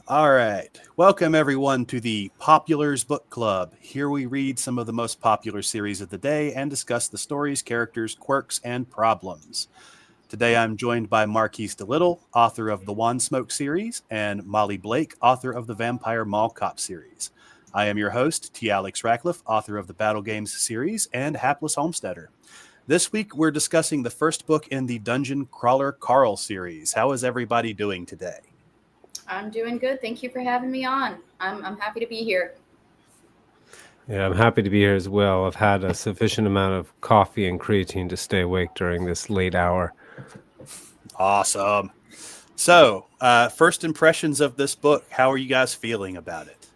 All right. Welcome, everyone, to the Populars Book Club. Here we read some of the most popular series of the day and discuss the stories, characters, quirks, and problems. Today, I'm joined by MarQuese Liddle, author of the Wand Smoke series, and Molly Blake, author of the Vampire Mall Cop series. I am your host, T. Alex Ratcliffe, author of the Battle Games series, and Hapless Homesteader. This week, we're discussing the first book in the Dungeon Crawler Carl series. How is everybody doing today? I'm doing good. Thank you for having me on. I'm happy to be here. Yeah, I'm happy to be here as well. I've had a sufficient amount of coffee and creatine to stay awake during this late hour. Awesome. So, first impressions of this book. How are you guys feeling about it?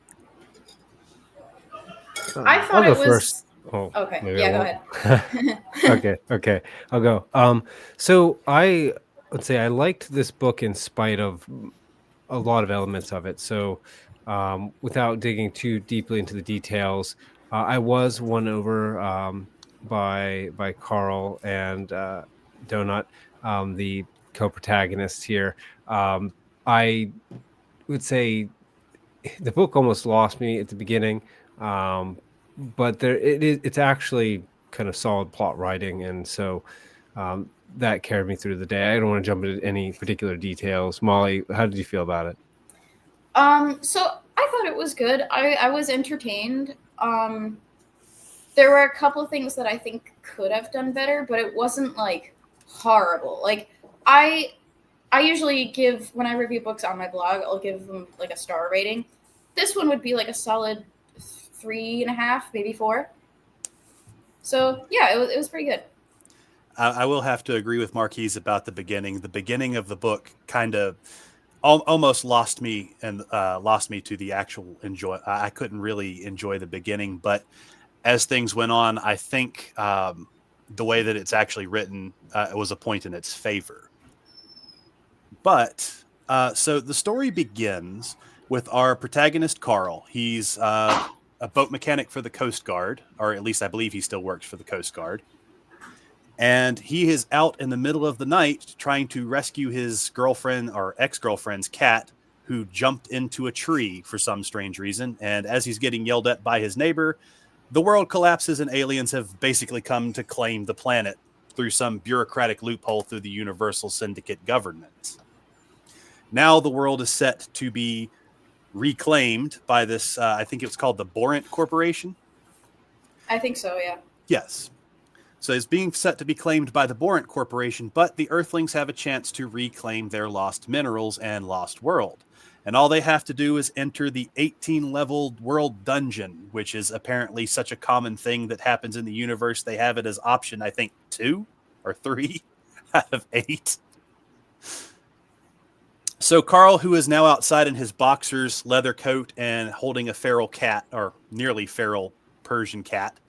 I thought I'll go it first. was Oh, okay. maybe I Yeah, go won't. ahead. Okay, I'll go. So I would say I liked this book in spite of a lot of elements of it. So, without digging too deeply into the details, I was won over by Carl and Donut, the co-protagonists here. I would say the book almost lost me at the beginning, um, but it's actually kind of solid plot writing, and so that carried me through the day. I don't want to jump into any particular details. Molly, how did you feel about it? So I thought it was good. I was entertained. There were a couple of things that I think could have done better, but it wasn't like horrible. Like I I usually give when I review books on my blog, I'll give them like a star rating. This one would be like a solid 3.5, maybe 4. So yeah, it was pretty good. I will have to agree with Marquise about the beginning. The beginning of the book kind of almost lost me and lost me to the actual enjoy. I couldn't really enjoy the beginning, but as things went on, I think the way that it's actually written was a point in its favor. But so the story begins with our protagonist, Carl. He's a boat mechanic for the Coast Guard, or at least I believe he still works for the Coast Guard. And he is out in the middle of the night trying to rescue his girlfriend or ex girlfriend's cat who jumped into a tree for some strange reason. And as he's getting yelled at by his neighbor, the world collapses and aliens have basically come to claim the planet through some bureaucratic loophole through the Universal Syndicate government. Now the world is set to be reclaimed by this, I think it was called the Borant Corporation. I think so, yeah. Yes. So it's being set to be claimed by the Borant Corporation, but the Earthlings have a chance to reclaim their lost minerals and lost world. And all they have to do is enter the 18-leveled world dungeon, which is apparently such a common thing that happens in the universe. They have it as option, I think, 2 or 3 out of 8. So Carl, who is now outside in his boxers, leather coat, and holding a feral cat, or nearly feral Persian cat,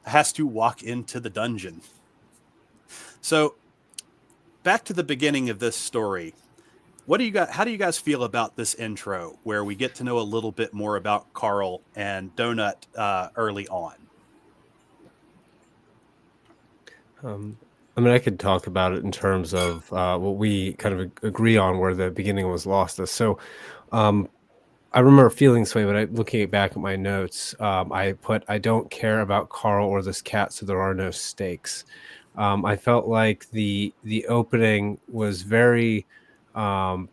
has to walk into the dungeon. So back to the beginning of this story. What do you got? How do you guys feel about this intro, where we get to know a little bit more about Carl and Donut early on? I mean, I could talk about it in terms of what we kind of agree on where the beginning was lost us. So, um, I remember feeling this way, but looking back at my notes, I put, I don't care about Carl or this cat, so there are no stakes. I felt like the opening was very, um,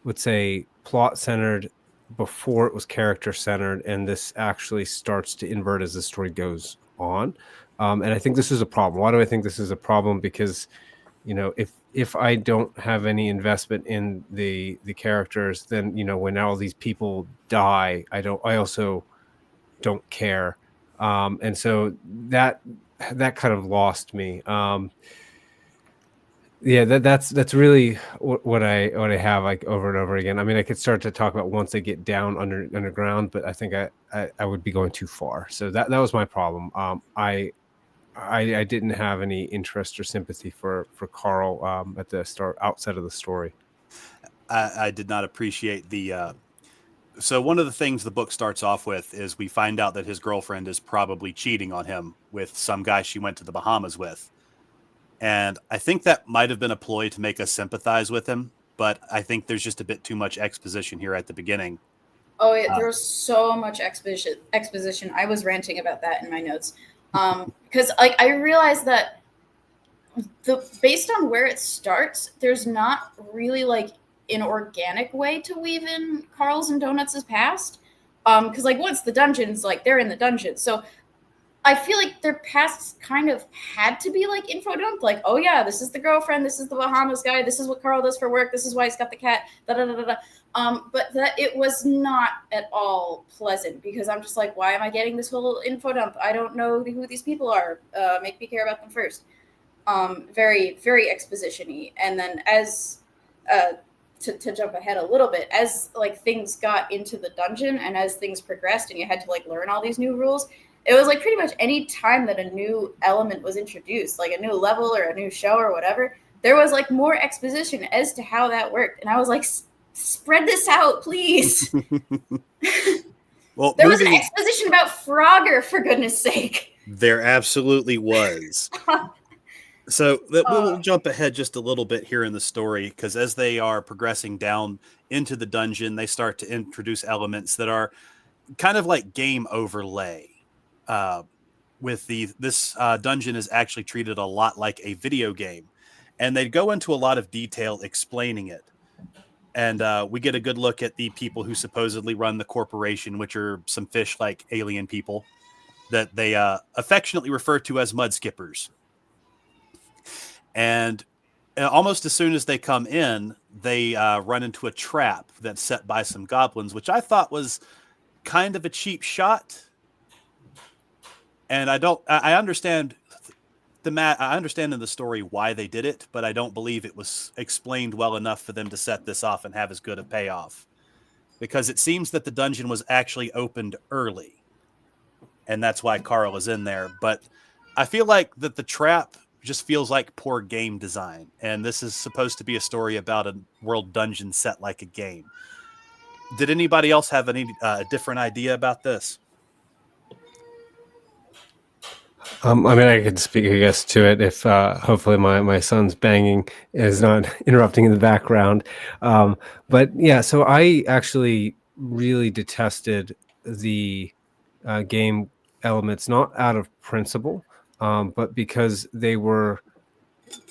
would say, plot centered before it was character centered, and this actually starts to invert as the story goes on. And I think this is a problem. Why do I think this is a problem? Because if I don't have any investment in the characters, then when all these people die, I also don't care. And so that kind of lost me. Yeah, that's really what I have like over and over again. I mean, I could start to talk about once they get down underground, but I think I would be going too far. So that was my problem. I didn't have any interest or sympathy for Carl at the start outside of the story. I did not appreciate the. So one of the things the book starts off with is we find out that his girlfriend is probably cheating on him with some guy she went to the Bahamas with. And I think that might have been a ploy to make us sympathize with him, but I think there's just a bit too much exposition here at the beginning. Oh, there was so much exposition. I was ranting about that in my notes. Because like I realized that based on where it starts, there's not really like an organic way to weave in Carl's and Donuts' past. Because like once the dungeons, like they're in the dungeon. So I feel like their pasts kind of had to be like info dumped, like, oh yeah, this is the girlfriend, this is the Bahamas guy, this is what Carl does for work, this is why he's got the cat, da da da da. But that it was not at all pleasant because I'm just like, why am I getting this whole info dump? I don't know who these people are. Make me care about them first. Very, very exposition-y. And then as to jump ahead a little bit, as like things got into the dungeon and as things progressed and you had to like learn all these new rules, it was like pretty much any time that a new element was introduced, like a new level or a new show or whatever, there was like more exposition as to how that worked. And I was like, spread this out, please. Well, there was an exposition about Frogger, for goodness sake. There absolutely was. So we'll jump ahead just a little bit here in the story, because as they are progressing down into the dungeon, they start to introduce elements that are kind of like game overlay. With this dungeon is actually treated a lot like a video game, and they go into a lot of detail explaining it. And we get a good look at the people who supposedly run the corporation, which are some fish-like alien people that they affectionately refer to as mud skippers. And almost as soon as they come in, they run into a trap that's set by some goblins, which I thought was kind of a cheap shot. And I understand I understand in the story why they did it, but I don't believe it was explained well enough for them to set this off and have as good a payoff. Because it seems that the dungeon was actually opened early, and that's why Carl is in there. But I feel like that the trap just feels like poor game design, and this is supposed to be a story about a world dungeon set like a game. Did anybody else have any different idea about this? I mean, I could speak, I guess, to it if hopefully my son's banging is not interrupting in the background. But yeah, so I actually really detested the game elements, not out of principle, but because they were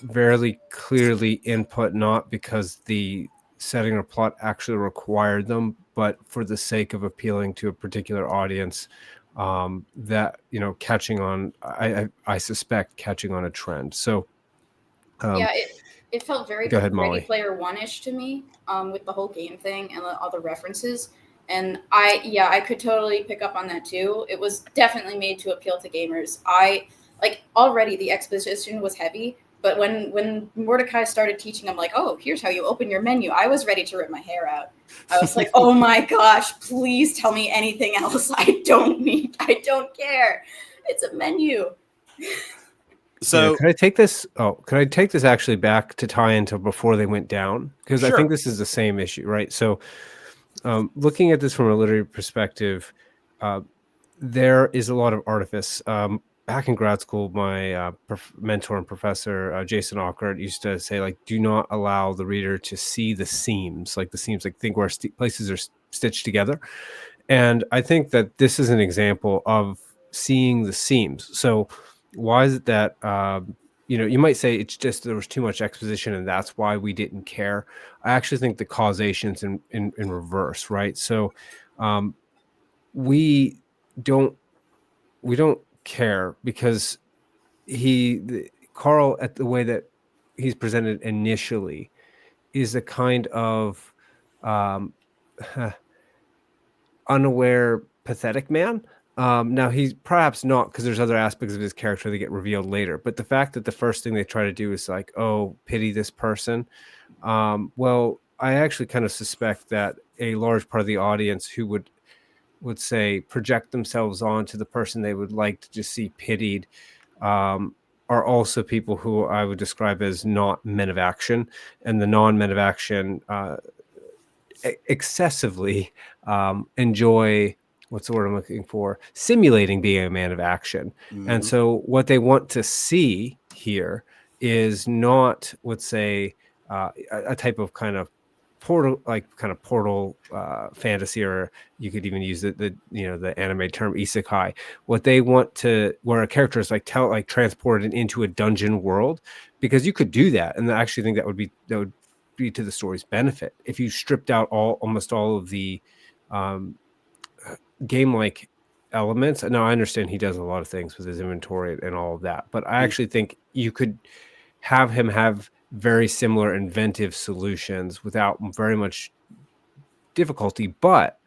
very clearly input, not because the setting or plot actually required them, but for the sake of appealing to a particular audience. That catching on, I suspect catching on a trend. So yeah, it felt very go ahead, Molly. Ready Player One-ish to me, with the whole game thing and all the references. And I could totally pick up on that too. It was definitely made to appeal to gamers. Already the exposition was heavy, but when Mordecai started teaching, I'm like, oh, here's how you open your menu. I was ready to rip my hair out. I was like, oh my gosh, please tell me anything else. I don't care. It's a menu. So could I take this? Could I take this actually back to tie into before they went down? Because sure. I think this is the same issue, right? So looking at this from a literary perspective, there is a lot of artifice. Back in grad school, my mentor and professor, Jason Ockert, used to say, like, do not allow the reader to see the seams, like think where places are stitched together. And I think that this is an example of seeing the seams. So why is it that, you might say it's just there was too much exposition and that's why we didn't care. I actually think the causation's in reverse, right? So we don't care because Carl, at the way that he's presented initially, is a kind of unaware, pathetic man. Now he's perhaps not, because there's other aspects of his character that get revealed later. But the fact that the first thing they try to do is like, oh, pity this person. Well, I actually kind of suspect that a large part of the audience who would say project themselves onto the person they would like to just see pitied are also people who I would describe as not men of action, and the non-men of action excessively enjoy, what's the word I'm looking for, simulating being a man of action. Mm-hmm. And so what they want to see here is not, let's say, a type of kind of portal fantasy, or you could even use the anime term isekai. What they want to, where a character is transported into a dungeon world, because you could do that, and I actually think that would be to the story's benefit if you stripped out almost all of the game like elements. Now I understand he does a lot of things with his inventory and all of that, but I actually think you could have him have very similar inventive solutions without very much difficulty, but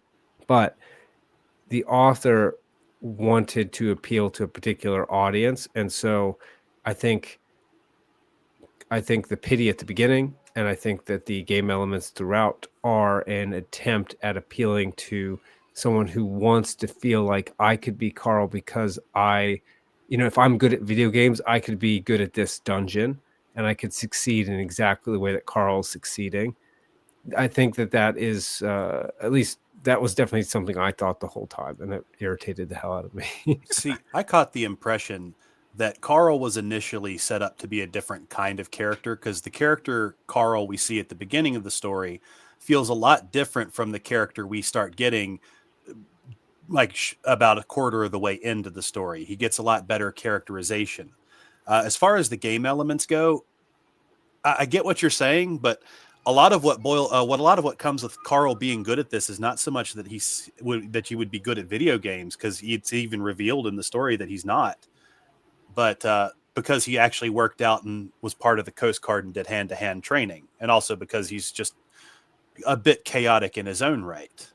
the author wanted to appeal to a particular audience, and so I think the pity at the beginning, and I think that the game elements throughout are an attempt at appealing to someone who wants to feel like I could be Carl because if I'm good at video games, I could be good at this dungeon and I could succeed in exactly the way that Carl's succeeding. I think that is, at least that was definitely something I thought the whole time, and it irritated the hell out of me. See, I caught the impression that Carl was initially set up to be a different kind of character, because the character Carl we see at the beginning of the story feels a lot different from the character we start getting about a quarter of the way into the story. He gets a lot better characterization. As far as the game elements go, I get what you're saying, but a lot of what comes with Carl being good at this is not so much that that you would be good at video games, because it's even revealed in the story that he's not, but because he actually worked out and was part of the Coast Guard and did hand-to-hand training, and also because he's just a bit chaotic in his own right.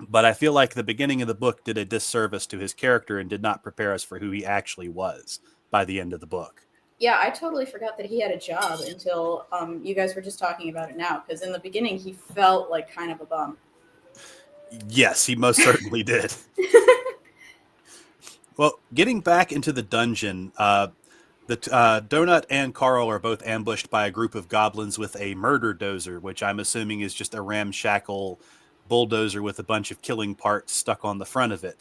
But I feel like the beginning of the book did a disservice to his character and did not prepare us for who he actually was by the end of the book. Yeah, I totally forgot that he had a job until you guys were just talking about it now, because in the beginning he felt like kind of a bum. Yes, he most certainly did. Well, getting back into the dungeon, Donut and Carl are both ambushed by a group of goblins with a murder dozer, which I'm assuming is just a ramshackle bulldozer with a bunch of killing parts stuck on the front of it.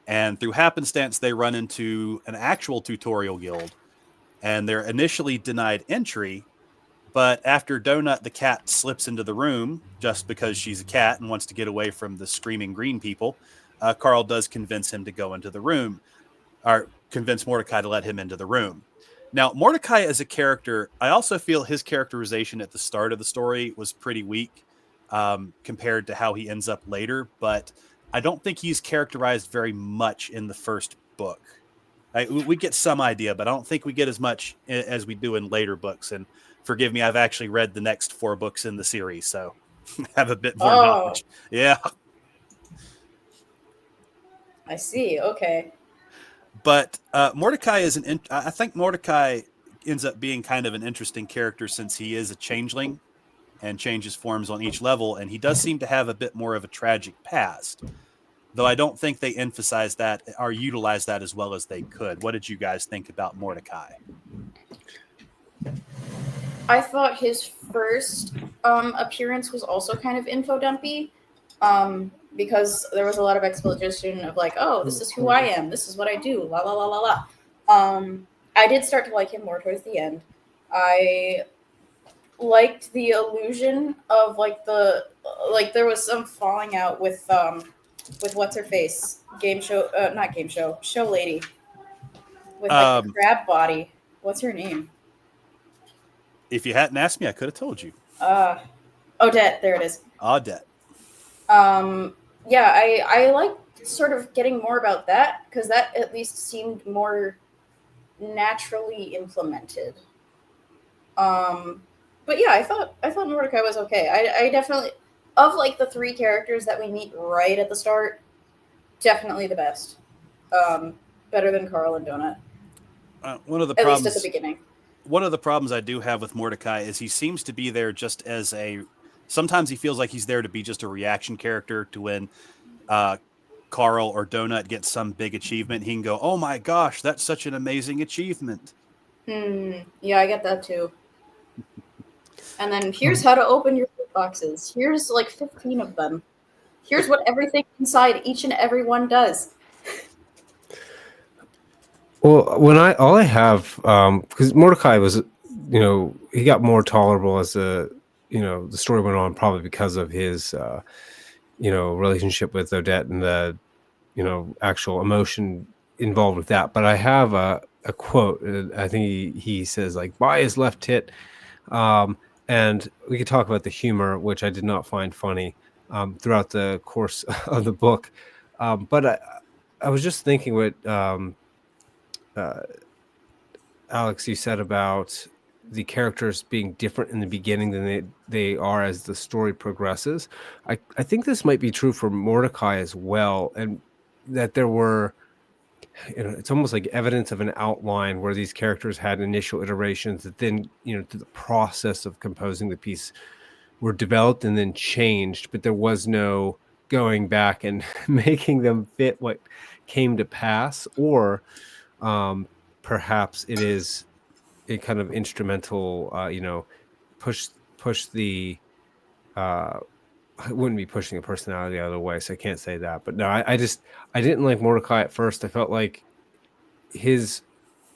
And through happenstance, they run into an actual tutorial guild, and they're initially denied entry. But after Donut the cat slips into the room, just because she's a cat and wants to get away from the screaming green people, Carl does convince him to go into the room, or convince Mordecai to let him into the room. Now, Mordecai as a character, I also feel his characterization at the start of the story was pretty weak compared to how he ends up later, but I don't think he's characterized very much in the first book. We get some idea, but I don't think we get as much as we do in later books. And forgive me, I've actually read the next 4 books in the series, so I have a bit more knowledge. Yeah. I see. Okay. But Mordecai is I think Mordecai ends up being kind of an interesting character, since he is a changeling and changes forms on each level, and he does seem to have a bit more of a tragic past. Though I don't think they emphasize that or utilize that as well as they could. What did you guys think about Mordecai? I thought his first appearance was also kind of info dumpy, because there was a lot of exposition of like, oh, this is who I am, this is what I do, la la la la la. I did start to like him more towards the end. I liked the illusion of there was some falling out with what's her face, show lady with the crab body. What's her name? If you hadn't asked me, I could have told you. Odette. There it is. Odette. Yeah, I liked sort of getting more about that, because that at least seemed more naturally implemented. But yeah, I thought Mordecai was okay. I definitely, of like the 3 characters that we meet right at the start, definitely the best. Better than Carl and Donut. One of the at problems, least at the beginning. One of the problems I do have with Mordecai is he seems to be there just as sometimes he feels like he's there to be just a reaction character to when Carl or Donut gets some big achievement. He can go, oh my gosh, that's such an amazing achievement. Yeah, I get that too. And then here's how to open your boxes. Here's like 15 of them. Here's what everything inside each and every one does. Well, because Mordecai was, he got more tolerable as a the story went on probably because of his relationship with Odette and the actual emotion involved with that. But I have a quote. I think he says like, "Buy his left tit," and we could talk about the humor, which I did not find funny throughout the course of the book. But I was just thinking what uh, Alex, you said about the characters being different in the beginning than they are as the story progresses. I think this might be true for Mordecai as well, and that there were, it's almost like evidence of an outline where these characters had initial iterations that then, through the process of composing the piece were developed and then changed, but there was no going back and making them fit what came to pass, or um, perhaps it is a kind of instrumental, push the uh, I wouldn't be pushing a personality out of the way, so I can't say that. But no, I didn't like Mordecai at first. I felt like his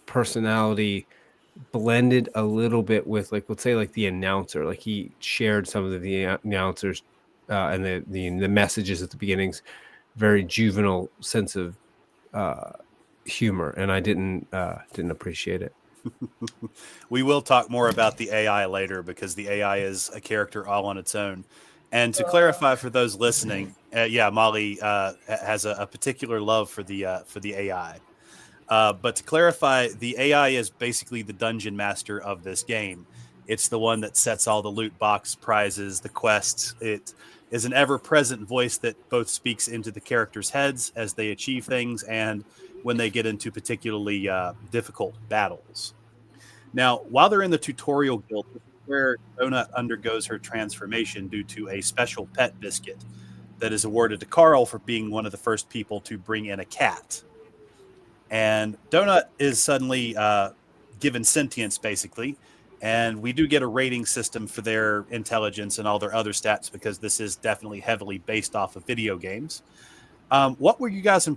personality blended a little bit with, like, let's say, like the announcer. Like he shared some of the announcers and the messages at the beginnings, very juvenile sense of uh, humor, and I didn't appreciate it. We will talk more about the AI later because the AI is a character all on its own. And to clarify for those listening, yeah, Molly has a particular love for the AI. But to clarify, the AI is basically the dungeon master of this game. It's the one that sets all the loot box prizes, the quests. It is an ever-present voice that both speaks into the characters' heads as they achieve things and when they get into particularly difficult battles. Now, while they're in the tutorial guild, this is where Donut undergoes her transformation due to a special pet biscuit that is awarded to Carl for being one of the first people to bring in a cat. And Donut is suddenly given sentience, basically. And we do get a rating system for their intelligence and all their other stats because this is definitely heavily based off of video games. What were you guys'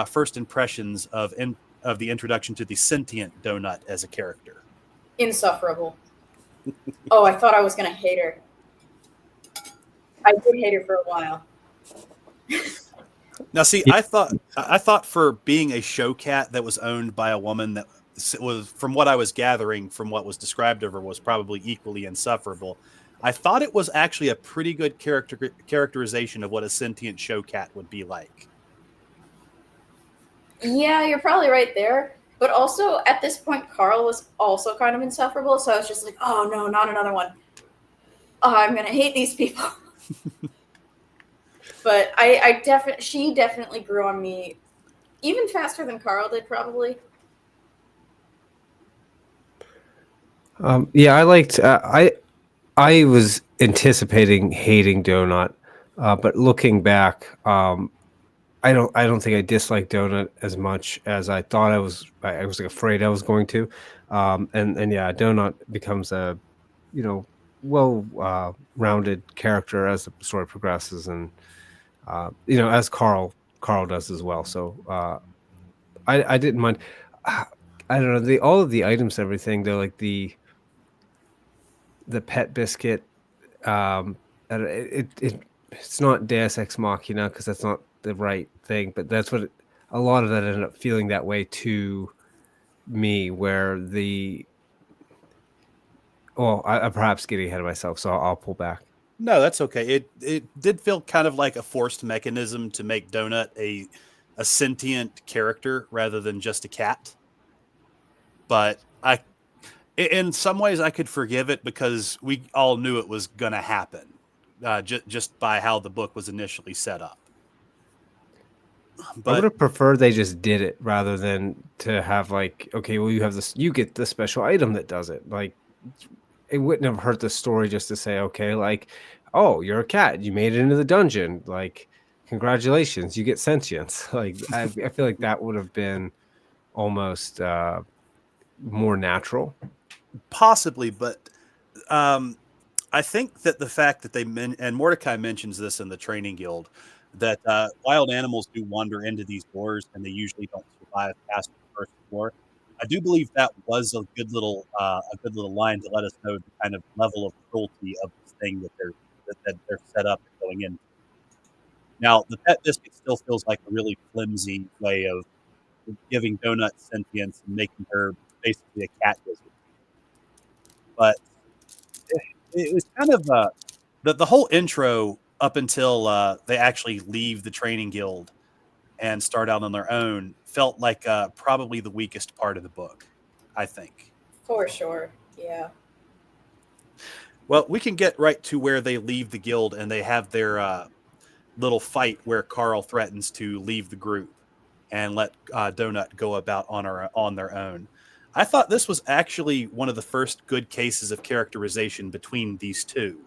first impressions of the introduction to the sentient Donut as a character? Insufferable. Oh, I thought I was gonna hate her. I did hate her for a while. Now, see, I thought for being a show cat that was owned by a woman that was, from what I was gathering from what was described of her, was probably equally insufferable. I thought it was actually a pretty good characterization of what a sentient show cat would be like. Yeah, you're probably right there. But also, at this point, Carl was also kind of insufferable, so I was just like, oh no, not another one. Oh, I'm gonna hate these people. But she definitely grew on me even faster than Carl did, probably. Yeah, I liked. I was anticipating hating Donut, but looking back, I don't think I disliked Donut as much as I thought I was. I was like afraid I was going to, and yeah, Donut becomes a well rounded character as the story progresses, and as Carl does as well. So I didn't mind. I don't know, all of the items, everything. They're like the pet biscuit. And it's not Deus Ex Machina because that's not the right thing, but that's what a lot of that ended up feeling that way to me. Where I'm perhaps getting ahead of myself, so I'll pull back. No, that's okay. It did feel kind of like a forced mechanism to make Donut a sentient character rather than just a cat. But in some ways, I could forgive it because we all knew it was going to happen, just by how the book was initially set up. I would But have preferred they just did it rather than to have like, okay, well, you have this, you get the special item that does it. Like, it wouldn't have hurt the story just to say, okay, like, oh, you're a cat, you made it into the dungeon, like, congratulations, you get sentience. Like, I feel like that would have been almost more natural. possibly, but I think that the fact that and Mordecai mentions this in the training guild, that wild animals do wander into these doors and they usually don't survive past the first floor. I do believe that was a good little line to let us know the kind of level of cruelty of this thing that they're set up and going in. Now, the pet biscuit still feels like a really flimsy way of giving Donut sentience and making her basically a cat wizard. But it was kind of the whole intro up until they actually leave the training guild and start out on their own felt like probably the weakest part of the book, I think. For sure. Yeah. Well, we can get right to where they leave the guild and they have their little fight where Carl threatens to leave the group and let Donut go about on their own. I thought this was actually one of the first good cases of characterization between these two,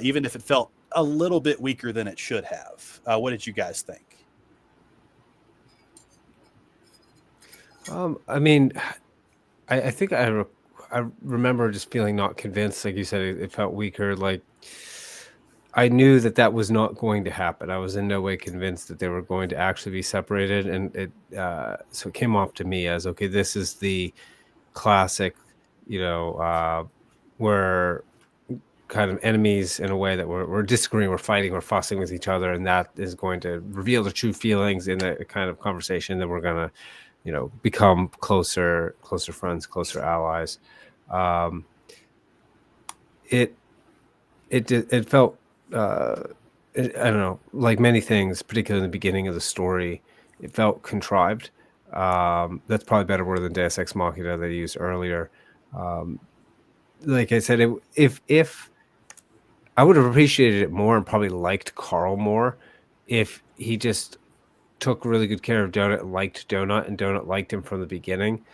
even if it felt a little bit weaker than it should have. What did you guys think? I mean, I think I remember just feeling not convinced. Like you said, it felt weaker. Like I knew that was not going to happen. I was in no way convinced that they were going to actually be separated, and so it came off to me as, okay, this is the classic, where kind of enemies in a way that we're disagreeing, we're fighting, we're fussing with each other, and that is going to reveal the true feelings in a kind of conversation that we're gonna, become closer friends, closer allies. It felt I don't know, like many things, particularly in the beginning of the story, it felt contrived. That's probably a better word than Deus Ex Machina that I used earlier. Like I said, if I would have appreciated it more and probably liked Carl more if he just took really good care of Donut, liked Donut, and Donut liked him from the beginning,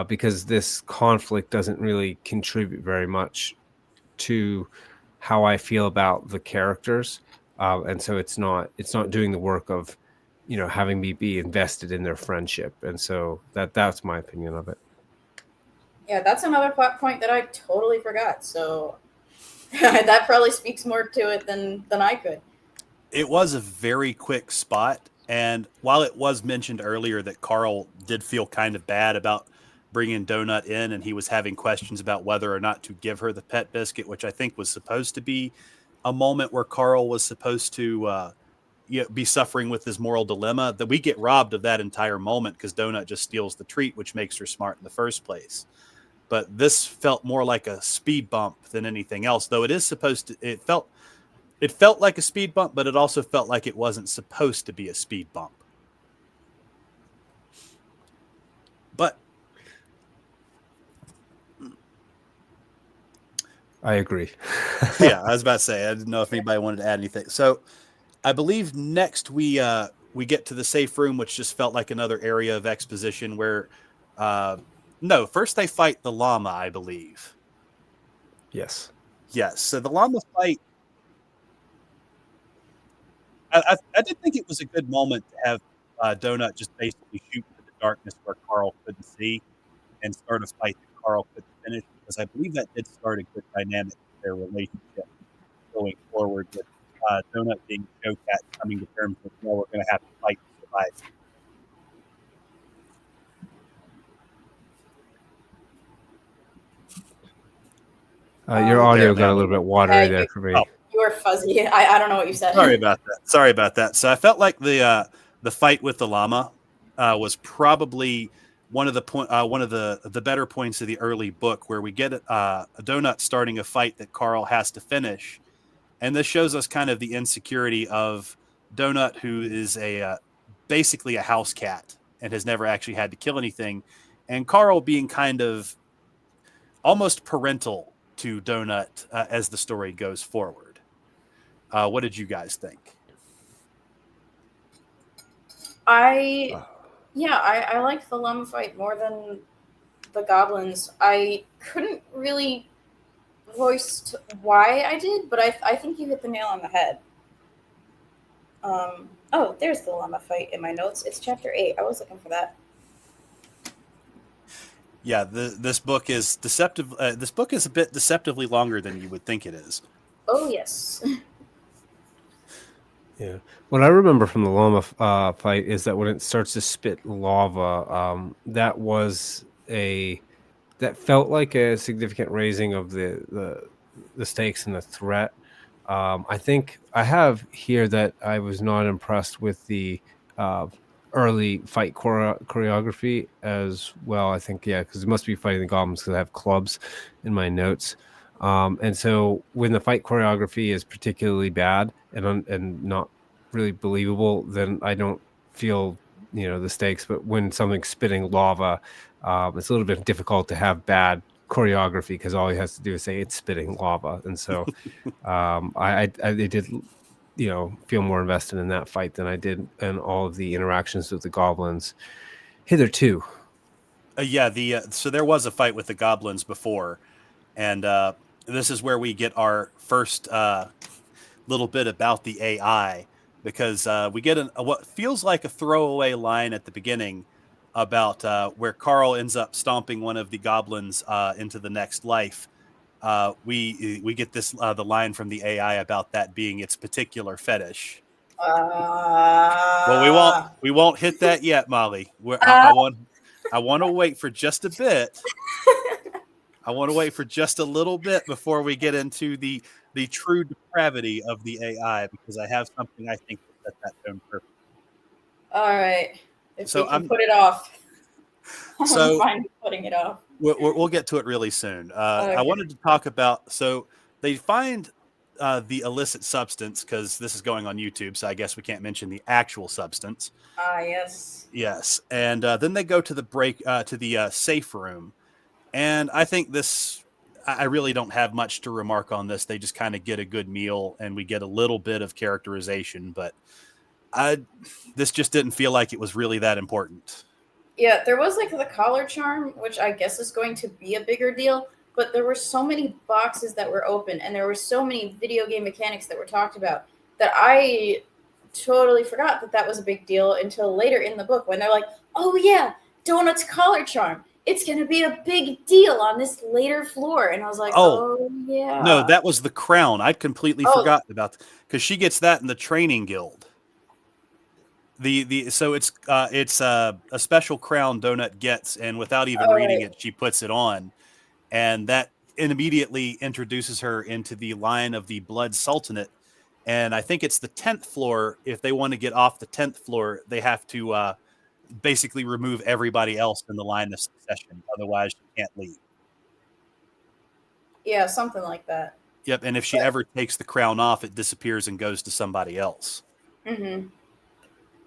because this conflict doesn't really contribute very much to how I feel about the characters, and so it's not doing the work of having me be invested in their friendship, and so that's my opinion of it. Yeah, that's another plot point that I totally forgot. So that probably speaks more to it than I could. It was a very quick spot. And while it was mentioned earlier that Carl did feel kind of bad about bringing Donut in and he was having questions about whether or not to give her the pet biscuit, which I think was supposed to be a moment where Carl was supposed to be suffering with his moral dilemma, that we get robbed of that entire moment because Donut just steals the treat, which makes her smart in the first place. But this felt more like a speed bump than anything else, though it is supposed to. It felt like a speed bump, but it also felt like it wasn't supposed to be a speed bump. But I agree. yeah, I was about to say, I didn't know if anybody wanted to add anything. So I believe next we get to the safe room, which just felt like another area of exposition where no, first they fight the llama, I believe. Yes. Yes. So the llama fight, I did think it was a good moment to have Donut just basically shoot into the darkness where Carl couldn't see and start a fight that Carl couldn't finish, because I believe that did start a good dynamic with their relationship going forward, with Donut being Joe Cat coming to terms with, well, we're going to have to fight to survive. Your audio got There, a little bit watery there for me. Oh. You were fuzzy. I don't know what you said. Sorry about that. So I felt like the fight with the llama was probably one of the better points of the early book, where we get a Donut starting a fight that Carl has to finish, and this shows us kind of the insecurity of Donut, who is basically a house cat and has never actually had to kill anything, and Carl being kind of almost parental to Donut as the story goes forward. What did you guys think? I liked the llama fight more than the goblins. I couldn't really voice why I did, but I think you hit the nail on the head. Oh, there's the llama fight in my notes. It's chapter 8. I was looking for that. Yeah, this book is deceptive. This book is a bit deceptively longer than you would think it is. Oh, yes. Yeah. What I remember from the llama fight is that when it starts to spit lava, that was that felt like a significant raising of the stakes and the threat. I think I have here that I was not impressed with the uh, early fight choreography as well. I think, yeah, because it must be fighting the goblins because I have clubs in my notes. And so when the fight choreography is particularly bad and not really believable, then I don't feel the stakes. But when something's spitting lava, it's a little bit difficult to have bad choreography because all he has to do is say it's spitting lava, and so I did feel more invested in that fight than I did in all of the interactions with the goblins hitherto. Yeah, so there was a fight with the goblins before, and this is where we get our first little bit about the AI, because we get what feels like a throwaway line at the beginning about where Carl ends up stomping one of the goblins into the next life. We get this the line from the AI about that being its particular fetish. Well, we won't hit that yet, Molly. I want to wait for just a bit. I want to wait for just a little bit before we get into the true depravity of the AI, because I have something I think that set that tone perfect. All right. If So we can put it off, I'm fine with putting it off. We'll get to it really soon. Okay. I wanted to talk about, so they find the illicit substance, because this is going on YouTube, so I guess we can't mention the actual substance. Yes. Yes, and then they go to the safe room, and I think I really don't have much to remark on this. They just kind of get a good meal, and we get a little bit of characterization, but this just didn't feel like it was really that important. Yeah, there was like the collar charm, which I guess is going to be a bigger deal, but there were so many boxes that were open, and there were so many video game mechanics that were talked about that I totally forgot that was a big deal until later in the book when they're like, oh yeah, Donut's collar charm. It's going to be a big deal on this later floor. And I was like, oh yeah. No, that was the crown. I'd completely forgotten about, because she gets that in the training guild. So it's a special crown Donut gets, and without even reading it, she puts it on, and that immediately introduces her into the line of the Blood Sultanate. And I think it's the 10th floor. If they want to get off the 10th floor, they have to basically remove everybody else in the line of succession. Otherwise, you can't leave. Yeah, something like that. Yep. And if she ever takes the crown off, it disappears and goes to somebody else. Mm-hmm.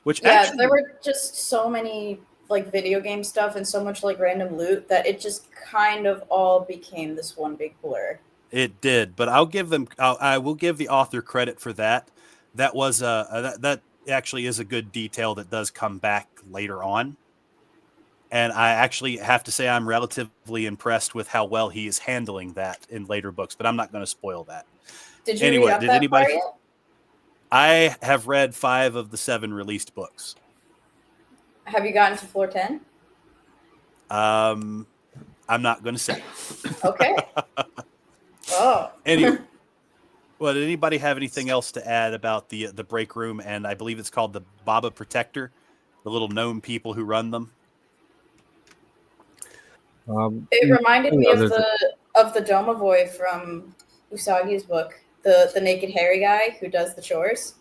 Which there were just so many like video game stuff and so much like random loot that it just kind of all became this one big blur. It did, but I will give the author credit for that. That was that actually is a good detail that does come back later on. And I actually have to say I'm relatively impressed with how well he is handling that in later books, but I'm not going to spoil that. Did you read up that far yet? I have read 5 of the 7 released books. Have you gotten to floor 10? I'm not going to say. Okay. Oh. Anyway, well, did anybody have anything else to add about the break room? And I believe it's called the Baba Protector, the little gnome people who run them. It reminded me of the Domovoy from Usagi's book, the naked hairy guy who does the chores.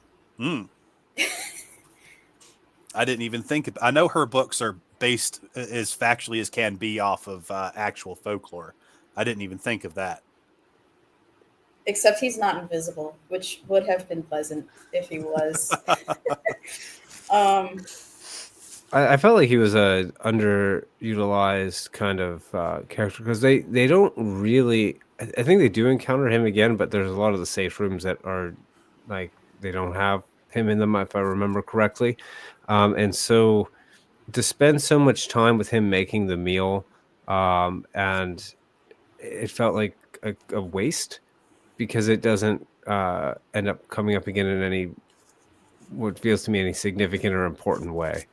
I didn't even think of, I know her books are based as factually as can be off of actual folklore. I didn't even think of that. Except he's not invisible, which would have been pleasant if he was. I felt like he was a underutilized kind of character because they don't really. I think they do encounter him again, but there's a lot of the safe rooms that are like they don't have him in them, if I remember correctly. And so to spend so much time with him making the meal, and it felt like a waste because it doesn't end up coming up again in any what feels to me any significant or important way.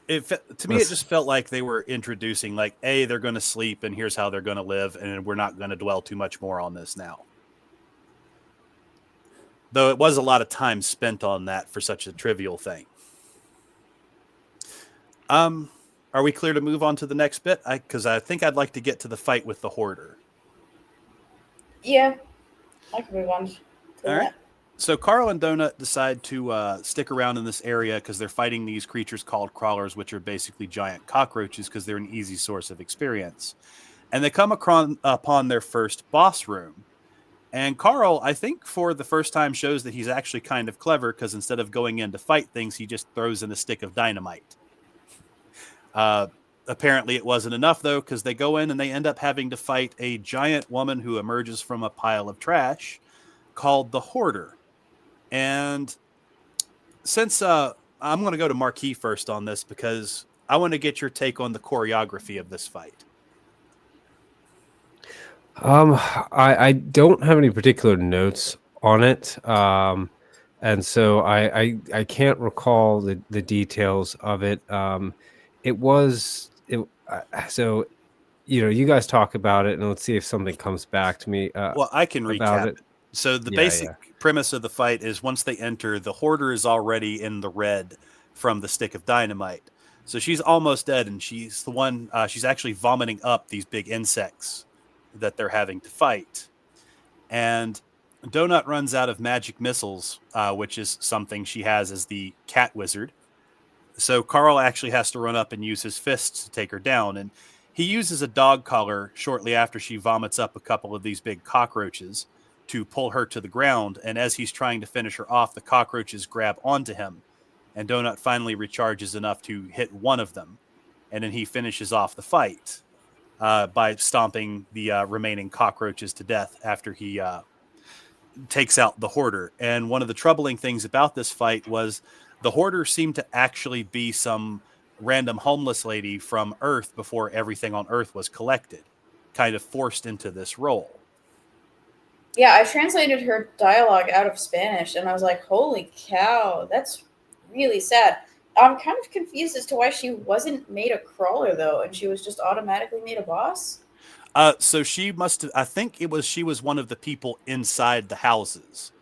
To me, it just felt like they were introducing, like, A, they're going to sleep, and here's how they're going to live, and we're not going to dwell too much more on this now. Though it was a lot of time spent on that for such a trivial thing. Are we clear to move on to the next bit? Because I think I'd like to get to the fight with the hoarder. Yeah, I can move on to All right. that. So Carl and Donut decide to stick around in this area because they're fighting these creatures called crawlers, which are basically giant cockroaches because they're an easy source of experience. And they come upon their first boss room. And Carl, I think for the first time, shows that he's actually kind of clever because instead of going in to fight things, he just throws in a stick of dynamite. Apparently, it wasn't enough, though, because they go in and they end up having to fight a giant woman who emerges from a pile of trash called the Hoarder. And since I'm going to go to Marquis first on this because I want to get your take on the choreography of this fight. I don't have any particular notes on it. And so I can't recall the details of it. It was it so you guys talk about it and let's see if something comes back to me Well, I can about recap it. it. So the Yeah, basic premise of the fight is once they enter, the Hoarder is already in the red from the stick of dynamite. So she's almost dead, and she's the one. She's actually vomiting up these big insects that they're having to fight. And Donut runs out of magic missiles, which is something she has as the cat wizard. So Carl actually has to run up and use his fists to take her down. And he uses a dog collar shortly after she vomits up a couple of these big cockroaches to pull her to the ground. And as he's trying to finish her off, the cockroaches grab onto him. And Donut finally recharges enough to hit one of them. And then he finishes off the fight by stomping the remaining cockroaches to death after he takes out the Hoarder. And one of the troubling things about this fight was the Hoarder seemed to actually be some random homeless lady from Earth before everything on Earth was collected, kind of forced into this role. Yeah, I translated her dialogue out of Spanish, and I was like, "Holy cow, that's really sad." I'm kind of confused as to why she wasn't made a crawler though, and she was just automatically made a boss. So she must have, I think she was one of the people inside the houses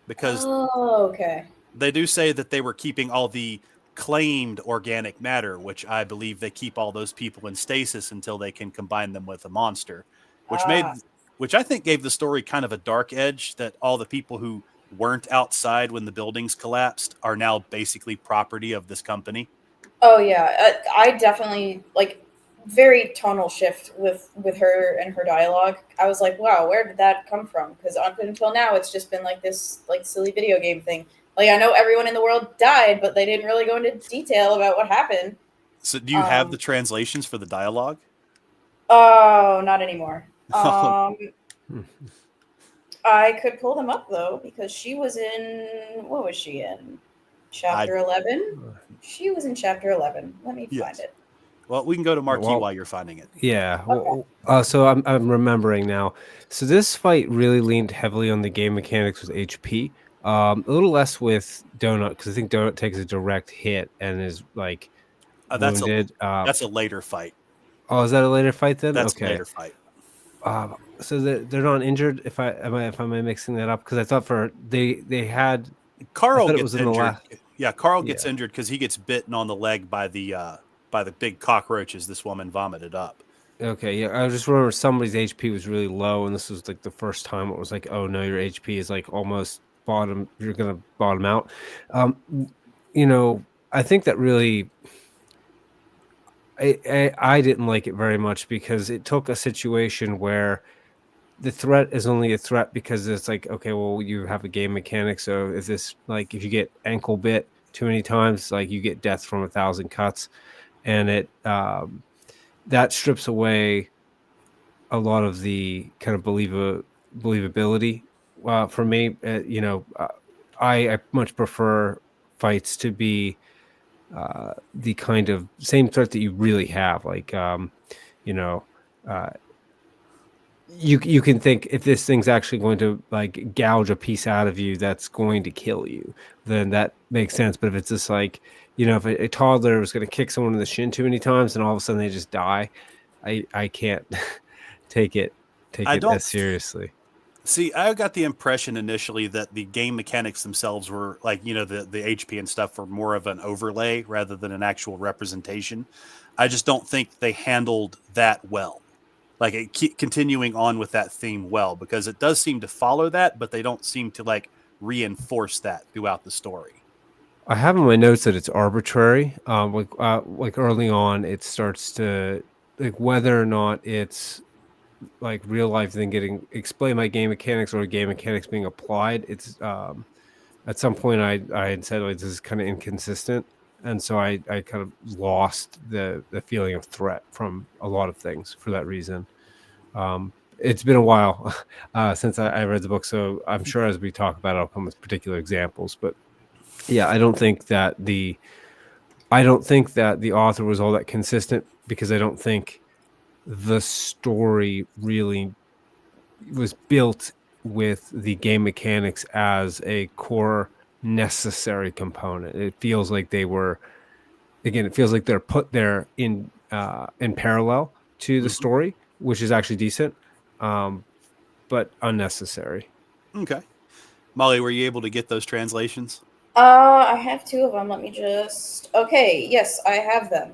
because Oh, okay. they do say that they were keeping all the claimed organic matter, which I believe they keep all those people in stasis until they can combine them with a monster, which Ah. which I think gave the story kind of a dark edge that all the people who weren't outside when the buildings collapsed are now basically property of this company. Oh yeah, I definitely like very tonal shift with her and her dialogue. I was like, wow, where did that come from? Because up until now, it's just been like this like silly video game thing. Like I know everyone in the world died, but they didn't really go into detail about what happened. So do you have the translations for the dialogue? Oh, not anymore. Oh, I could pull them up though because she was in what was she in? Chapter 11. She was in chapter 11. Let me find it. Well, we can go to Marquis while you're finding it. Yeah. Well, so I'm remembering now. So this fight really leaned heavily on the game mechanics with HP. A little less with Donut because I think Donut takes a direct hit and is like wounded. That's a later fight. Oh, is that a later fight then? That's okay. a later fight. So they're not injured. If am I mixing that up? Because I thought they had Carl gets injured. Yeah, Carl gets injured because he gets bitten on the leg by the big cockroaches this woman vomited up. Okay, yeah, I just remember somebody's HP was really low, and this was like the first time it was like, oh no, your HP is like almost bottom. You're gonna bottom out. I think that really. I didn't like it very much because it took a situation where the threat is only a threat because it's like, okay, well, you have a game mechanic. So if you get ankle bit too many times, like you get death from 1,000 cuts, and it that strips away a lot of the kind of believability for me. I much prefer fights to be the kind of same threat that you really have, like you can think if this thing's actually going to like gouge a piece out of you that's going to kill you, then that makes sense. But if it's just like, if a toddler was going to kick someone in the shin too many times and all of a sudden they just die, I can't take it as seriously. See, I got the impression initially that the game mechanics themselves were like, the HP and stuff were more of an overlay rather than an actual representation. I just don't think they handled that well. Like continuing on with that theme well, because it does seem to follow that, but they don't seem to like reinforce that throughout the story. I have in my notes that it's arbitrary. Like early on, it starts to like whether or not it's like real life thing getting explained by game mechanics or game mechanics being applied. It's at some point I had said like this is kind of inconsistent, and so I kind of lost the feeling of threat from a lot of things for that reason. It's been a while since I read the book, so I'm sure as we talk about it, I'll come with particular examples. But yeah, I don't think that the author was all that consistent, because I don't think the story really was built with the game mechanics as a core necessary component. It feels like they were, again, it feels like they're put there in parallel to the story, which is actually decent, but unnecessary. Okay. Molly, were you able to get those translations? I have two of them. Let me just. Okay, yes, I have them.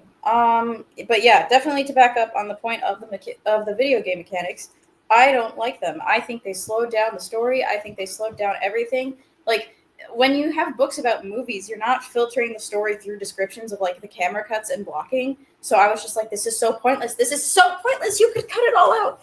But yeah, definitely to back up on the point of the video game mechanics, I don't like them. I think they slowed down the story. I think they slowed down everything. Like when you have books about movies, you're not filtering the story through descriptions of like the camera cuts and blocking. So I was just like, this is so pointless. This is so pointless. You could cut it all out.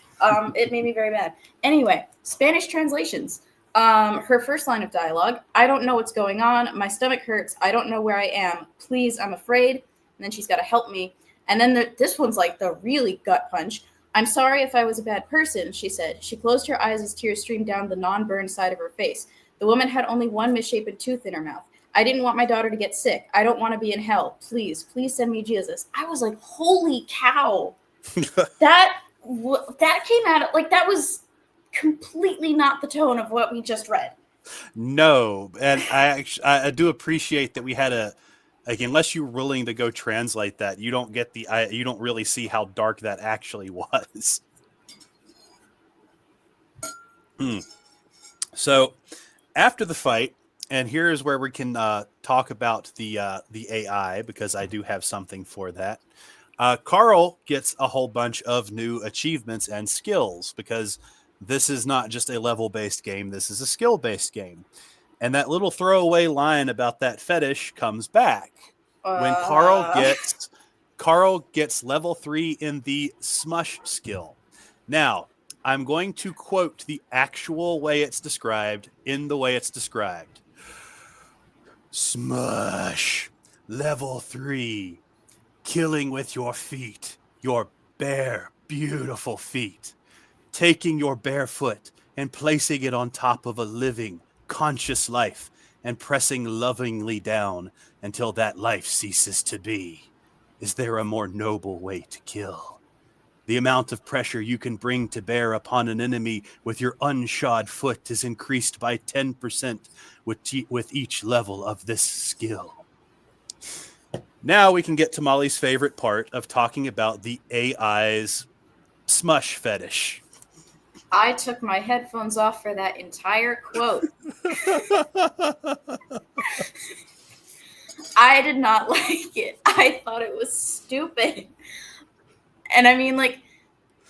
It made me very mad. Anyway, Spanish translations. Her first line of dialogue: I don't know what's going on. My stomach hurts. I don't know where I am. Please, I'm afraid. And then she's got to help me. And then this one's like the really gut punch. I'm sorry if I was a bad person, she said. She closed her eyes as tears streamed down the non-burned side of her face. The woman had only one misshapen tooth in her mouth. I didn't want my daughter to get sick. I don't want to be in hell. Please send me Jesus. I was like, holy cow. that came out like that was completely not the tone of what we just read. No, and I do appreciate that we had unless you're willing to go translate that, you don't get you don't really see how dark that actually was. So after the fight, and here is where we can talk about the AI, because I do have something for that. Carl gets a whole bunch of new achievements and skills, because this is not just a level-based game. This is a skill-based game. And that little throwaway line about that fetish comes back when Carl gets level 3 in the smush skill. Now, I'm going to quote the actual way it's described in the way it's described. Smush, level 3, killing with your feet, your bare, beautiful feet. Taking your bare foot and placing it on top of a living, conscious life and pressing lovingly down until that life ceases to be. Is there a more noble way to kill? The amount of pressure you can bring to bear upon an enemy with your unshod foot is increased by 10% with each level of this skill. Now we can get to Molly's favorite part of talking about the AI's smush fetish. I took my headphones off for that entire quote. I did not like it. I thought it was stupid. And I mean, like,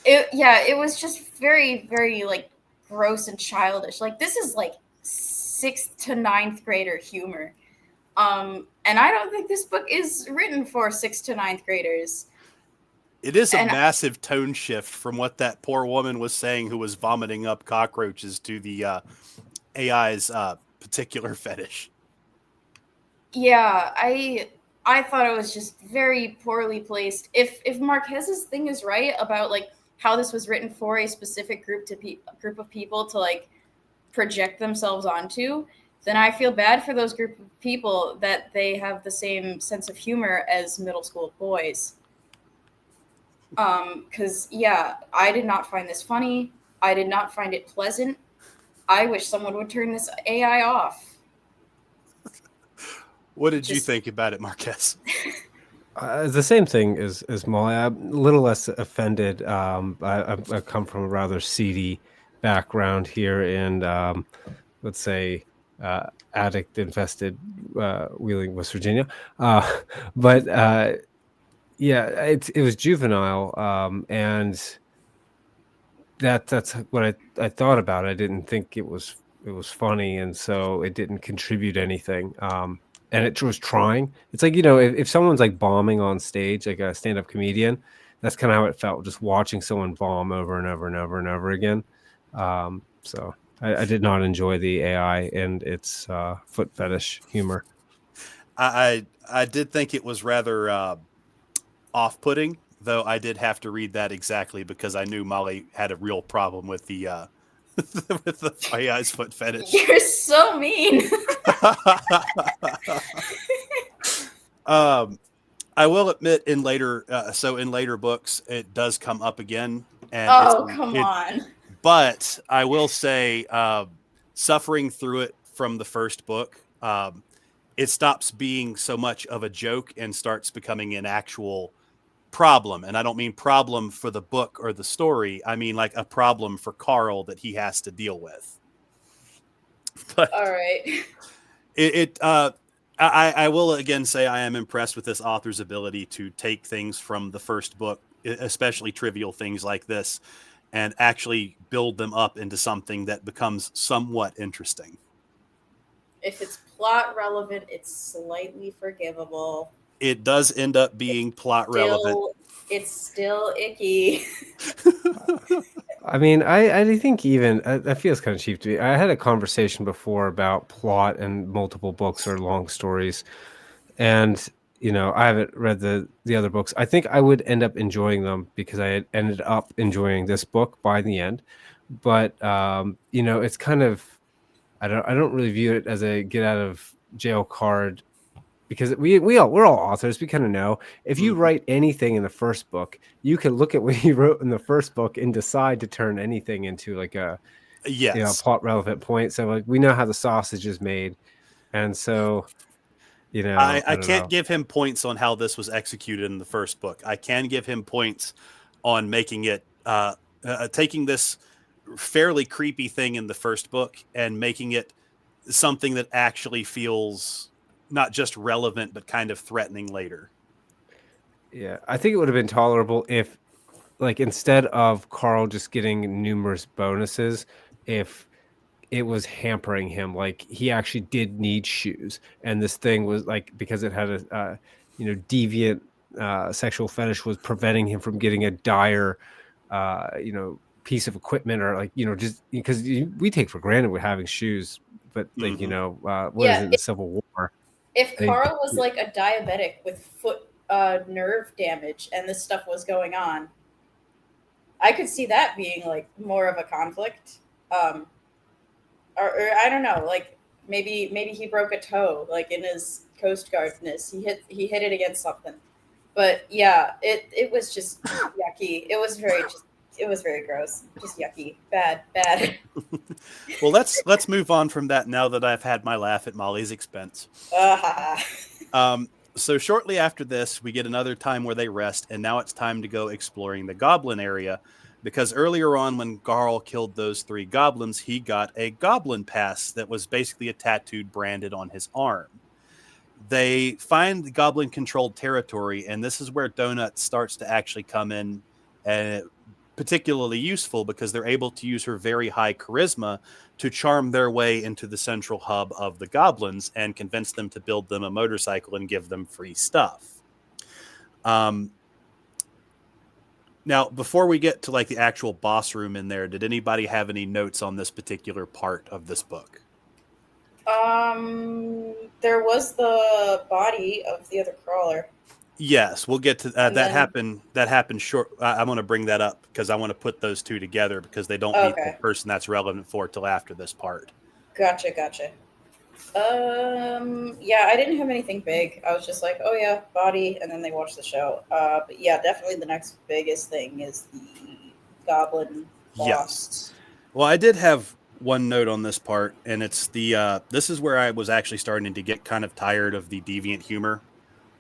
it was just very, very, like, gross and childish. Like, this is, like, 6th to 9th grader humor. And I don't think this book is written for 6th to 9th graders. It is a massive tone shift from what that poor woman was saying who was vomiting up cockroaches to the AI's particular fetish. Yeah, I thought it was just very poorly placed. If Marquez's thing is right about like how this was written for a specific group of people to like project themselves onto, then I feel bad for those group of people that they have the same sense of humor as middle school boys. Because, yeah, I did not find this funny. I did not find it pleasant. I wish someone would turn this AI off. What did you think about it, Marquez? The same thing as Molly. I'm a little less offended. I come from a rather seedy background here in, let's say, addict infested Wheeling, West Virginia. But yeah, it was juvenile, and that's what I thought about. I didn't think it was funny, and so it didn't contribute anything. And it was trying. It's like, if someone's like bombing on stage, like a stand-up comedian, that's kind of how it felt, just watching someone bomb over and over and over and over again. So I did not enjoy the AI and its foot fetish humor. I did think it was rather off-putting, though I did have to read that exactly because I knew Molly had a real problem with the with the AI's foot fetish. You're so mean. I will admit, in later in later books, it does come up again, and Oh, come on. But I will say, suffering through it from the first book, it stops being so much of a joke and starts becoming an actual problem. And I don't mean problem for the book or the story. I mean like a problem for Carl that he has to deal with. But All right. I will again say I am impressed with this author's ability to take things from the first book, especially trivial things like this, and actually build them up into something that becomes somewhat interesting. If it's plot relevant, it's slightly forgivable. It does end up being plot relevant. It's still icky. I mean, I think even that feels kind of cheap to me. I had a conversation before about plot and multiple books or long stories, and I haven't read the other books. I think I would end up enjoying them because I had ended up enjoying this book by the end. But it's kind of, I don't really view it as a get out of jail card, because we're all authors. We kind of know if you write anything in the first book, you can look at what you wrote in the first book and decide to turn anything into like a plot relevant point. So like we know how the sausage is made, and so I can't know. give him points on how this was executed in the first book. I can give him points on making it taking this fairly creepy thing in the first book and making it something that actually feels not just relevant but kind of threatening later. Yeah, I think it would have been tolerable if, like, instead of Carl just getting numerous bonuses, if it was hampering him, like he actually did need shoes, and this thing was like, because it had a deviant sexual fetish, was preventing him from getting a dire piece of equipment, or like just because we take for granted we're having shoes, but like what is it in the Civil War? If Carl was like a diabetic with foot nerve damage and this stuff was going on, I could see that being like more of a conflict. Or I don't know, like maybe he broke a toe, like in his Coast Guardness. He hit it against something. But yeah, it was just yucky. It was very gross. Just yucky. Bad. Well, let's move on from that now that I've had my laugh at Molly's expense. So shortly after this, we get another time where they rest, and now it's time to go exploring the goblin area, because earlier on when Garl killed those 3 goblins, he got a goblin pass that was basically a tattooed branded on his arm. They find the goblin-controlled territory, and this is where Donut starts to actually come in, and particularly useful because they're able to use her very high charisma to charm their way into the central hub of the goblins and convince them to build them a motorcycle and give them free stuff. Now, before we get to like the actual boss room in there, did anybody have any notes on this particular part of this book? There was the body of the other crawler. Yes, we'll get to that. That happened short. I'm going to bring that up because I want to put those two together because they don't meet the person that's relevant for till after this part. Gotcha. Yeah, I didn't have anything big. I was just like, oh yeah, body, and then they watched the show. But yeah, definitely the next biggest thing is the goblin boss. Yes. Well, I did have one note on this part, and it's the this is where I was actually starting to get kind of tired of the deviant humor,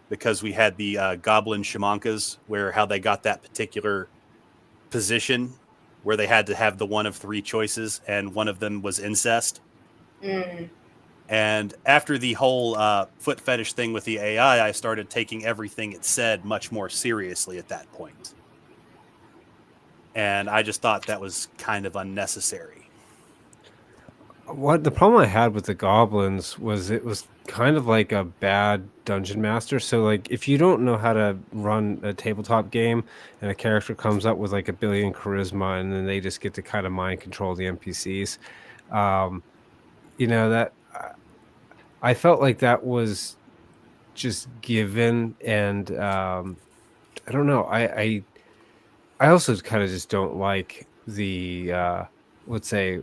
because we had the goblin shamankas, where how they got that particular position where they had to have the one of three choices, and one of them was incest. Mm. And after the whole foot fetish thing with the AI, I started taking everything it said much more seriously at that point. And I just thought that was kind of unnecessary. What the problem I had with the goblins was it was kind of like a bad dungeon master. So like if you don't know how to run a tabletop game and a character comes up with like a billion charisma and then they just get to kind of mind control the NPCs, um, that I felt like that was just given, and I don't know. I also kind of just don't like the let's say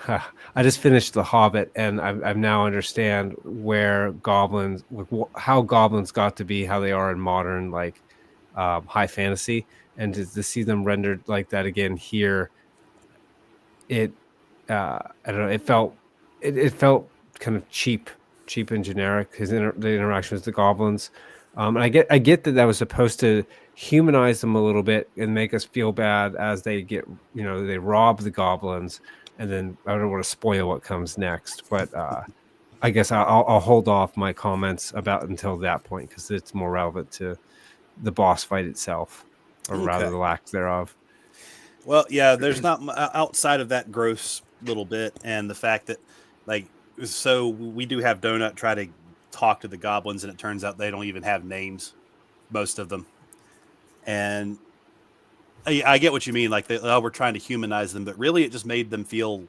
I just finished The Hobbit, and I now understand where goblins, like how goblins got to be how they are in modern like high fantasy, and to see them rendered like that again here, it I don't know, it felt kind of cheap and generic. The interaction with the goblins, and I get that was supposed to humanize them a little bit and make us feel bad as they get they rob the goblins, and then I don't want to spoil what comes next, but I guess I'll hold off my comments about until that point because it's more relevant to the boss fight itself, or rather Okay. the lack thereof. Well, yeah, there's not outside of that gross little bit, and the fact that, like, so we do have Donut try to talk to the goblins, and it turns out they don't even have names, most of them. And I get what you mean, like, we're trying to humanize them, but really it just made them feel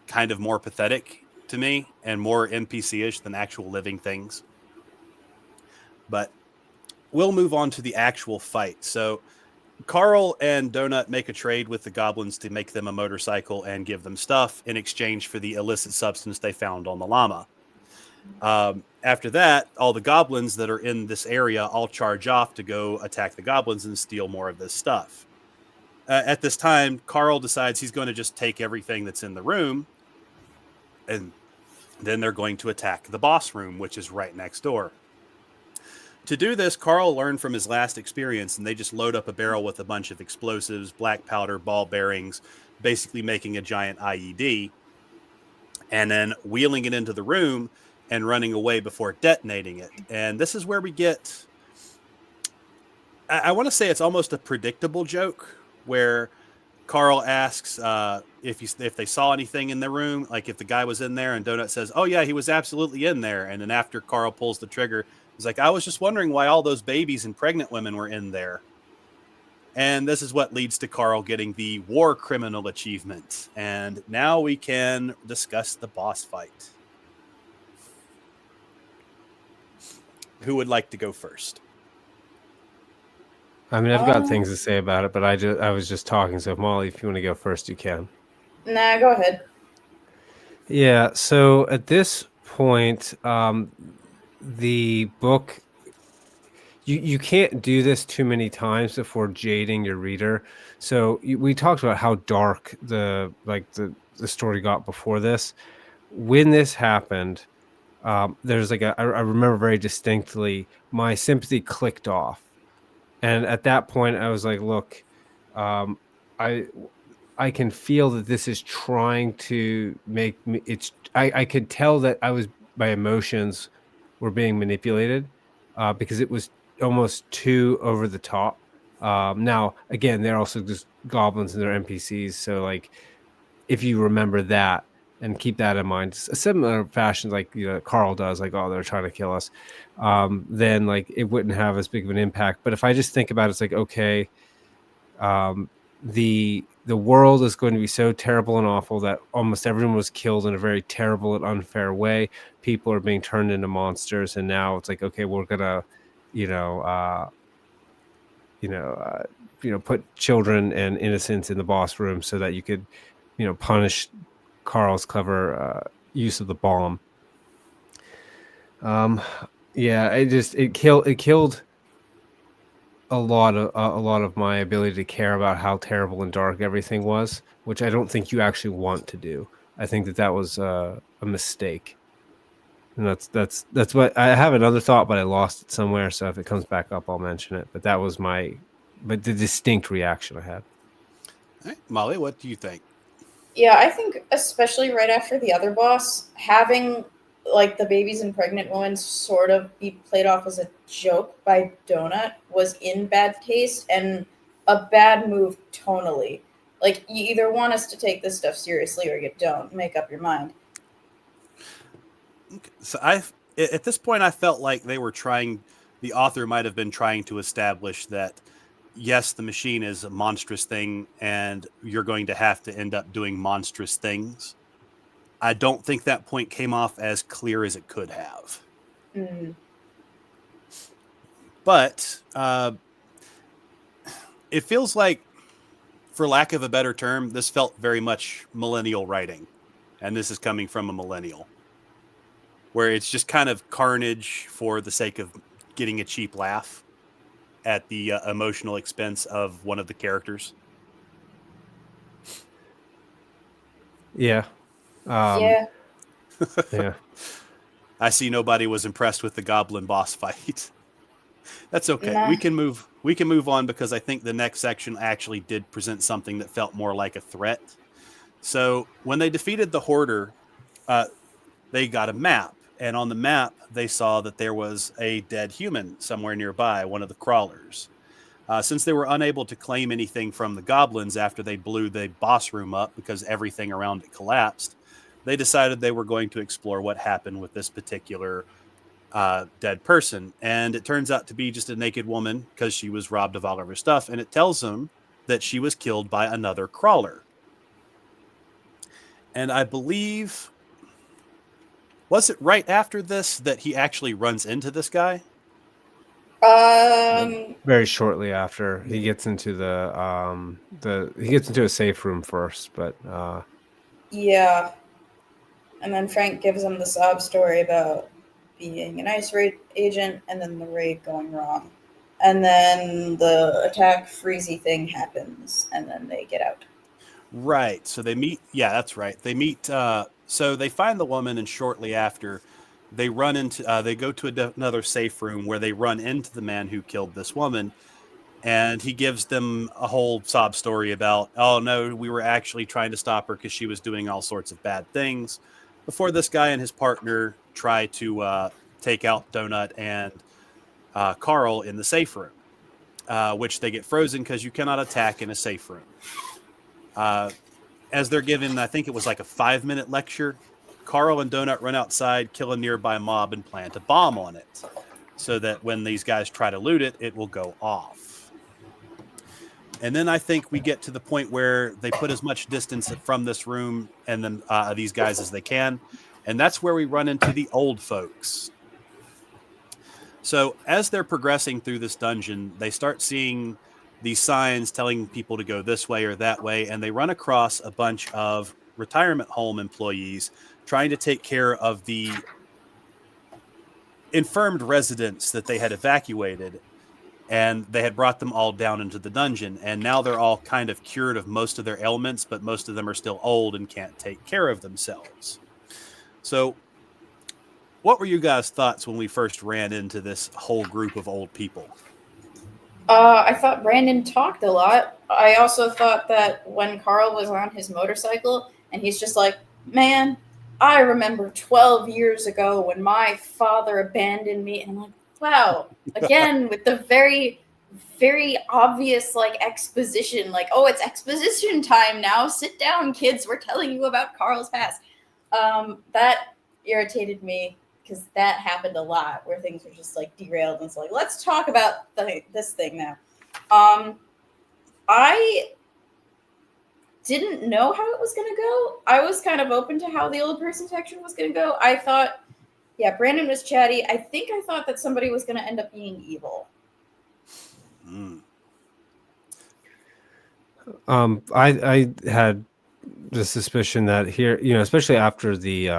kind of more pathetic to me and more NPC-ish than actual living things. But we'll move on to the actual fight. So Carl and Donut make a trade with the goblins to make them a motorcycle and give them stuff in exchange for the illicit substance they found on the llama. After that, all the goblins that are in this area all charge off to go attack the goblins and steal more of this stuff. At this time, Carl decides he's going to just take everything that's in the room, and then they're going to attack the boss room, which is right next door. To do this, Carl learned from his last experience, and they just load up a barrel with a bunch of explosives, black powder, ball bearings, basically making a giant IED, and then wheeling it into the room and running away before detonating it. And this is where we get, I want to say it's almost a predictable joke, where Carl asks if they saw anything in the room, like if the guy was in there, and Donut says, "Oh yeah, he was absolutely in there." And then after Carl pulls the trigger, he's like, "I was just wondering why all those babies and pregnant women were in there." And this is what leads to Carl getting the war criminal achievement. And now we can discuss the boss fight. Who would like to go first? I mean, I've got things to say about it, but I was just talking. So, Molly, if you want to go first, you can. Nah, go ahead. Yeah. So at this point, the book, you can't do this too many times before jading your reader. So we talked about how dark the story got before this. When this happened, there's like I remember very distinctly my sympathy clicked off. And at that point, I was like, "Look, um, I can feel that this is trying to make me." I could tell that my emotions were being manipulated because it was almost too over the top. Now, again, they're also just goblins and they're NPCs, so like if you remember that and keep that in mind, a similar fashion like Carl does, like, oh, they're trying to kill us, then like it wouldn't have as big of an impact. But if I just think about it, it's like, okay, the world is going to be so terrible and awful that almost everyone was killed in a very terrible and unfair way. People are being turned into monsters, and now it's like, okay, we're gonna put children and innocents in the boss room so that you could punish Carl's clever use of the bomb. Yeah, it killed a lot of my ability to care about how terrible and dark everything was, which I don't think you actually want to do. I think that was a mistake, and that's what I have another thought, but I lost it somewhere. So if it comes back up, I'll mention it. But that was the distinct reaction I had. All right, Molly, what do you think? Yeah, I think especially right after the other boss, having like the babies and pregnant women sort of be played off as a joke by Donut was in bad taste and a bad move tonally. Like you either want us to take this stuff seriously or you don't. Make up your mind. So at this point, I felt like they were trying. The author might have been trying to establish that yes, the machine is a monstrous thing, and you're going to have to end up doing monstrous things. I don't think that point came off as clear as it could have. Mm. But it feels like, for lack of a better term, this felt very much millennial writing. And this is coming from a millennial, where it's just kind of carnage for the sake of getting a cheap laugh at the emotional expense of one of the characters. Yeah. Yeah. Yeah. I see nobody was impressed with the goblin boss fight. That's okay. Nah. We can move on because I think the next section actually did present something that felt more like a threat. So when they defeated the hoarder, uh, they got a map, and on the map they saw that there was a dead human somewhere nearby, one of the crawlers. Since they were unable to claim anything from the goblins after they blew the boss room up because everything around it collapsed, they decided they were going to explore what happened with this particular dead person. And it turns out to be just a naked woman because she was robbed of all of her stuff. And it tells them that she was killed by another crawler. And I believe, was it right after this that he actually runs into this guy? Very shortly after he gets into he gets into a safe room first, but Yeah. And then Frank gives him the sob story about being an ice raid agent and then the raid going wrong. And then the attack freezy thing happens and then they get out. Right. So they meet. Yeah, that's right. They meet. So they find the woman, and shortly after, they run into. They go to another safe room where they run into the man who killed this woman, and he gives them a whole sob story about, oh no, we were actually trying to stop her because she was doing all sorts of bad things. Before this guy and his partner try to take out Donut and Carl in the safe room, which they get frozen because you cannot attack in a safe room. As they're given, I think it was like a 5-minute lecture, Carl and Donut run outside, kill a nearby mob, and plant a bomb on it so that when these guys try to loot it, it will go off. And then I think we get to the point where they put as much distance from this room and then these guys as they can. And that's where we run into the old folks. So as they're progressing through this dungeon, they start seeing these signs telling people to go this way or that way, and they run across a bunch of retirement home employees trying to take care of the infirmed residents that they had evacuated, and they had brought them all down into the dungeon, and now they're all kind of cured of most of their ailments, but most of them are still old and can't take care of themselves. So what were you guys' thoughts when we first ran into this whole group of old people? I thought Brandon talked a lot. I also thought that when Carl was on his motorcycle and he's just like, man, I remember 12 years ago when my father abandoned me. And I'm like, wow, again, with the very, very obvious like exposition, like, oh, it's exposition time now. Sit down, kids. We're telling you about Carl's past. That irritated me because that happened a lot where things were just like derailed and it's like, let's talk about this thing now. I didn't know how it was going to go. I was kind of open to how the old person section was going to go. I thought, yeah, Brandon was chatty. I think I thought that somebody was going to end up being evil. I had the suspicion that here, especially after the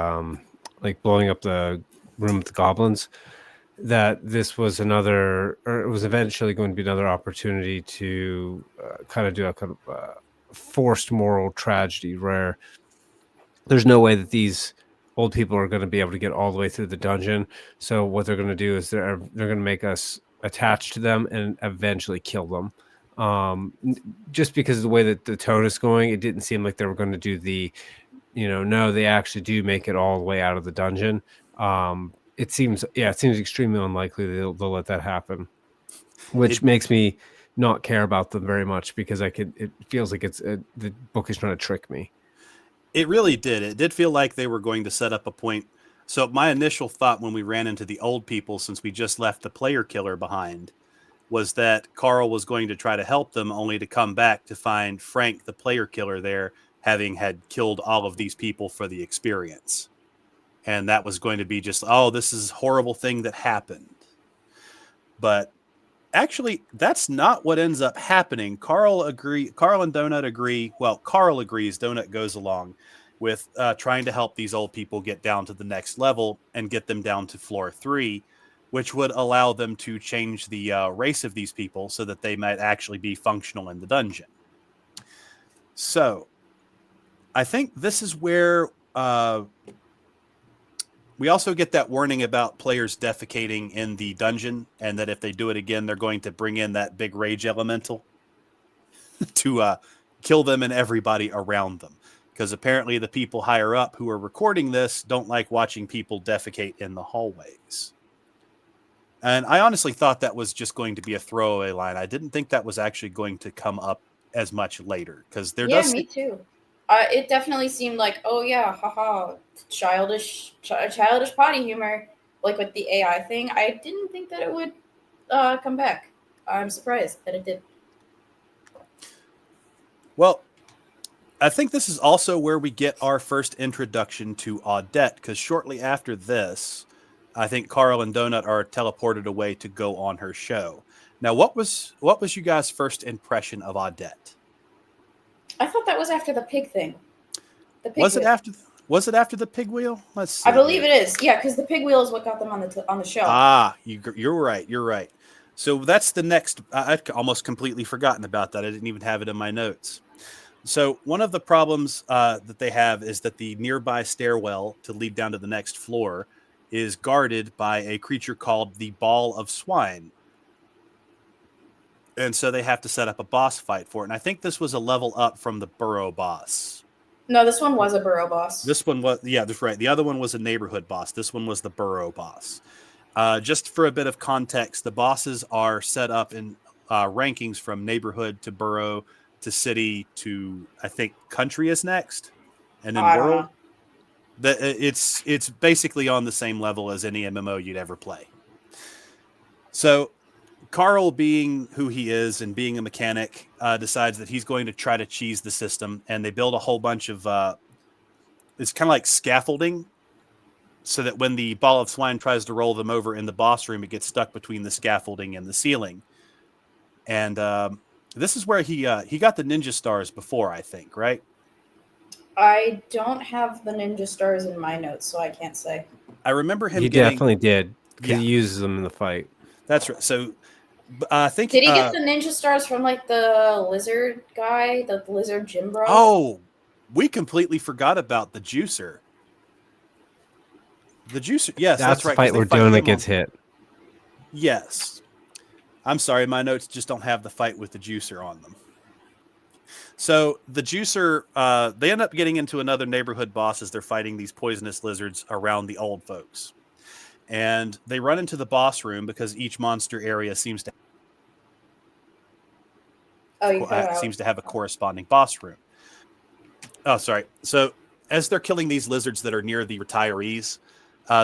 like blowing up the room with the goblins, that this was another, or it was eventually going to be another opportunity to kind of do a kind of forced moral tragedy where there's no way that these old people are going to be able to get all the way through the dungeon. So what they're going to do is they're going to make us attached to them and eventually kill them. Just because of the way that the tone is going, it didn't seem like they were going to do the, no, they actually do make it all the way out of the dungeon. It seems extremely unlikely they'll let that happen, which It makes me not care about them very much because it feels like the book is trying to trick me. It really did. It did feel like they were going to set up a point. So my initial thought when we ran into the old people, since we just left the player killer behind, was that Carl was going to try to help them, only to come back to find Frank, the player killer, there, having had killed all of these people for the experience. And that was going to be just, oh, this is a horrible thing that happened. But actually, that's not what ends up happening. Carl and Donut agree. Well, Carl agrees. Donut goes along with trying to help these old people get down to the next level and get them down to floor 3, which would allow them to change the race of these people so that they might actually be functional in the dungeon. So I think this is where we also get that warning about players defecating in the dungeon, and that if they do it again, they're going to bring in that big rage elemental to kill them and everybody around them. Because apparently the people higher up who are recording this don't like watching people defecate in the hallways. And I honestly thought that was just going to be a throwaway line. I didn't think that was actually going to come up as much later. Because there does... me too. It definitely seemed like, oh yeah, haha, childish potty humor, like with the AI thing. I didn't think that it would come back. I'm surprised that it did. Well, I think this is also where we get our first introduction to Audette, because shortly after this, I think Carl and Donut are teleported away to go on her show. Now, what was you guys' first impression of Audette? I thought that was after the pig thing. The pig was wheel. it after the pig wheel? Let's see. I believe it is. Yeah, because the pig wheel is what got them on the show. Ah, you're right. You're right. So that's the next. I'd almost completely forgotten about that. I didn't even have it in my notes. So one of the problems that they have is that the nearby stairwell to lead down to the next floor is guarded by a creature called the Ball of Swine. And so they have to set up a boss fight for it. And I think this was a level up from the burrow boss. No, this one was a burrow boss. This one was, yeah, that's right. The other one was a neighborhood boss. This one was the burrow boss. Just for a bit of context, the bosses are set up in rankings from neighborhood to burrow to city to, I think, country is next, and then world. It's basically on the same level as any MMO you'd ever play. So Carl, being who he is and being a mechanic, decides that he's going to try to cheese the system, and they build a whole bunch of it's kind of like scaffolding, so that when the Ball of Swine tries to roll them over in the boss room, it gets stuck between the scaffolding and the ceiling. And this is where he got the ninja stars before, I think, right? I don't have the ninja stars in my notes, so I can't say. I remember him. He definitely did. Yeah. He uses them in the fight. That's right. So I think did he get the ninja stars from like the lizard guy, the lizard gym bro? Oh, we completely forgot about the juicer. The juicer, yes, that's right. The fight where Donut gets hit. Yes. I'm sorry, my notes just don't have the fight with the juicer on them. So the juicer, they end up getting into another neighborhood boss as they're fighting these poisonous lizards around the old folks. And they run into the boss room because each monster area seems to have a corresponding boss room. Oh, sorry. So as they're killing these lizards that are near the retirees,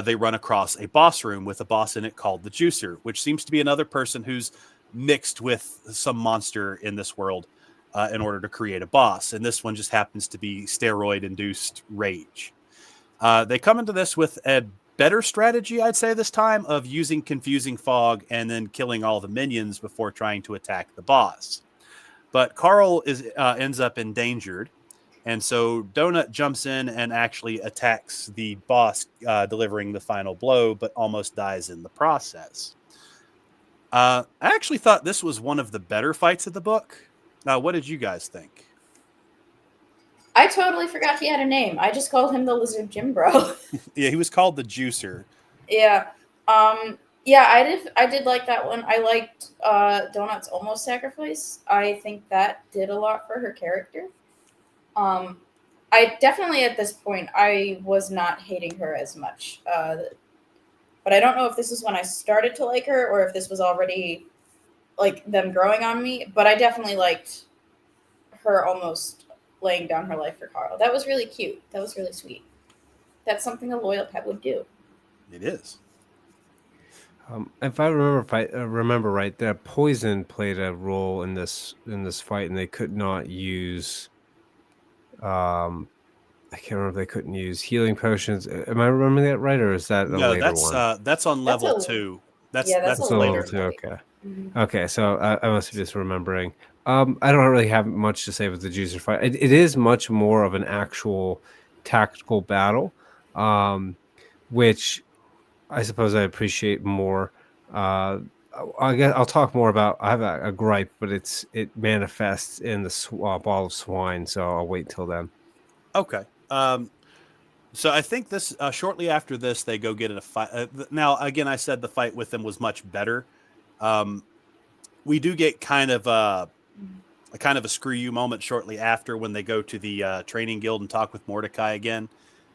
they run across a boss room with a boss in it called the Juicer, which seems to be another person who's mixed with some monster in this world in order to create a boss. And this one just happens to be steroid-induced rage. They come into this with a better strategy, I'd say this time, of using confusing fog and then killing all the minions before trying to attack the boss. But Carl ends up endangered. And so Donut jumps in and actually attacks the boss, delivering the final blow, but almost dies in the process. I actually thought this was one of the better fights of the book. What did you guys think? I totally forgot he had a name. I just called him the Lizard Gym Bro. Yeah, he was called the Juicer. Yeah. Yeah, I did like that one. I liked Donut's almost sacrifice. I think that did a lot for her character. Um, I definitely at this point I was not hating her as much. But I don't know if this is when I started to like her or if this was already like them growing on me. But I definitely liked her almost laying down her life for Carl. That was really cute. That was really sweet. That's something a loyal pet would do. It is. If I remember right, that poison played a role in this fight, and they could not use. I can't remember if they couldn't use healing potions. Am I remembering that right, or is that a No, later one? that's on That's level a 2. yeah, that's a That's That's a level later later. 2. fight. Okay. Mhm. Okay, so I must be just remembering. I don't really have much to say with the juicer fight. It is much more of an actual tactical battle, which I suppose I appreciate more. I guess I'll talk more about. I have a gripe, but it manifests in the ball of swine. So I'll wait till then. Okay. So I think this shortly after this they go get in a fight. Now again, I said the fight with them was much better. Um, we do get kind of a screw you moment shortly after when they go to the training guild and talk with Mordecai again.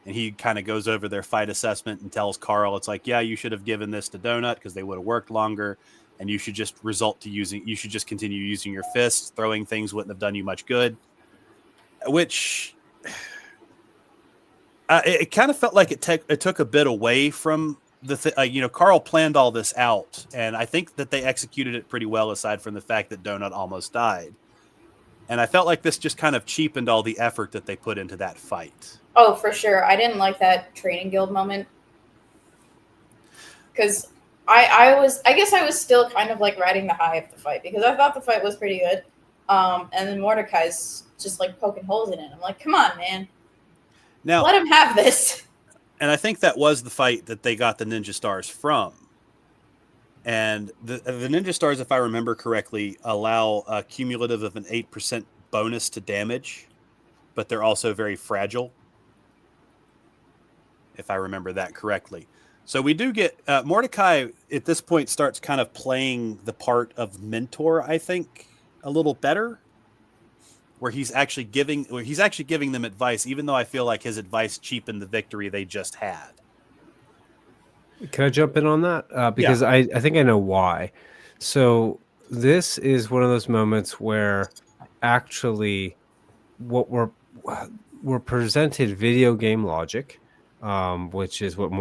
And he kind of goes over their fight assessment and tells Carl, it's like, yeah, you should have given this to Donut because they would have worked longer. And you should just you should just continue using your fists. Throwing things wouldn't have done you much good. Which it kind of felt like it took a bit away from Carl planned all this out. And I think that they executed it pretty well, aside from the fact that Donut almost died. And I felt like this just kind of cheapened all the effort that they put into that fight. Oh, for sure. I didn't like that training guild moment because I guess I was still kind of like riding the high of the fight because I thought the fight was pretty good. And then Mordecai's just like poking holes in it. I'm like, come on, man, Now, let him have this. and I think that was the fight that they got the Ninja Stars from. And the Ninja Stars, if I remember correctly, allow a cumulative of an 8% bonus to damage, but they're also very fragile, if I remember that correctly. So we do get Mordecai at this point starts kind of playing the part of mentor, I think, a little better, where he's actually giving them advice, even though I feel like his advice cheapened the victory they just had. Can I jump in on that? Because Yeah. I think I know why. So this is one of those moments where actually what we're presented video game logic, which is what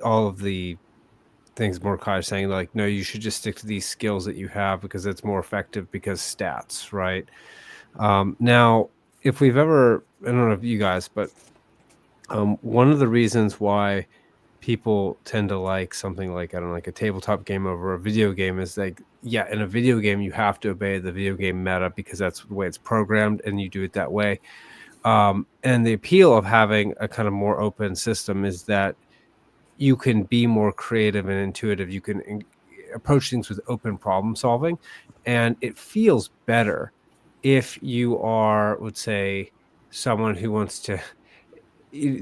all of the things Mordecai is saying, like, no, you should just stick to these skills that you have because it's more effective because stats, right? Now, if we've ever, I don't know if you guys, but one of the reasons why people tend to like something like, I don't know, like a tabletop game over a video game is like, yeah, in a video game, you have to obey the video game meta because that's the way it's programmed and you do it that way. And the appeal of having a kind of more open system is that you can be more creative and intuitive. You can approach things with open problem solving, and it feels better if you are, let's say, someone who wants to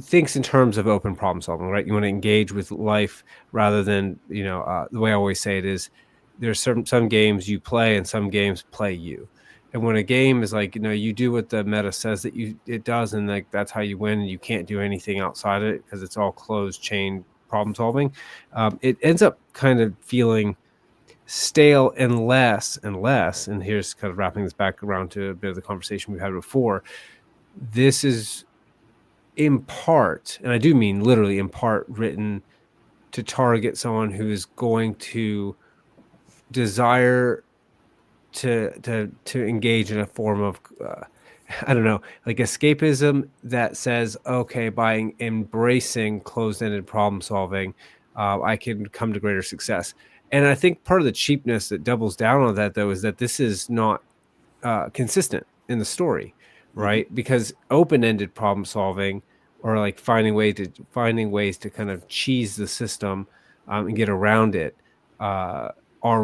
thinks in terms of open problem solving, right? You want to engage with life rather than, the way I always say it is there's some games you play and some games play you. And when a game is like, you do what the meta says that it does, and like that's how you win, and you can't do anything outside of it because it's all closed chain problem solving. It ends up kind of feeling stale and less and less. And here's kind of wrapping this back around to a bit of the conversation we had before. This is in part, and I do mean literally in part, written to target someone who is going to desire to engage in a form of I don't know, like escapism that says, okay, by embracing closed-ended problem solving, I can come to greater success. And I think part of the cheapness that doubles down on that, though, is that this is not consistent in the story, right? Mm-hmm. Because open-ended problem solving, or like finding ways to kind of cheese the system and get around it, are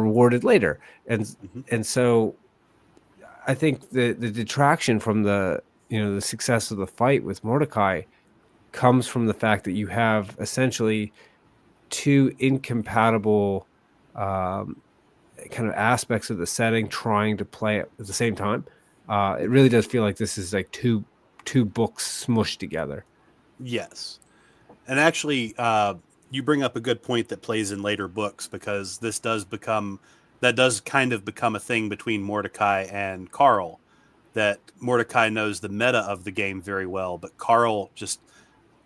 rewarded later. And Mm-hmm. and so I think the detraction from the success of the fight with Mordecai comes from the fact that you have essentially two incompatible kind of aspects of the setting trying to play at the same time. It really does feel like this is like two books smushed together. Yes. And actually, you bring up a good point that plays in later books, because that does kind of become a thing between Mordecai and Carl. That Mordecai knows the meta of the game very well, but Carl just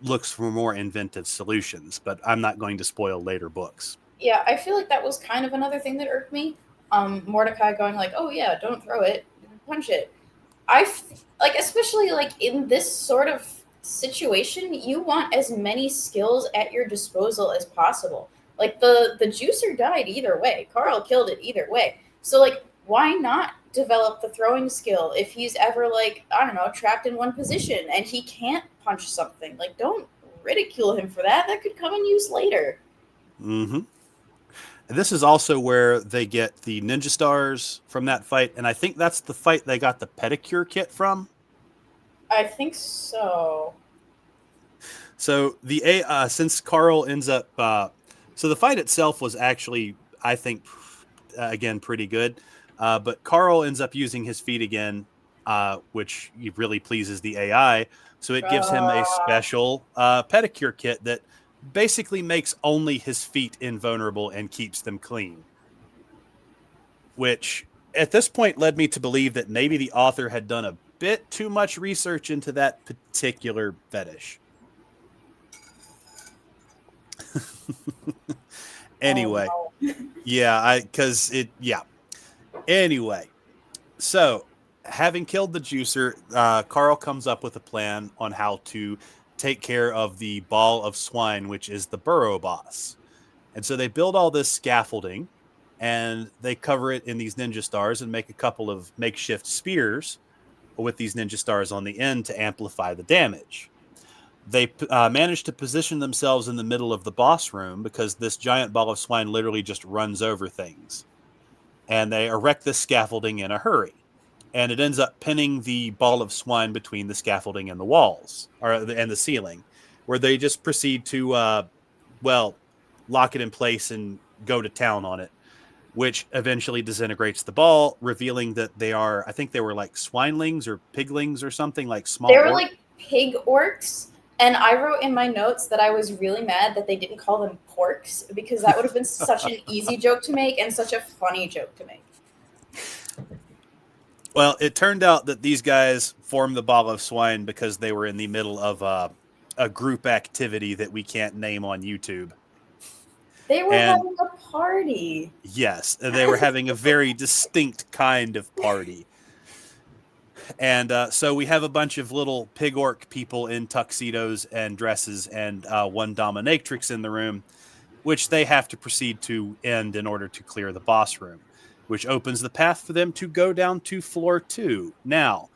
looks for more inventive solutions. But I'm not going to spoil later books. Yeah, I feel like that was kind of another thing that irked me. Mordecai going like, "Oh yeah, don't throw it, punch it." Like, especially like in this sort of situation, you want as many skills at your disposal as possible. Like the juicer died either way. Carl killed it either way. So like, why not develop the throwing skill if he's ever, like, I don't know, trapped in one position and he can't punch something? Like, don't ridicule him for that. That could come in use later. Mm-hmm. And this is also where they get the ninja stars from that fight, and I think that's the fight they got the pedicure kit from. I think so. So since Carl ends up, so the fight itself was actually, I think, again, pretty good. But Carl ends up using his feet again, which really pleases the AI. So it gives him a special pedicure kit that basically makes only his feet invulnerable and keeps them clean. Which at this point led me to believe that maybe the author had done a bit too much research into that particular fetish. Anyway, Oh, no. yeah. Anyway, so having killed the juicer, Carl comes up with a plan on how to take care of the ball of swine, which is the burrow boss. And so they build all this scaffolding, and they cover it in these ninja stars and make a couple of makeshift spears with these ninja stars on the end to amplify the damage. They manage to position themselves in the middle of the boss room because this giant ball of swine literally just runs over things. And they erect this scaffolding in a hurry. And it ends up pinning the ball of swine between the scaffolding and the walls, and the ceiling, where they just proceed to, lock it in place and go to town on it, which eventually disintegrates the ball, revealing that I think they were like swinelings or piglings or something, like small They were orcs. like pig orcs, and I wrote in my notes that I was really mad that they didn't call them porks, because that would have been such an easy joke to make and such a funny joke to make. Well, it turned out that these guys formed the ball of swine because they were in the middle of a group activity that we can't name on YouTube. They were And having a party. yes, they were having a very distinct kind of party. And so we have a bunch of little pig orc people in tuxedos and dresses, and one dominatrix in the room, which they have to proceed to end in order to clear the boss room, which opens the path for them to go down to floor 2. Now,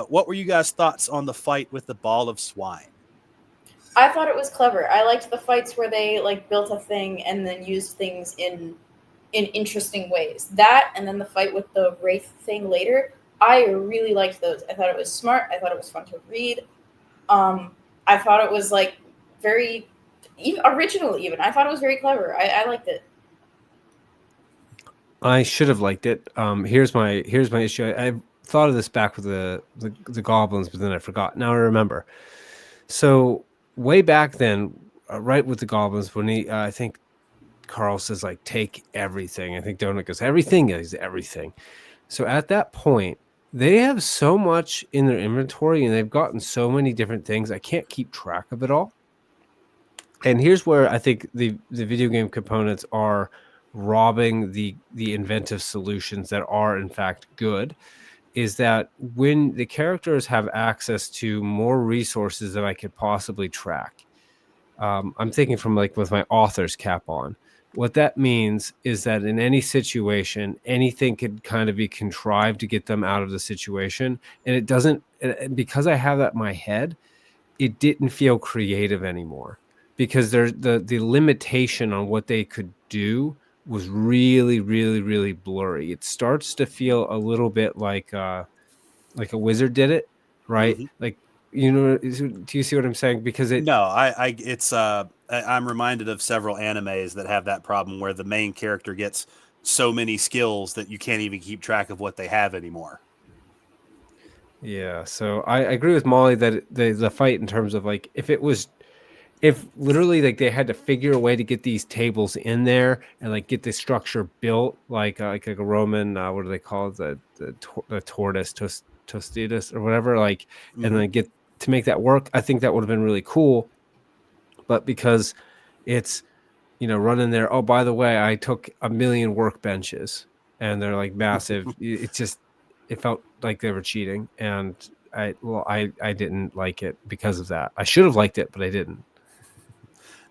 what were you guys' thoughts on the fight with the ball of swine? I thought it was clever. I liked the fights where they like built a thing and then used things in interesting ways. That, and then the fight with the wraith thing later, I really liked those. I thought it was smart. I thought it was fun to read. I thought it was like very original. Even I thought it was very clever. I liked it. I should have liked it. Here's my issue. I thought of this back with the goblins, but then I forgot. Now I remember. So way back then, right with the goblins, when I think Carl says like take everything. I think Donut goes everything is everything. So at that point, they have so much in their inventory, and they've gotten so many different things. I can't keep track of it all. And here's where I think the video game components are robbing the inventive solutions that are in fact good, is that when the characters have access to more resources than I could possibly track, I'm thinking from like with my author's cap on, what that means is that in any situation, anything could kind of be contrived to get them out of the situation. And it doesn't, because I have that in my head, it didn't feel creative anymore, because there's the limitation on what they could do was really, really, really blurry. It starts to feel a little bit like a wizard did it, right? Mm-hmm. Like, do you see what I'm saying? Because No, it's I'm reminded of several animes that have that problem where the main character gets so many skills that you can't even keep track of what they have anymore. Yeah, so I agree with Molly that the fight in terms of like if literally like they had to figure a way to get these tables in there and like get the structure built like a Roman what do they call it, the tortoise tostitas or whatever, like, and Hmm. then get to make that work. I think that would have been really cool, but because it's, running there. Oh, by the way, I took a million workbenches, and they're like massive. It's just, it felt like they were cheating, and I didn't like it because of that. I should have liked it, but I didn't.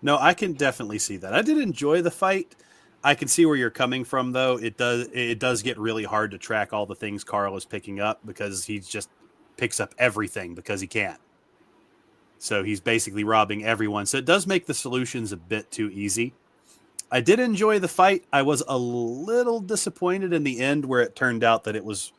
No, I can definitely see that. I did enjoy the fight. I can see where you're coming from, though. It does get really hard to track all the things Carl is picking up because he just picks up everything because he can. So he's basically robbing everyone. So it does make the solutions a bit too easy. I did enjoy the fight. I was a little disappointed in the end where it turned out that it was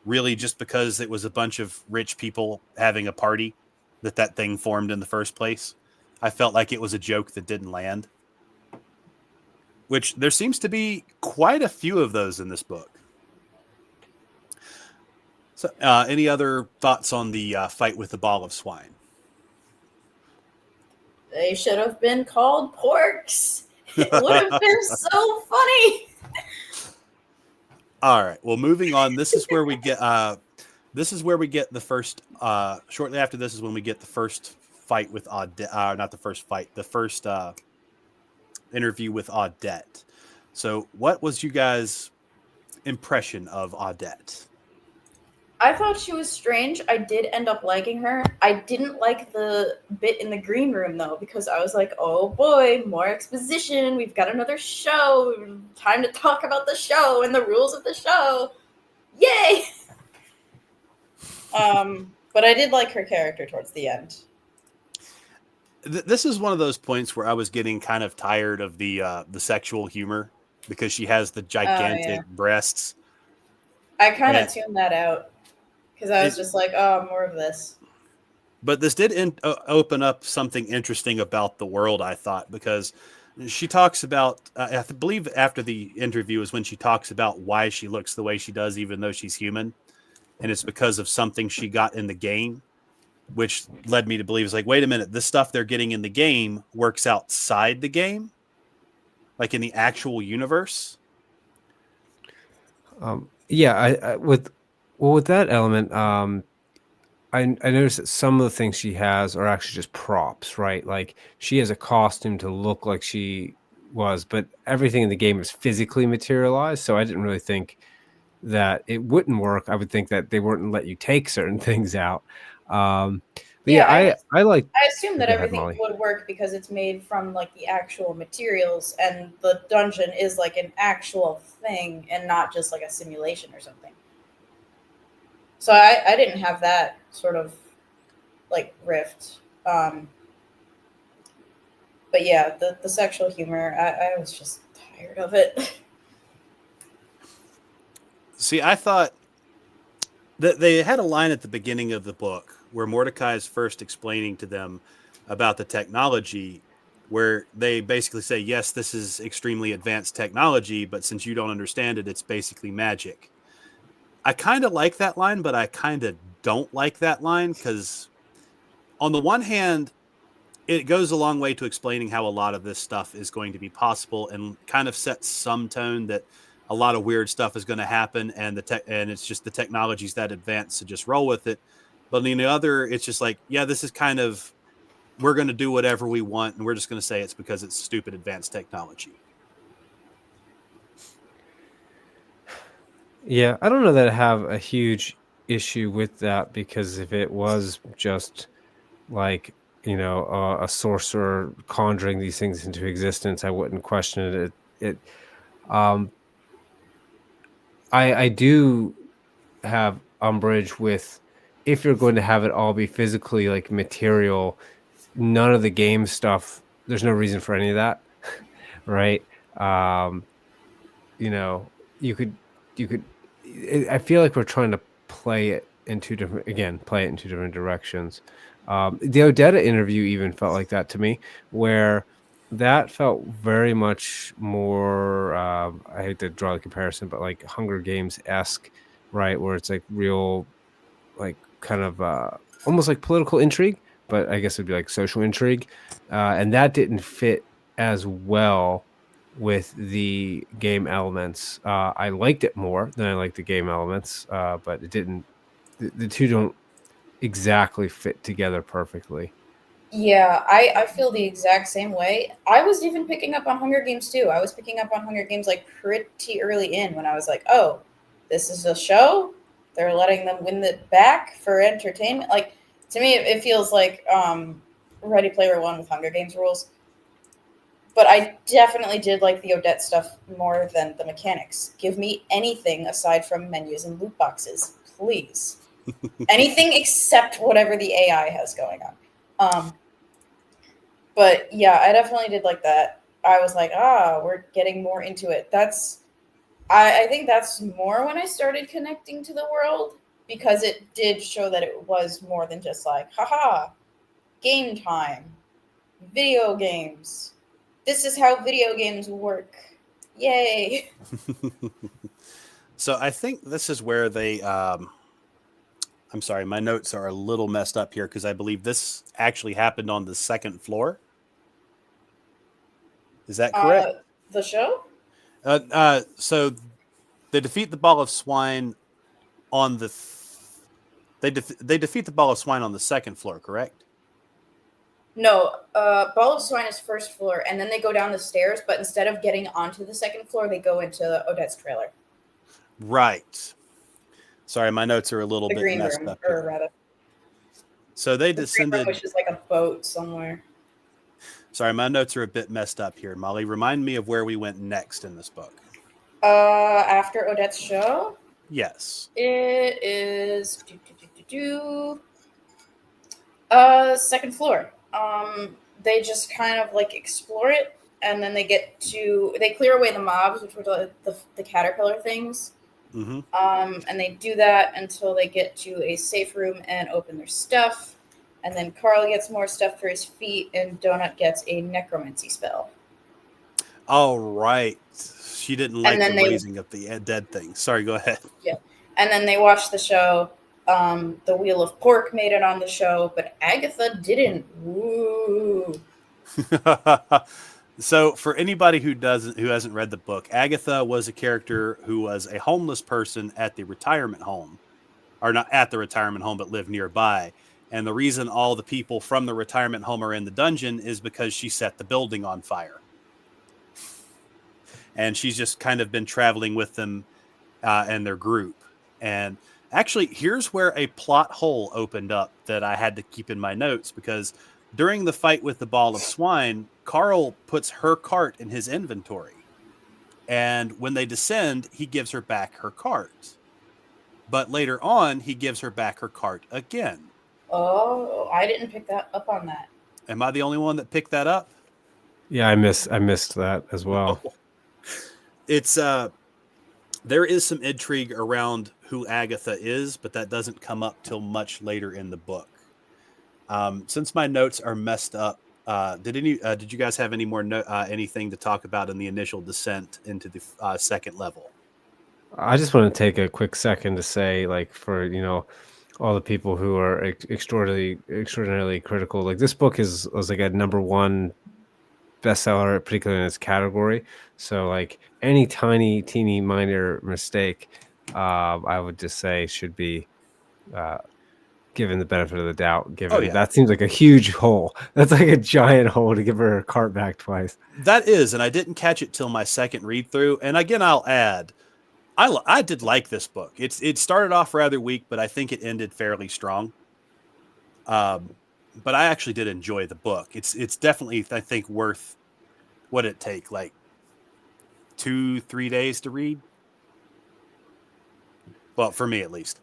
really just because it was a bunch of rich people having a party that thing formed in the first place. I felt like it was a joke that didn't land, which there seems to be quite a few of those in this book. So, any other thoughts on the fight with the ball of swine? They should have been called porks. It would have been so funny. All right. Well, moving on. This is where we get. This is where we get the first. Shortly after this is when we get the first fight with Audette. Not the first fight. The first interview with Audette. So, what was you guys' impression of Audette? I thought she was strange. I did end up liking her. I didn't like the bit in the green room though, because I was like, oh boy, more exposition. We've got another show. Time to talk about the show and the rules of the show. Yay! But I did like her character towards the end. This is one of those points where I was getting kind of tired of the sexual humor because she has the Oh yeah. gigantic breasts. I kind of And tuned that out because I was it, just like, oh, more of this. but this did open up something interesting about the world, I thought, because she talks about, believe after the interview is when she talks about why she looks the way she does, even though she's human. And it's because of something she got in the game, which led me to believe it's like, wait a minute, this stuff they're getting in the game works outside the game, like in the actual universe. Yeah, I with that element, I noticed that some of the things she has are actually just props, right? Like she has a costume to look like she was, but everything in the game is physically materialized. So I didn't really think that it wouldn't work. I would think that they wouldn't let you take certain things out. Um, but Yeah, yeah, I like. I assume that Go ahead, everything Molly. would work because it's made from like the actual materials, and the dungeon is like an actual thing and not just like a simulation or something. So I didn't have that sort of like rift. But yeah, the sexual humor, I was just tired of it. See, I thought that they had a line at the beginning of the book where Mordecai is first explaining to them about the technology, where they basically say, yes, this is extremely advanced technology, but since you don't understand it, it's basically magic. I kind of like that line, but I kind of don't like that line because, on the one hand, it goes a long way to explaining how a lot of this stuff is going to be possible and kind of sets some tone that a lot of weird stuff is going to happen and and it's just the technology's that advanced to just roll with it. But on the other, it's just like, yeah, this is kind of, we're going to do whatever we want and we're just going to say it's because it's stupid advanced technology. Yeah, I don't know that I have a huge issue with that because if it was just like, a sorcerer conjuring these things into existence, I wouldn't question it. Um, I do have umbrage with if you're going to have it all be physically like material, none of the game stuff. There's no reason for any of that, right? Um, you know, you could you could. I feel like we're trying to play it in play it in 2 different directions. The Odetta interview even felt like that to me, where that felt very much more. I hate to draw the comparison, but like Hunger Games esque, right? Where it's like real, like kind of almost like political intrigue, but I guess it'd be like social intrigue, and that didn't fit as well with the game elements. I liked it more than I liked the game elements, but it didn't. The two don't exactly fit together perfectly. Yeah, I feel the exact same way. I was even picking up on Hunger Games too. I was picking up on Hunger Games like pretty early in when I was like, oh, this is a show. They're letting them win it back for entertainment. Like to me, it feels like Ready Player One with Hunger Games rules. But I definitely did like the Odette stuff more than the mechanics. Give me anything aside from menus and loot boxes, please. Anything except whatever the AI has going on. But yeah, I definitely did like that. I was like, we're getting more into it. I think that's more when I started connecting to the world because it did show that it was more than just like, haha, game time, video games. This is how video games work. Yay. So I think this is where they. I'm sorry, my notes are a little messed up here because I believe this actually happened on the second floor. Is that correct? The show? So they defeat the ball of swine on the. They defeat the ball of swine on the second floor, correct? No, Ball of Swine is first floor, and then they go down the stairs, but instead of getting onto the second floor, they go into Odette's trailer. Right. Sorry, my notes are a little The bit green messed room, up or here. rather, So they the green room, descended. which is like a boat somewhere. Sorry, my notes are a bit messed up here. Molly, remind me of where we went next in this book. After Odette's show, Yes. it is second floor. They just kind of like explore it, and then they clear away the mobs, which were the caterpillar things. Mm-hmm. And they do that until they get to a safe room and open their stuff. And then Carl gets more stuff for his feet, and Donut gets a necromancy spell. All right. She didn't like And the then they, raising of the dead thing. Sorry, go ahead. yeah. And then they watch the show. The Wheel of Pork made it on the show, but Agatha didn't. Woo. So for anybody who hasn't read the book, Agatha was a character who was a homeless person at the retirement home, or not at the retirement home, but lived nearby. And the reason all the people from the retirement home are in the dungeon is because she set the building on fire. And she's just kind of been traveling with them and their group. And actually, here's where a plot hole opened up that I had to keep in my notes because during the fight with the ball of swine, Carl puts her cart in his inventory. And when they descend, he gives her back her cart. But later on, he gives her back her cart again. Oh, I didn't pick that up on that. Am I the only one that picked that up? Yeah, I missed that as well. It's there is some intrigue around who Agatha is, but that doesn't come up till much later in the book. Since my notes are messed up, did you guys have any more anything to talk about in the initial descent into the second level? I just want to take a quick second to say, like, for all the people who are extraordinarily critical, like this book was like a #1 bestseller, particularly in its category. So, like, any teeny minor mistake, I would just say should be given the benefit of the doubt. Oh, Given yeah. that seems like a huge hole. That's like a giant hole to give her cart back twice. That is, and I didn't catch it till my second read through. And again, I'll add, I did like this book. It started off rather weak, but I think it ended fairly strong. But I actually did enjoy the book. It's definitely, I think, worth what it take, like 2-3 days to read. Well, for me at least.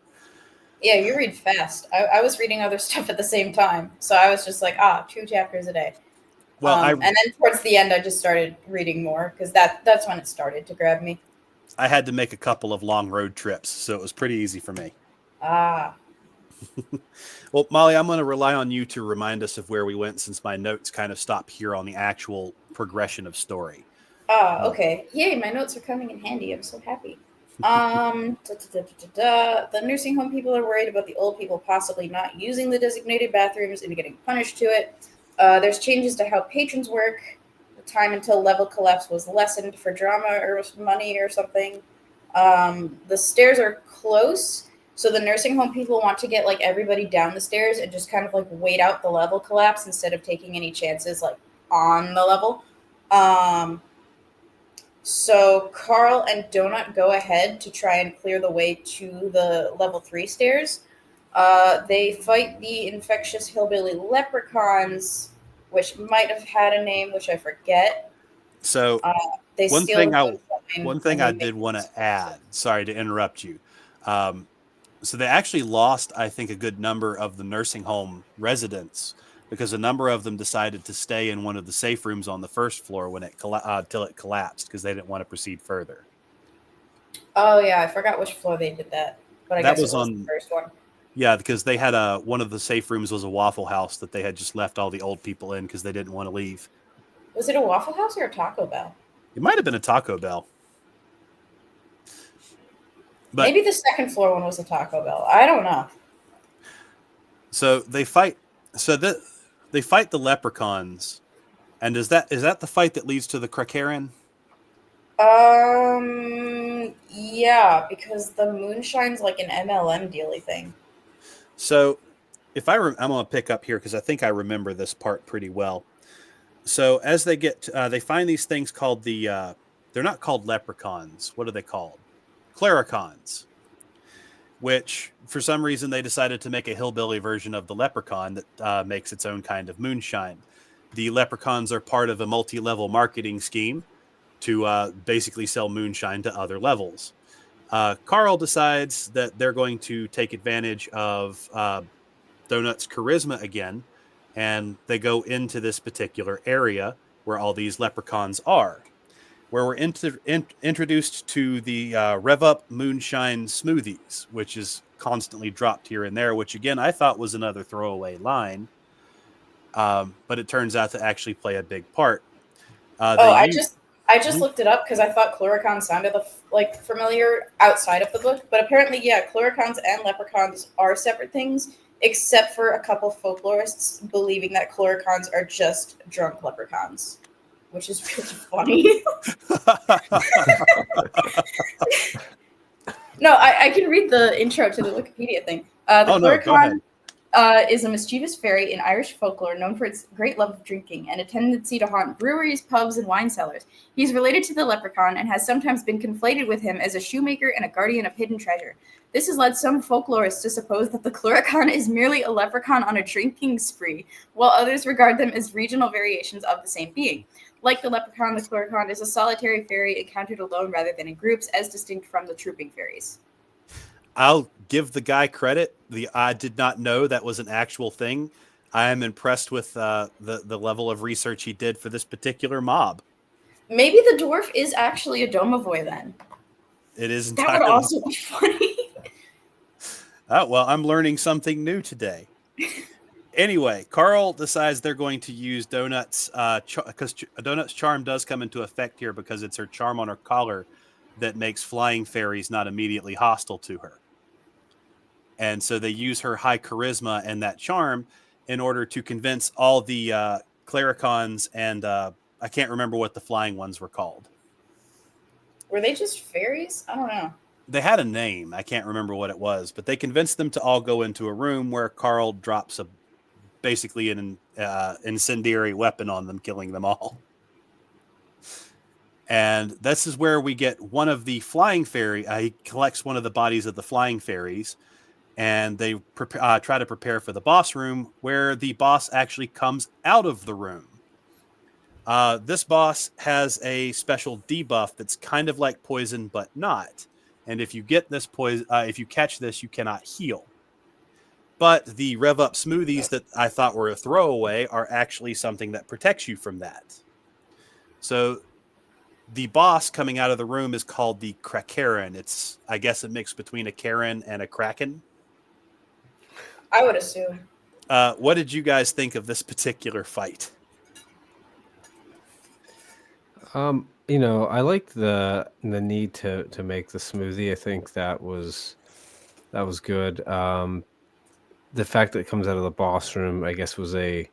Yeah, you read fast. I was reading other stuff at the same time, so I was just like, 2 chapters a day. Well, and then towards the end, I just started reading more because that's when it started to grab me. I had to make a couple of long road trips, so it was pretty easy for me. Well, Molly, I'm going to rely on you to remind us of where we went since my notes kind of stop here on the actual progression of story. Okay. Yay, my notes are coming in handy. I'm so happy. The nursing home people are worried about the old people possibly not using the designated bathrooms and getting punished to it. There's changes to how patrons work. The time until level collapse was lessened for drama or money or something. The stairs are close, so the nursing home people want to get like everybody down the stairs and just kind of like wait out the level collapse instead of taking any chances like on the level. So Carl and Donut go ahead to try and clear the way to the level 3 stairs. They fight the infectious hillbilly leprechauns, which might have had a name, which I forget. So They one steal thing the I moon sign, one thing and I they did make want to add, sorry to interrupt you. So they actually lost, I think, a good number of the nursing home residents because a number of them decided to stay in one of the safe rooms on the first floor when till it collapsed because they didn't want to proceed further. Oh yeah, I forgot which floor they did that, but I That guess it was was the on, first one. yeah, because they had one of the safe rooms was a Waffle House that they had just left all the old people in because they didn't want to leave. Was it a Waffle House or a Taco Bell? It might have been a Taco Bell, but Maybe the second floor one was a Taco Bell. I don't know. so they fight. So that they fight the leprechauns, and is that the fight that leads to the Krakaren? Yeah, because the moonshine's like an MLM dealy thing. So if I'm going to pick up here because I think I remember this part pretty well. So as they they find these things called they're not called leprechauns. What are they called? Claricons, which for some reason they decided to make a hillbilly version of the leprechaun that makes its own kind of moonshine. The leprechauns are part of a multi-level marketing scheme to basically sell moonshine to other levels. Carl decides that they're going to take advantage of Donut's charisma again, and they go into this particular area where all these leprechauns are. Where we're introduced to the Rev Up Moonshine Smoothies, which is constantly dropped here and there, which again I thought was another throwaway line, but it turns out to actually play a big part. Oh, They use. I just looked it up because I thought Cluricon sounded like familiar outside of the book, but apparently, yeah, Cluricons and Leprechauns are separate things, except for a couple folklorists believing that Cluricons are just drunk leprechauns, which is really funny. No, I can read the intro to the Wikipedia thing. The Oh no, go ahead. Is a mischievous fairy in Irish folklore known for its great love of drinking and a tendency to haunt breweries, pubs, and wine cellars. He's related to the leprechaun and has sometimes been conflated with him as a shoemaker and a guardian of hidden treasure. This has led some folklorists to suppose that the Cluricon is merely a leprechaun on a drinking spree, while others regard them as regional variations of the same being. Like the leprechaun, the Cluricon is a solitary fairy encountered alone rather than in groups, as distinct from the trooping fairies. I'll give the guy credit. I did not know that was an actual thing. I am impressed with the level of research he did for this particular mob. Maybe the dwarf is actually a domovoy then. It is That would entirely. also be funny. Oh, well, I'm learning something new today. Anyway, Carl decides they're going to use Donut's because Donut's charm does come into effect here because it's her charm on her collar that makes flying fairies not immediately hostile to her. And so they use her high charisma and that charm in order to convince all the Claricons and I can't remember what the flying ones were called. Were they just fairies? I don't know. They had a name. I can't remember what it was, but they convinced them to all go into a room where Carl drops basically an incendiary weapon on them, killing them all. And this is where we get one of the flying fairy. He collects one of the bodies of the flying fairies, and they try to prepare for the boss room, where the boss actually comes out of the room. This boss has a special debuff that's kind of like poison, but not. And if you get this poison, if you catch this, you cannot heal. But the Rev Up Smoothies that I thought were a throwaway are actually something that protects you from that. So the boss coming out of the room is called the Krakaren. It's, I guess, a mix between a Karen and a Kraken. I would assume. What did you guys think of this particular fight? I like the need to make the smoothie. I think that was good. The fact that it comes out of the boss room, I guess, was a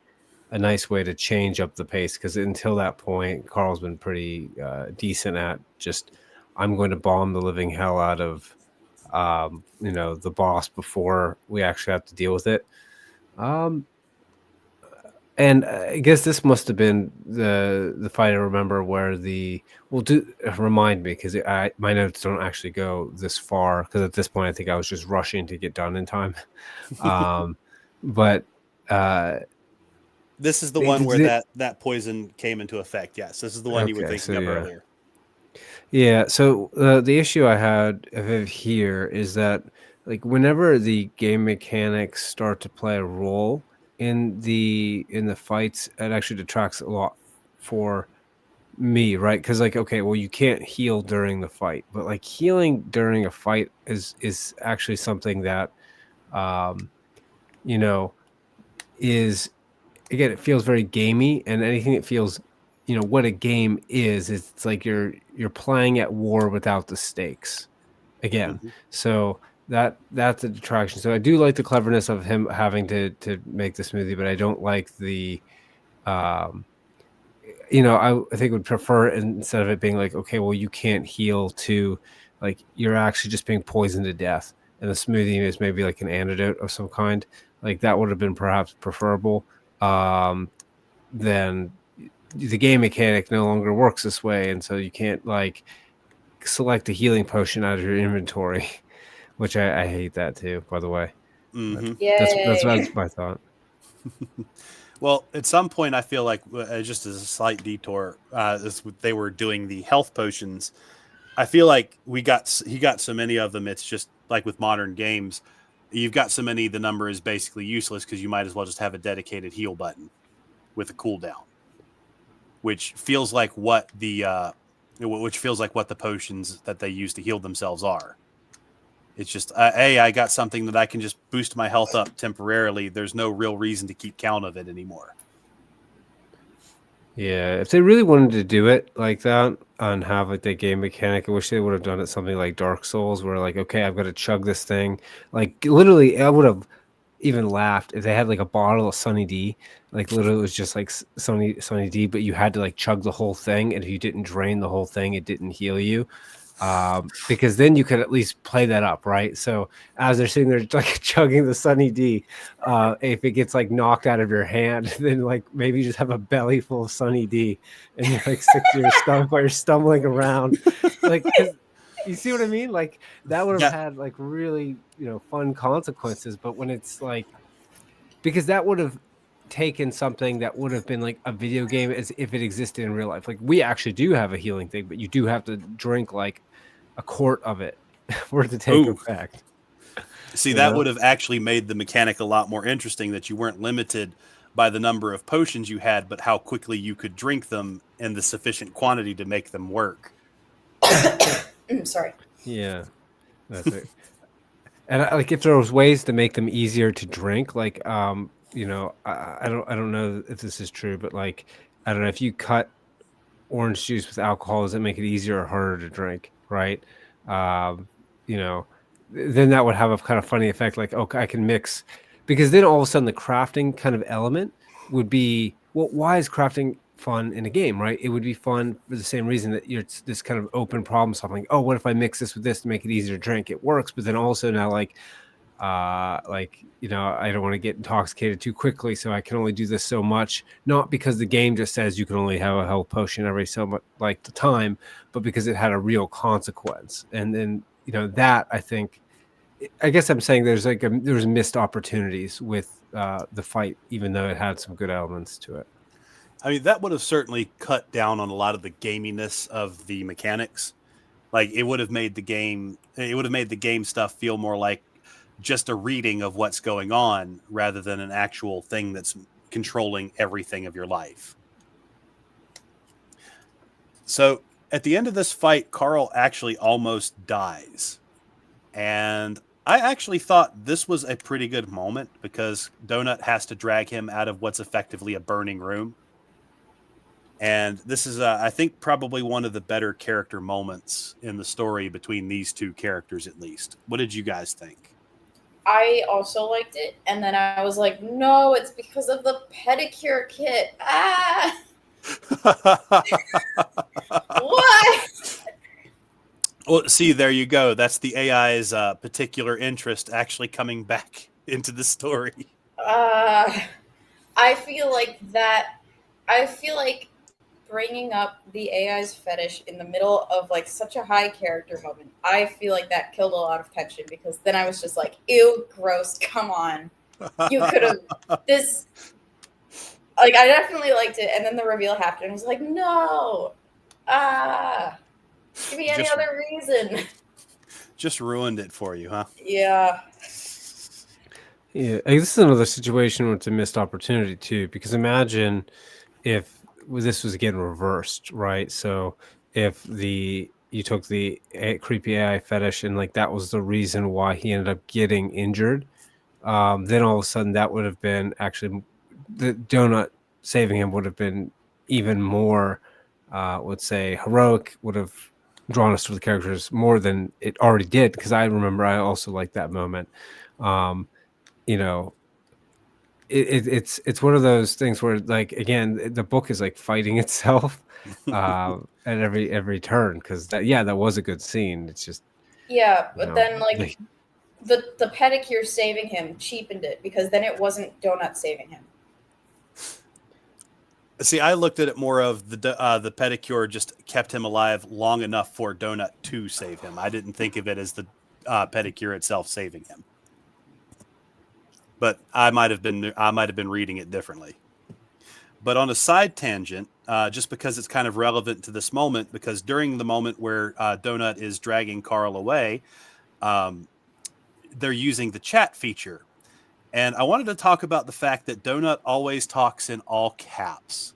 nice way to change up the pace, because until that point, Carl's been pretty decent at just, I'm going to bomb the living hell out of the boss before we actually have to deal with it. And I guess this must have been the fight I remember where remind me, because my notes don't actually go this far, because at this point I think I was just rushing to get done in time. But This is the one where that poison came into effect. Yes, this is the one you were thinking of earlier. Yeah. So the issue I had of it here is that, like, whenever the game mechanics start to play a role in the fights, it actually detracts a lot for me, right? Because, like, okay, well, you can't heal during the fight, but like healing during a fight is actually something that you know is, again, it feels very gamey, and anything that feels, what a game is, it's like you're playing at war without the stakes again. Mhm. So that's a detraction. So I do like the cleverness of him having to make the smoothie, but I don't like the um I think would prefer, instead of it being like, okay, well, you can't heal, to like you're actually just being poisoned to death, and the smoothie is maybe like an antidote of some kind. Like, that would have been perhaps preferable. Then the game mechanic no longer works this way, and so you can't like select a healing potion out of your inventory, which I hate that too, by the way. Mm-hmm. That's my thought. Well, at some point, I feel like, just as a slight detour, as they were doing the health potions, I feel like he got so many of them. It's just like with modern games, you've got so many, the number is basically useless, because you might as well just have a dedicated heal button with a cooldown, which feels like what the potions that they use to heal themselves are. It's just, hey, I got something that I can just boost my health up temporarily. There's no real reason to keep count of it anymore. Yeah, if they really wanted to do it like that and have like the game mechanic, I wish they would have done it something like Dark Souls, where like, okay, I've got to chug this thing. Like, literally, I would have even laughed if they had like a bottle of Sunny D. Like, literally, it was just like Sunny D, but you had to like chug the whole thing, and if you didn't drain the whole thing, it didn't heal you. Because then you could at least play that up, right? So as they're sitting there like chugging the Sunny D, if it gets like knocked out of your hand, then like maybe you just have a belly full of Sunny D, and you're like sick to your stomach while you're stumbling around. Like, 'cause you see what I mean? Like, that would have had like really, fun consequences. But when it's like, because that would have taken something that would have been like a video game as if it existed in real life. Like, we actually do have a healing thing, but you do have to drink like a quart of it for it to take effect. See, that would have actually made the mechanic a lot more interesting, that you weren't limited by the number of potions you had, but how quickly you could drink them in the sufficient quantity to make them work. Sorry. Yeah, that's it. And like, if there was ways to make them easier to drink, like, I don't know if this is true, but like, I don't know, if you cut orange juice with alcohol, does it make it easier or harder to drink, right? You know, then that would have a kind of funny effect, like, okay, I can mix, because then all of a sudden the crafting kind of element would be, well, why is crafting fun in a game, right? It would be fun for the same reason that you're this kind of open problem solving. Oh, what if I mix this with this to make it easier to drink? It works, but then also now, like, I don't want to get intoxicated too quickly, so I can only do this so much, not because the game just says you can only have a health potion every so much, like, the time, but because it had a real consequence. And then, that, I guess I'm saying there's missed opportunities with the fight, even though it had some good elements to it. I mean, that would have certainly cut down on a lot of the gaminess of the mechanics. Like, it would have made the game stuff feel more like just a reading of what's going on, rather than an actual thing that's controlling everything of your life. So at the end of this fight, Carl actually almost dies. And I actually thought this was a pretty good moment because Donut has to drag him out of what's effectively a burning room. And this is, I think, probably one of the better character moments in the story between these two characters, at least. What did you guys think? I also liked it, and then I was like, no, it's because of the pedicure kit. Ah, what? Well, see, there you go. That's the AI's particular interest actually coming back into the story. Uh, I feel like that. I feel like bringing up the AI's fetish in the middle of like such a high character moment. I feel like that killed a lot of tension because then I was just like, ew, gross. Come on, you could have this. Like, I definitely liked it, and then the reveal happened. And I was like, no, give me any just, other reason. just ruined it for you, huh? Yeah. Yeah, this is another situation where it's a missed opportunity too, because imagine if this was again reversed, right? So if you took the creepy AI fetish and like that was the reason why he ended up getting injured, then all of a sudden that would have been actually the donut saving him would have been even more, let's say, heroic. Would have drawn us to the characters more than it already did. Because I remember I also liked that moment. Um, you know, it's one of those things where like again the book is like fighting itself at every turn because that was a good scene. It's just Yeah, you but know then, like, the pedicure saving him cheapened it because then it wasn't Donut saving him. See, I looked at it more of the pedicure just kept him alive long enough for Donut to save him. I didn't think of it as the pedicure itself saving him. But I might have been reading it differently. But on a side tangent, just because it's kind of relevant to this moment, because during the moment where Donut is dragging Carl away, they're using the chat feature. And I wanted to talk about the fact that Donut always talks in all caps.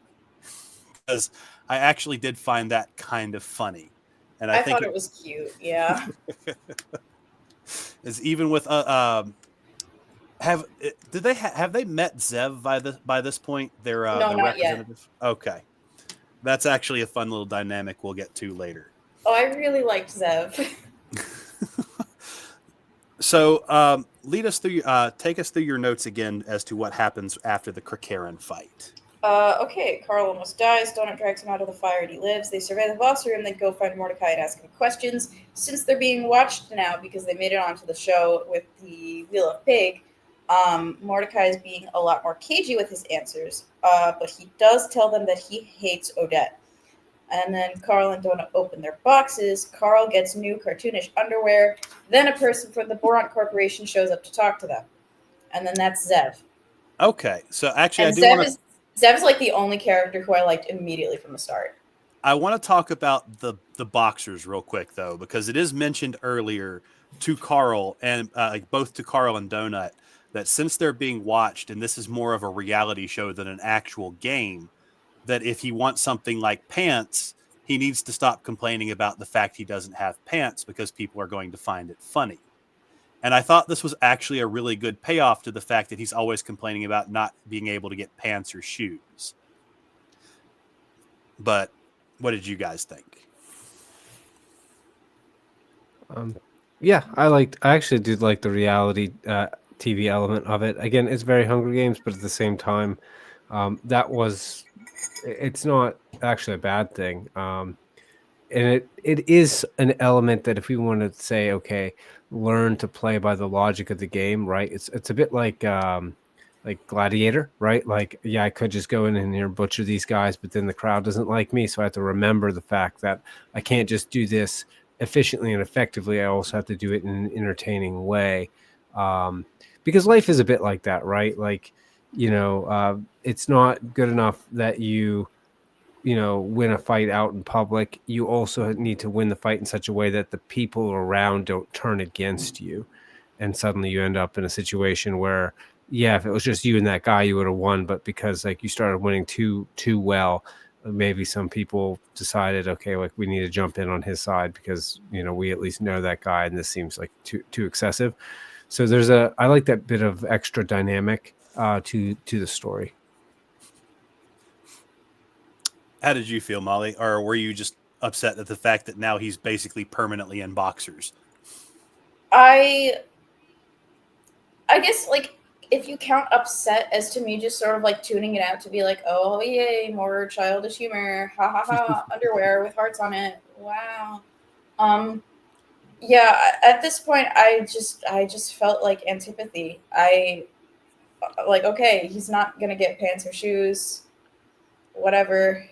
Because I actually did find that kind of funny. And I I think thought it was cute. Yeah. is even with have they met Zev by this point? They're No, the not yet. representative. Okay, that's actually a fun little dynamic we'll get to later. Oh, I really liked Zev. So lead us through, take us through your notes again as to what happens after the Krakarin fight. Okay, Carl almost dies. Donut drags him out of the fire and he lives. They survey the boss room, then go find Mordecai and ask him questions. Since they're being watched now because they made it onto the show with the Wheel of Pig, Mordecai is being a lot more cagey with his answers, but he does tell them that he hates Odette. And then Carl and Donut open their boxes. Carl gets new cartoonish underwear. Then a person from the Boron Corporation shows up to talk to them. And then that's Zev. Okay, so actually, And I do want to. Zev's like the only character who I liked immediately from the start. I want to talk about the boxers real quick though, because it is mentioned earlier to Carl and both to Carl and Donut that since they're being watched and this is more of a reality show than an actual game, that if he wants something like pants, he needs to stop complaining about the fact he doesn't have pants because people are going to find it funny. And I thought this was actually a really good payoff to the fact that he's always complaining about not being able to get pants or shoes. But what did you guys think? Yeah, I actually did like the reality TV element of it. Again, it's very Hunger Games, but at the same time, it's not actually a bad thing. And it is an element that if we want to say, okay, learn to play by the logic of the game, right? It's a bit like Gladiator, right? Like, yeah, I could just go in and here butcher these guys, but then the crowd doesn't like me, so I have to remember the fact that I can't just do this efficiently and effectively. I also have to do it in an entertaining way, because life is a bit like that, right? Like, it's not good enough that you win a fight out in public. You also need to win the fight in such a way that the people around don't turn against you, and suddenly you end up in a situation where, yeah, if it was just you and that guy, you would have won, but because like you started winning too well, maybe some people decided, okay, like we need to jump in on his side because we at least know that guy, and this seems like too excessive. So I like that bit of extra dynamic to the story. How did you feel, Molly? Or were you just upset at the fact that now he's basically permanently in boxers? I guess, like, if you count upset as to me just sort of like tuning it out to be like, oh yay, more childish humor, ha ha ha, underwear with hearts on it, wow. Yeah, at this point, I just felt like antipathy. Like, okay, he's not gonna get pants or shoes, whatever.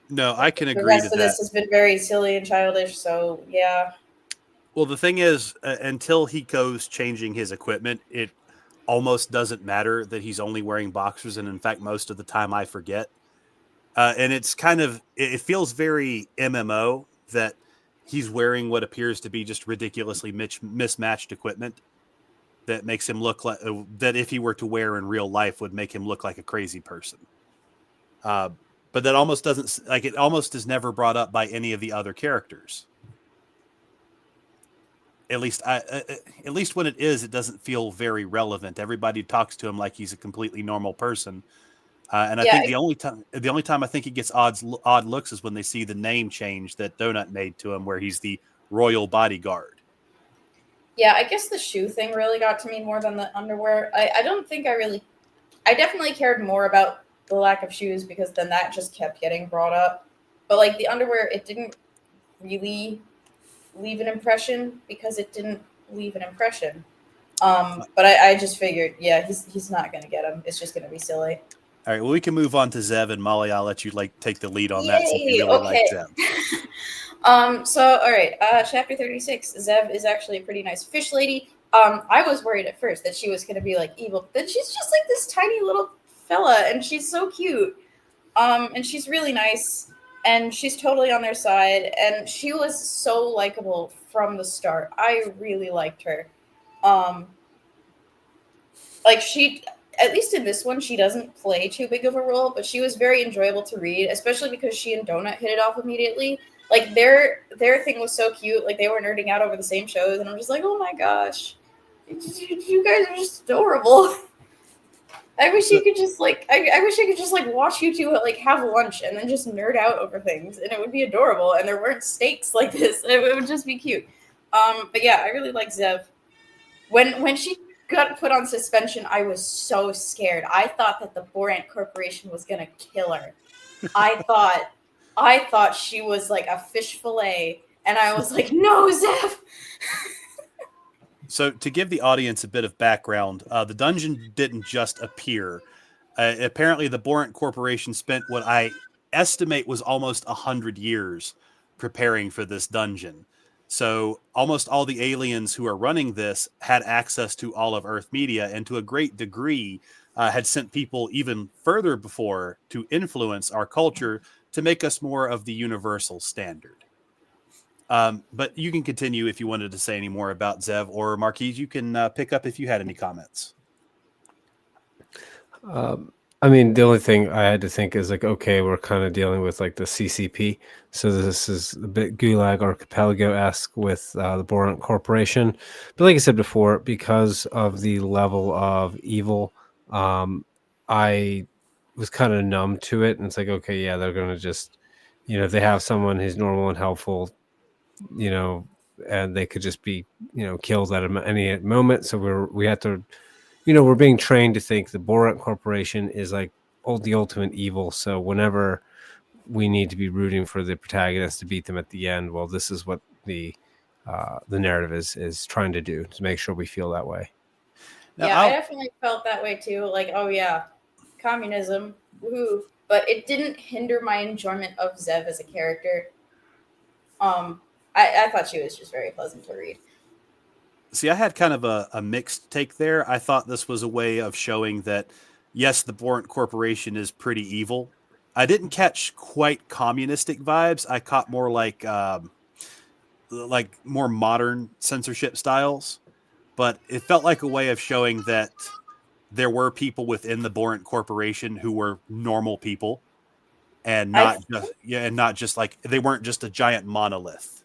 No, I can The agree to rest of that. this has been very silly and childish, so yeah. Well, the thing is, until he goes changing his equipment, it almost doesn't matter that he's only wearing boxers. And in fact, most of the time I forget. And it's kind of, it feels very MMO that he's wearing what appears to be just ridiculously mismatched equipment that makes him look like, that if he were to wear in real life would make him look like a crazy person. But that almost doesn't, like, it almost is never brought up by any of the other characters. At least when it is, it doesn't feel very relevant. Everybody talks to him like he's a completely normal person. And I Yeah, think the only time I think he gets odd looks is when they see the name change that Donut made to him, where he's the royal bodyguard. yeah, I guess the shoe thing really got to me more than the underwear. I don't think I definitely cared more about the lack of shoes because then that just kept getting brought up. But like the underwear, it didn't really leave an impression because it didn't leave an impression. But I just figured, yeah, he's not gonna get him. It's just gonna be silly. All right, well, we can move on to Zev, and Molly, I'll let you take the lead on that since you Yay! really like Okay. Zev. So all right, chapter 36. Zev is actually a pretty nice fish lady. I was worried at first that she was gonna be like evil, but then she's just like this tiny little fella, and she's so cute. And she's really nice, and she's totally on their side, and she was so likable from the start. I really liked her. Um, like she, at least in this one, she doesn't play too big of a role, but she was very enjoyable to read, especially because she and Donut hit it off immediately. Like their thing was so cute. Like they were nerding out over the same shows, and I'm just like, oh my gosh, you guys are just adorable. I wish you could just like I wish I could just like watch you two like have lunch and then just nerd out over things, and it would be adorable. And there weren't stakes like this. It would just be cute. But yeah, I really like Zev. When she got put on suspension, I was so scared. I thought that the Borant Corporation was gonna kill her. I thought she was like a fish fillet, and I was like, no, Zev. So, to give the audience a bit of background, the dungeon didn't just appear. Apparently, the Borant Corporation spent what I estimate was almost 100 years preparing for this dungeon. So, almost all the aliens who are running this had access to all of Earth media, and to a great degree, had sent people even further before to influence our culture to make us more of the universal standard. But you can continue if you wanted to say any more about Zev, or MarQuese, you can pick up if you had any comments. I mean, the only thing I had to think is like, okay, we're kind of dealing with like the CCP. So this is a bit Gulag Archipelago-esque with the Borant Corporation. But like I said before, because of the level of evil, I was kind of numb to it. And it's like, okay, yeah, they're going to just, if they have someone who's normal and helpful, and they could just be, killed at any moment. So we have to, we're being trained to think the Borat Corporation is like the ultimate evil. So whenever we need to be rooting for the protagonist to beat them at the end, well, this is what the narrative is trying to do, to make sure we feel that way. Now, Yeah, I definitely felt that way too. Like, oh yeah, communism, woohoo! But it didn't hinder my enjoyment of Zev as a character. I thought she was just very pleasant to read. See, I had kind of a mixed take there. I thought this was a way of showing that, yes, the Borant Corporation is pretty evil. I didn't catch quite communistic vibes. I caught more like more modern censorship styles, but it felt like a way of showing that there were people within the Borant Corporation who were normal people. and I not just like they weren't just a giant monolith.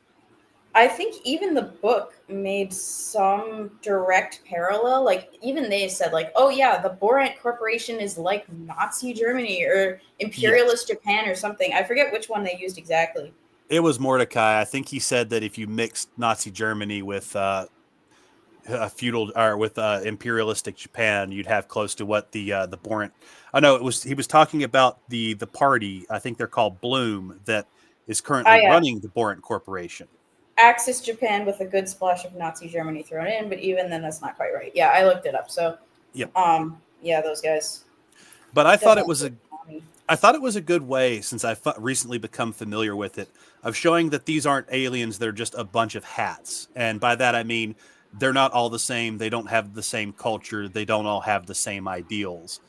I think even the book made some direct parallel. Like even they said, like, "Oh yeah, the Borant Corporation is like Nazi Germany or imperialist Yes. Japan or something." I forget which one they used exactly. It was Mordecai. I think he said that if you mixed Nazi Germany with feudal or with imperialistic Japan, you'd have close to what the Borant. I know it was. He was talking about the party. I think they're called Bloom that is Oh currently yeah, running the Borant Corporation. Axis Japan with a good splash of Nazi Germany thrown in, but even then, that's not quite right. Yeah, I looked it up. So, Yep. yeah, those guys But I thought it definitely. was a good way, since I've recently become familiar with it, of showing that these aren't aliens. They're just a bunch of hats. And by that, I mean, they're not all the same. They don't have the same culture. They don't all have the same ideals.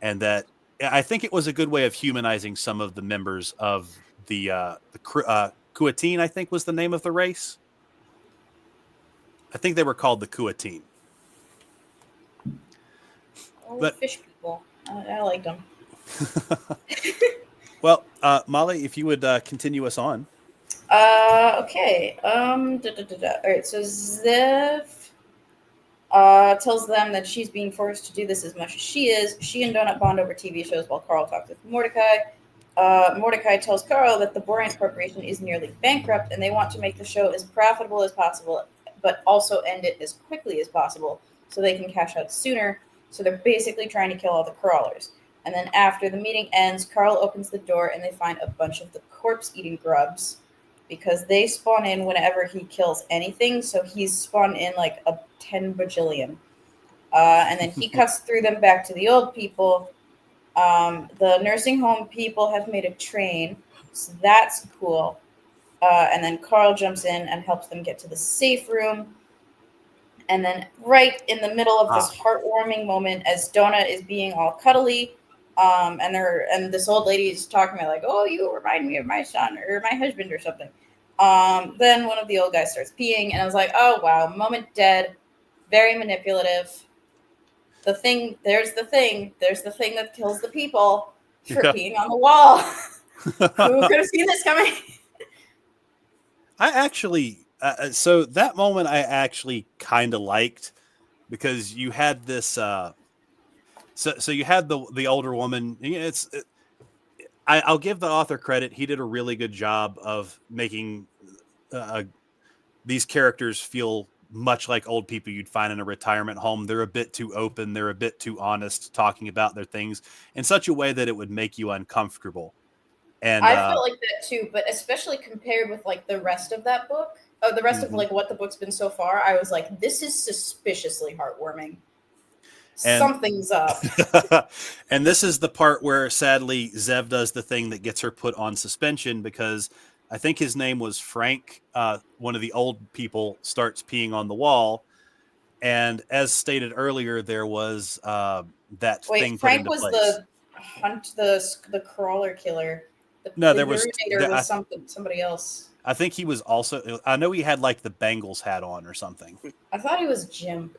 And that I think it was a good way of humanizing some of the members of the Kuatine, I think was the name of the race. I think they were called the Kuatine. Oh, But fish people. I liked them. well, Molly, if you would continue us on. Okay. All right. So Zev tells them that she's being forced to do this as much as she is. She and Donut bond over TV shows while Carl talks with Mordecai. Mordecai tells Carl that the Borant Corporation is nearly bankrupt and they want to make the show as profitable as possible, but also end it as quickly as possible so they can cash out sooner. So they're basically trying to kill all the crawlers. And then after the meeting ends, Carl opens the door and they find a bunch of the corpse-eating grubs because they spawn in whenever he kills anything. So he's spawned in like a 10 bajillion. And then he cuts through them back to the old people. The nursing home people have made a train, so that's cool. And then Carl jumps in and helps them get to the safe room. And then right in the middle of this heartwarming moment, as Donut is being all cuddly, and this old lady is talking about like, "Oh, you remind me of my son or my husband or something." Then one of the old guys starts peeing, and I was like, "Oh wow, moment dead, very manipulative." There's the thing that kills the people for peeing on the wall. Who could have seen this coming? I actually, so that moment I actually kind of liked because you had this, so you had the older woman. I'll give the author credit. He did a really good job of making these characters feel much like old people you'd find in a retirement home. They're a bit too open. They're a bit too honest, talking about their things in such a way that it would make you uncomfortable. And I felt like that too, but especially compared with like the rest of that book, the rest of like what the book's been so far, I was like, this is suspiciously heartwarming. Something's up. And this is the part where sadly Zev does the thing that gets her put on suspension because I think his name was Frank. One of the old people starts peeing on the wall. And as stated earlier, there was that thing put Frank into was place. the crawler killer. No, the there was urinator was somebody else. I think he was also. I know he had like the Bengals hat on or something. I thought he was Jim.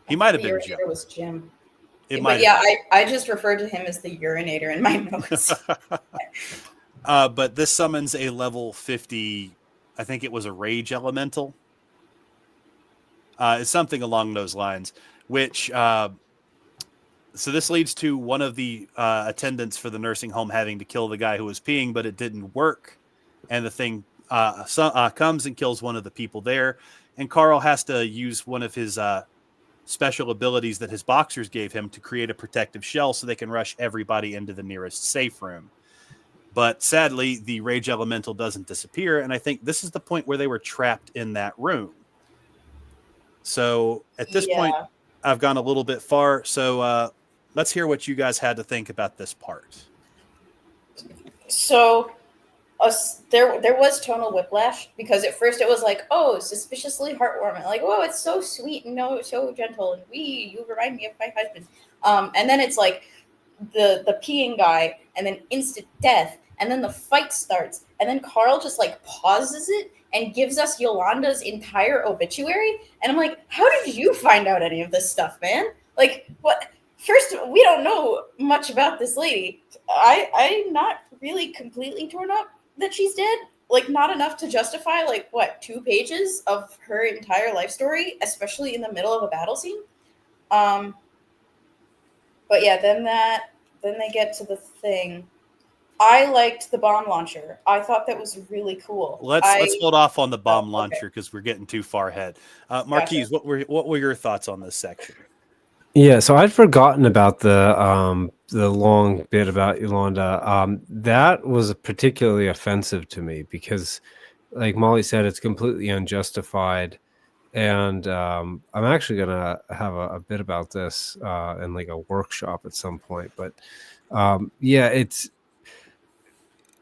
He might have The been urinator Jim. was Jim. But yeah, I just referred to him as the urinator in my notes. But this summons a level 50. I think it was a rage elemental. It's something along those lines. Which so this leads to one of the attendants for the nursing home having to kill the guy who was peeing, but it didn't work, and the thing comes and kills one of the people there, and Carl has to use one of his special abilities that his boxers gave him to create a protective shell so they can rush everybody into the nearest safe room. But sadly, the rage elemental doesn't disappear, and I think this is the point where they were trapped in that room. So at this point, I've gone a little bit far. So let's hear what you guys had to think about this part. So there was tonal whiplash because at first it was like, oh, suspiciously heartwarming, like, oh, it's so sweet and so gentle, and you remind me of my husband. And then it's like the peeing guy, and then instant death, and then the fight starts, and then Carl just like pauses it and gives us Yolanda's entire obituary, and I'm like, how did you find out any of this stuff, man? Like, what? First, we don't know much about this lady. I'm not really completely torn up that she's dead. Like, not enough to justify, like, what, 2 pages of her entire life story, especially in the middle of a battle scene. But yeah, then they get to the thing. I liked the bomb launcher. I thought that was really cool. Let's hold off on the bomb okay. launcher because we're getting too far ahead. Gotcha. MarQuese, what were your thoughts on this section? Yeah, so I'd forgotten about the long bit about Yolanda. That was particularly offensive to me because, like Molly said, it's completely unjustified. And I'm actually gonna have a bit about this in like a workshop at some point. But yeah, it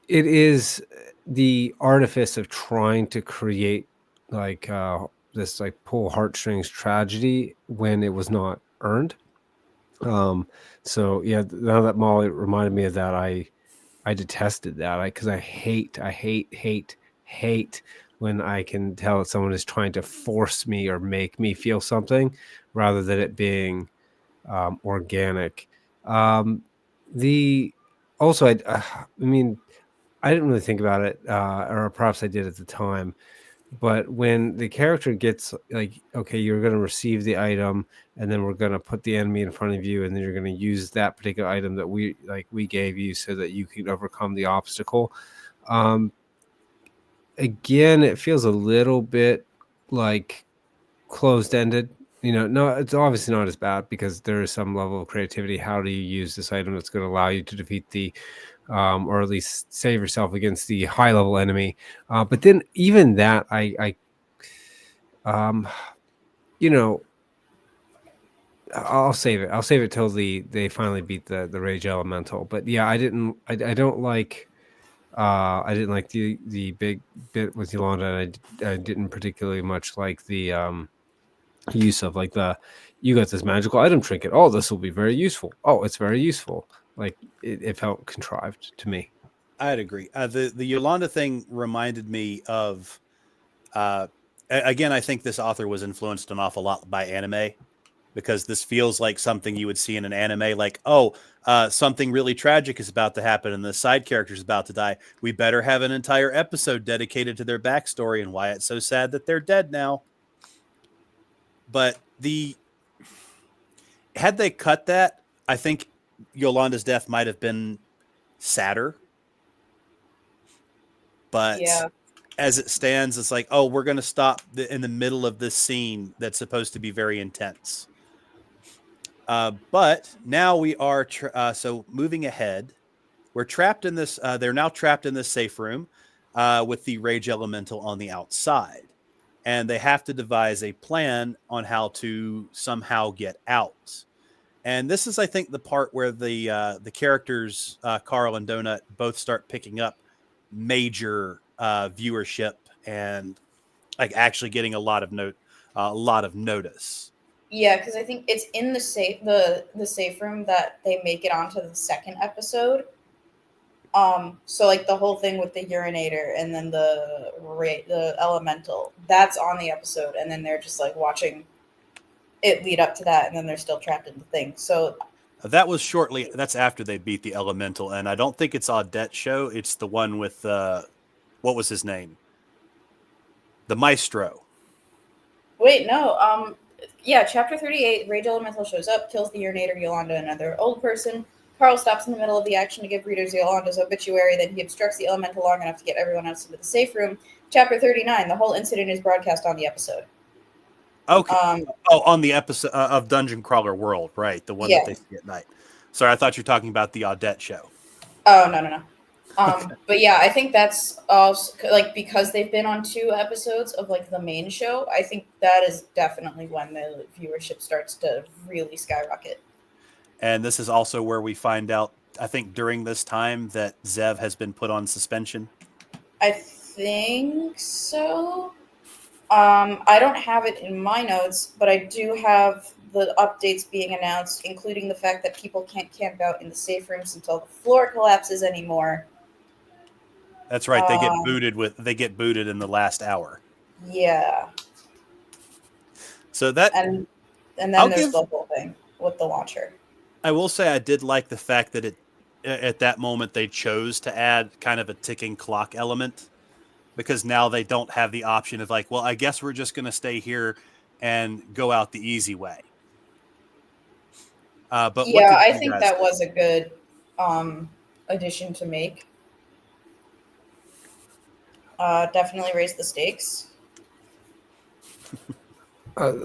is the artifice of trying to create like this like pull heartstrings tragedy when it was not earned. So yeah, now that Molly reminded me of that, I detested that. Because I hate when I can tell that someone is trying to force me or make me feel something rather than it being organic. The also I mean I didn't really think about it, or perhaps I did at the time. But when the character gets like, okay, you're going to receive the item, and then we're going to put the enemy in front of you, and then you're going to use that particular item that we gave you so that you can overcome the obstacle. Again, it feels a little bit like closed ended. No, it's obviously not as bad because there is some level of creativity. How do you use this item that's going to allow you to defeat the or at least save yourself against the high level enemy? But then even that, um, you know, I'll save it. I'll save it till they finally beat the rage elemental. But yeah, I don't like. I didn't like the big bit with Yolanda, and I didn't particularly much like the use of like you got this magical item trinket. Oh, this will be very useful. Oh, it's very useful. Like it felt contrived to me. I'd agree. The Yolanda thing reminded me of, again, I think this author was influenced an awful lot by anime, because this feels like something you would see in an anime. Like, oh, something really tragic is about to happen and the side character is about to die. We better have an entire episode dedicated to their backstory and why it's so sad that they're dead now. But had they cut that, I think Yolanda's death might have been sadder. But Yeah. as it stands, it's like, oh, we're going to stop in the middle of this scene that's supposed to be very intense. But now we are, so moving ahead, we're trapped in this, they're now trapped in this safe room with the rage elemental on the outside. And they have to devise a plan on how to somehow get out. And this is, I think, the part where the characters, Carl and Donut, both start picking up major viewership and like actually getting a lot of notice. Yeah, because I think it's in the safe room that they make it onto the second episode. So like the whole thing with the urinator and then the elemental, that's on the episode, and then they're just like watching it lead up to that, and then they're still trapped in the thing. So That's after they beat the elemental, and I don't think it's Audette show. It's the one with what was his name? The Maestro. wait, no, yeah, chapter 38, Rage Elemental shows up, kills the urinator, Yolanda, another old person. Carl stops in the middle of the action to give readers Yolanda's obituary, then he obstructs the elemental long enough to get everyone else into the safe room. Chapter 39, the whole incident is broadcast on the episode. Okay. On the episode of Dungeon Crawler World, right? The one that they see at night. Sorry, I thought you were talking about the Audette show. Oh, no. But yeah, I think that's also like because they've been on 2 episodes of like the main show. I think that is definitely when the viewership starts to really skyrocket. And this is also where we find out, I think, during this time that Zev has been put on suspension. I think so. I don't have it in my notes, but I do have the updates being announced, including the fact that people can't camp out in the safe rooms until the floor collapses anymore. That's right. They get booted in the last hour. Yeah. So that and then there's the whole thing with the launcher. I will say I did like the fact that at that moment they chose to add kind of a ticking clock element, because now they don't have the option of like, well, I guess we're just going to stay here and go out the easy way. But what Yeah, did I you think guys that think? was a good addition to make. Definitely raise the stakes.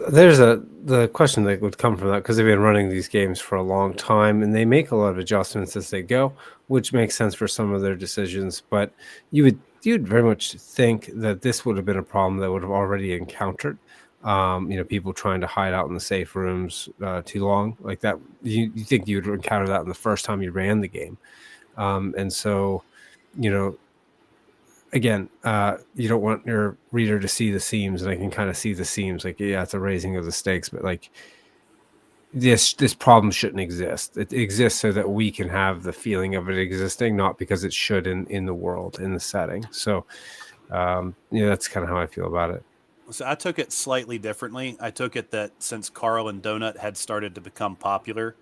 There's the question that would come from that, because they've been running these games for a long time and they make a lot of adjustments as they go, which makes sense for some of their decisions. But you'd very much think that this would have been a problem that would have already encountered. People trying to hide out in the safe rooms too long, like that. You think you'd encounter that in the first time you ran the game, and so you know again, you don't want your reader to see the seams, and I can kind of see the seams. Like, yeah, it's a raising of the stakes, but like this problem shouldn't exist. It exists so that we can have the feeling of it existing, not because it should in the world, in the setting. So, that's kind of how I feel about it. So I took it slightly differently. I took it that since Carl and Donut had started to become popular,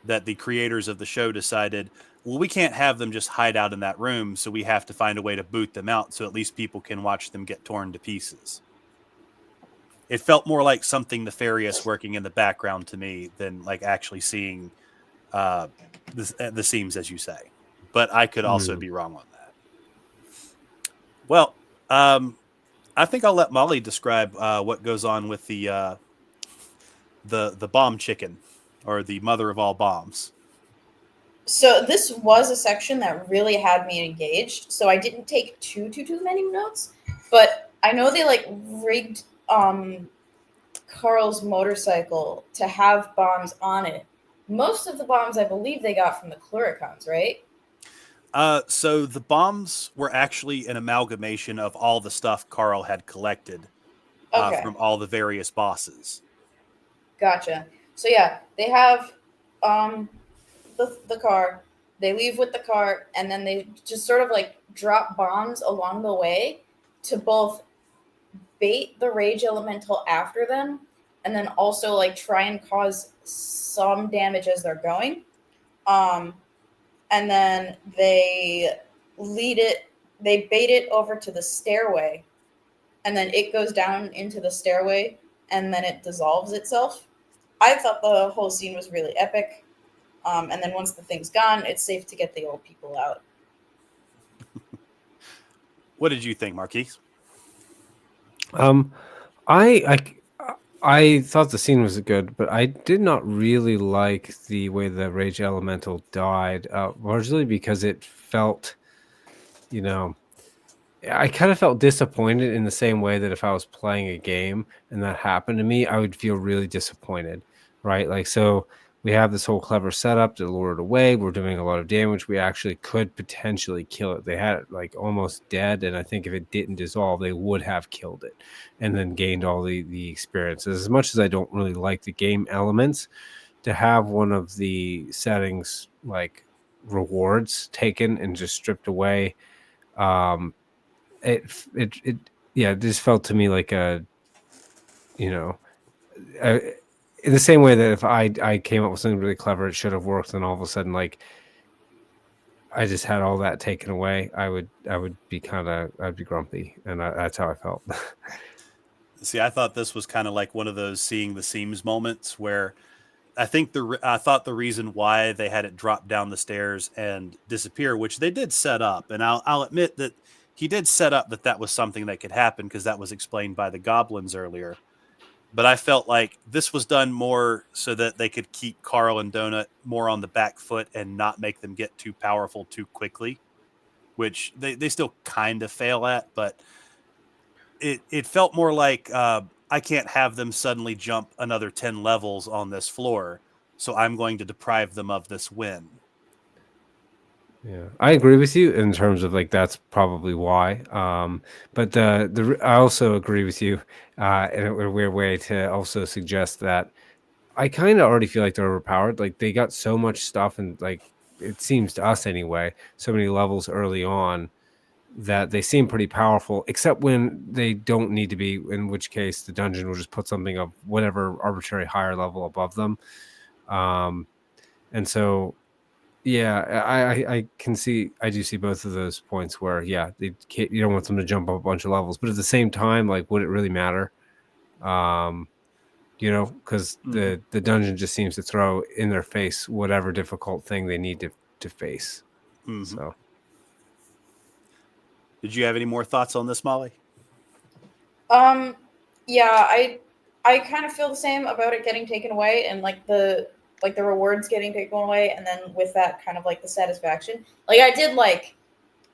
that the creators of the show decided, well, we can't have them just hide out in that room, so we have to find a way to boot them out so at least people can watch them get torn to pieces. It felt more like something nefarious working in the background to me than like actually seeing uh, the seams, as you say. But I could also Mm. be wrong on that. Well, I think I'll let Molly describe what goes on with the bomb chicken, or the mother of all bombs. So this was a section that really had me engaged. So I didn't take too many notes, but I know they like rigged Carl's motorcycle to have bombs on it. Most of the bombs, I believe, they got from the Cluricons, right? So the bombs were actually an amalgamation of all the stuff Carl had collected Okay, from all the various bosses. gotcha. So yeah, they have um, the car. They leave with the car, and then they just sort of like drop bombs along the way to both bait the rage elemental after them, and then also like try and cause some damage as they're going. Um, and then lead it, they bait it over to the stairway, and then it goes down into the stairway, and then it dissolves itself. I thought the whole scene was really epic. And then once the thing's gone, it's safe to get the old people out. What did you think, Marquise? Um, I I thought the scene was good, but I did not really like the way the Rage Elemental died, largely because it felt, you know, I kind of felt disappointed in the same way that if I was playing a game and that happened to me, I would feel really disappointed, right? Like, so we have this whole clever setup to lure it away. We're doing a lot of damage. We actually could potentially kill it. They had it like almost dead, and I think if it didn't dissolve, they would have killed it and then gained all the experiences. As much as I don't really like the game elements, to have one of the settings like rewards taken and just stripped away, um, it yeah, it just felt to me like you know uh, in the same way that if I came up with something really clever, it should have worked, and all of a sudden, like, I just had all that taken away, I would be I'd be grumpy, and that's how I felt. See, I thought this was kind of like one of those seeing the seams moments where I thought the reason why they had it drop down the stairs and disappear, which they did set up, and I'll admit that he did set up that that was something that could happen because that was explained by the goblins earlier. But I felt like this was done more so that they could keep Carl and Donut more on the back foot and not make them get too powerful too quickly, which they still kind of fail at, but it felt more like I can't have them suddenly jump another 10 levels on this floor, so I'm going to deprive them of this win. Yeah, I agree with you in terms of like that's probably why. But I also agree with you in a weird way to also suggest that I kind of already feel like they're overpowered. Like they got so much stuff, and like it seems to us anyway, so many levels early on that they seem pretty powerful, except when they don't need to be, in which case the dungeon will just put something of whatever arbitrary higher level above them. Um, and so Yeah, I can see. I do see both of those points where, yeah, you don't want them to jump up a bunch of levels, but at the same time, like, would it really matter? Because the dungeon just seems to throw in their face whatever difficult thing they need to face. Mm-hmm. So, Did you have any more thoughts on this, Molly? Yeah, I kind of feel the same about it getting taken away and like the rewards getting taken away, and then with that kind of like the satisfaction. Like I did like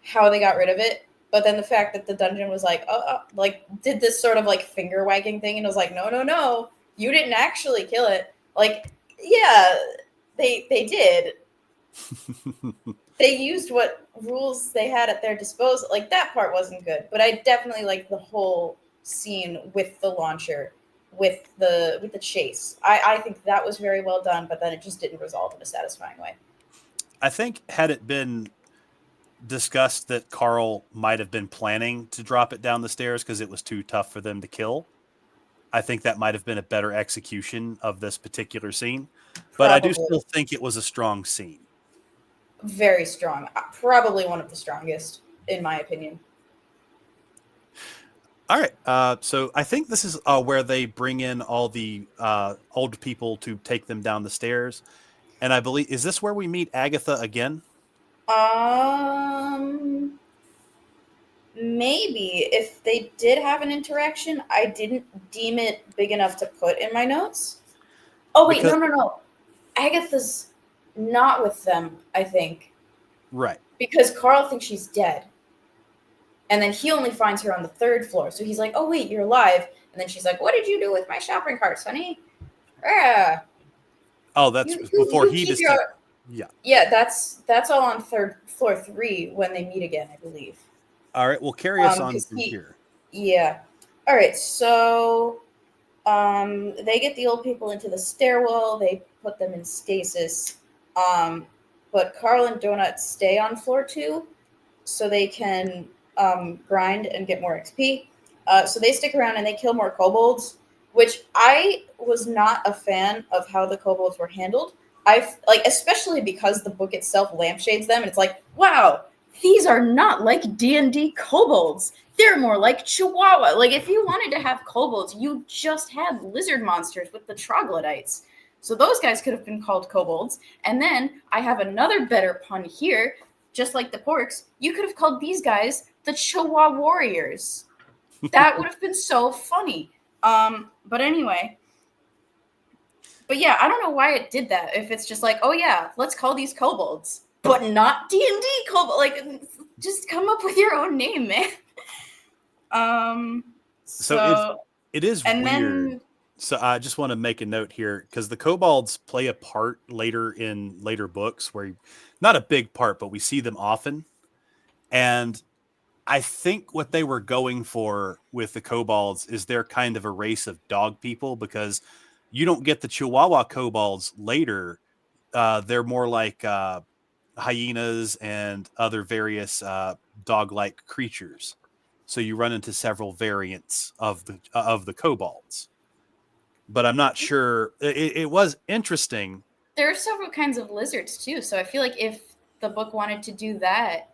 how they got rid of it, but then the fact that the dungeon was like, like did this sort of like finger wagging thing, and it was like, no, you didn't actually kill it. Like, yeah, they did. They used what rules they had at their disposal. Like that part wasn't good, but I definitely like the whole scene with the launcher, with the chase. I think that was very well done, but then it just didn't resolve in a satisfying way. I think had it been discussed that Carl might have been planning to drop it down the stairs because it was too tough for them to kill, I think that might have been a better execution of this particular scene. But I do Probably still think it was a strong scene. very strong. Probably one of the strongest, in my opinion. All right. So I think this is where they bring in all the old people to take them down the stairs. And I believe, is this where we meet Agatha again? Maybe if they did have an interaction, I didn't deem it big enough to put in my notes. Oh wait, Because, no. Agatha's not with them, I think, right. because Carl thinks she's dead. And then he only finds her on the 3rd floor. So he's like, "Oh wait, you're alive." And then she's like, "What did you do with my shopping carts, honey?" Ah, Oh, that's before he keep decided. your... Yeah. Yeah, that's all on 3rd floor 3 when they meet again, I believe. All right. Well, carry us on 'Cause from here. Yeah. All right. So, they get the old people into the stairwell. They put them in stasis. But Carl and Donut stay on floor 2, so they can grind and get more XP. So they stick around and they kill more kobolds, which I was not a fan of how the kobolds were handled. Especially because the book itself lampshades them, and it's like, wow, these are not like D&D kobolds. They're more like Chihuahua. Like, if you wanted to have kobolds, you just had lizard monsters with the troglodytes. So those guys could have been called kobolds. And then I have another better pun here. Just like the porks, you could have called these guys the Chihuahua Warriors. That would have been so funny. But anyway. But yeah, I don't know why it did that. If it's just like, oh yeah, let's call these kobolds, but not D&D kobold. Like, just come up with your own name, man. So it is and weird. Then, so I just want to make a note here because the kobolds play a part later in later books not a big part, but we see them often. And I think what they were going for with the kobolds is they're kind of a race of dog people, because you don't get the Chihuahua kobolds later. They're more like hyenas and other various dog-like creatures. So you run into several variants of the kobolds. But I'm not sure. It was interesting. There are several kinds of lizards too, so I feel like if the book wanted to do that,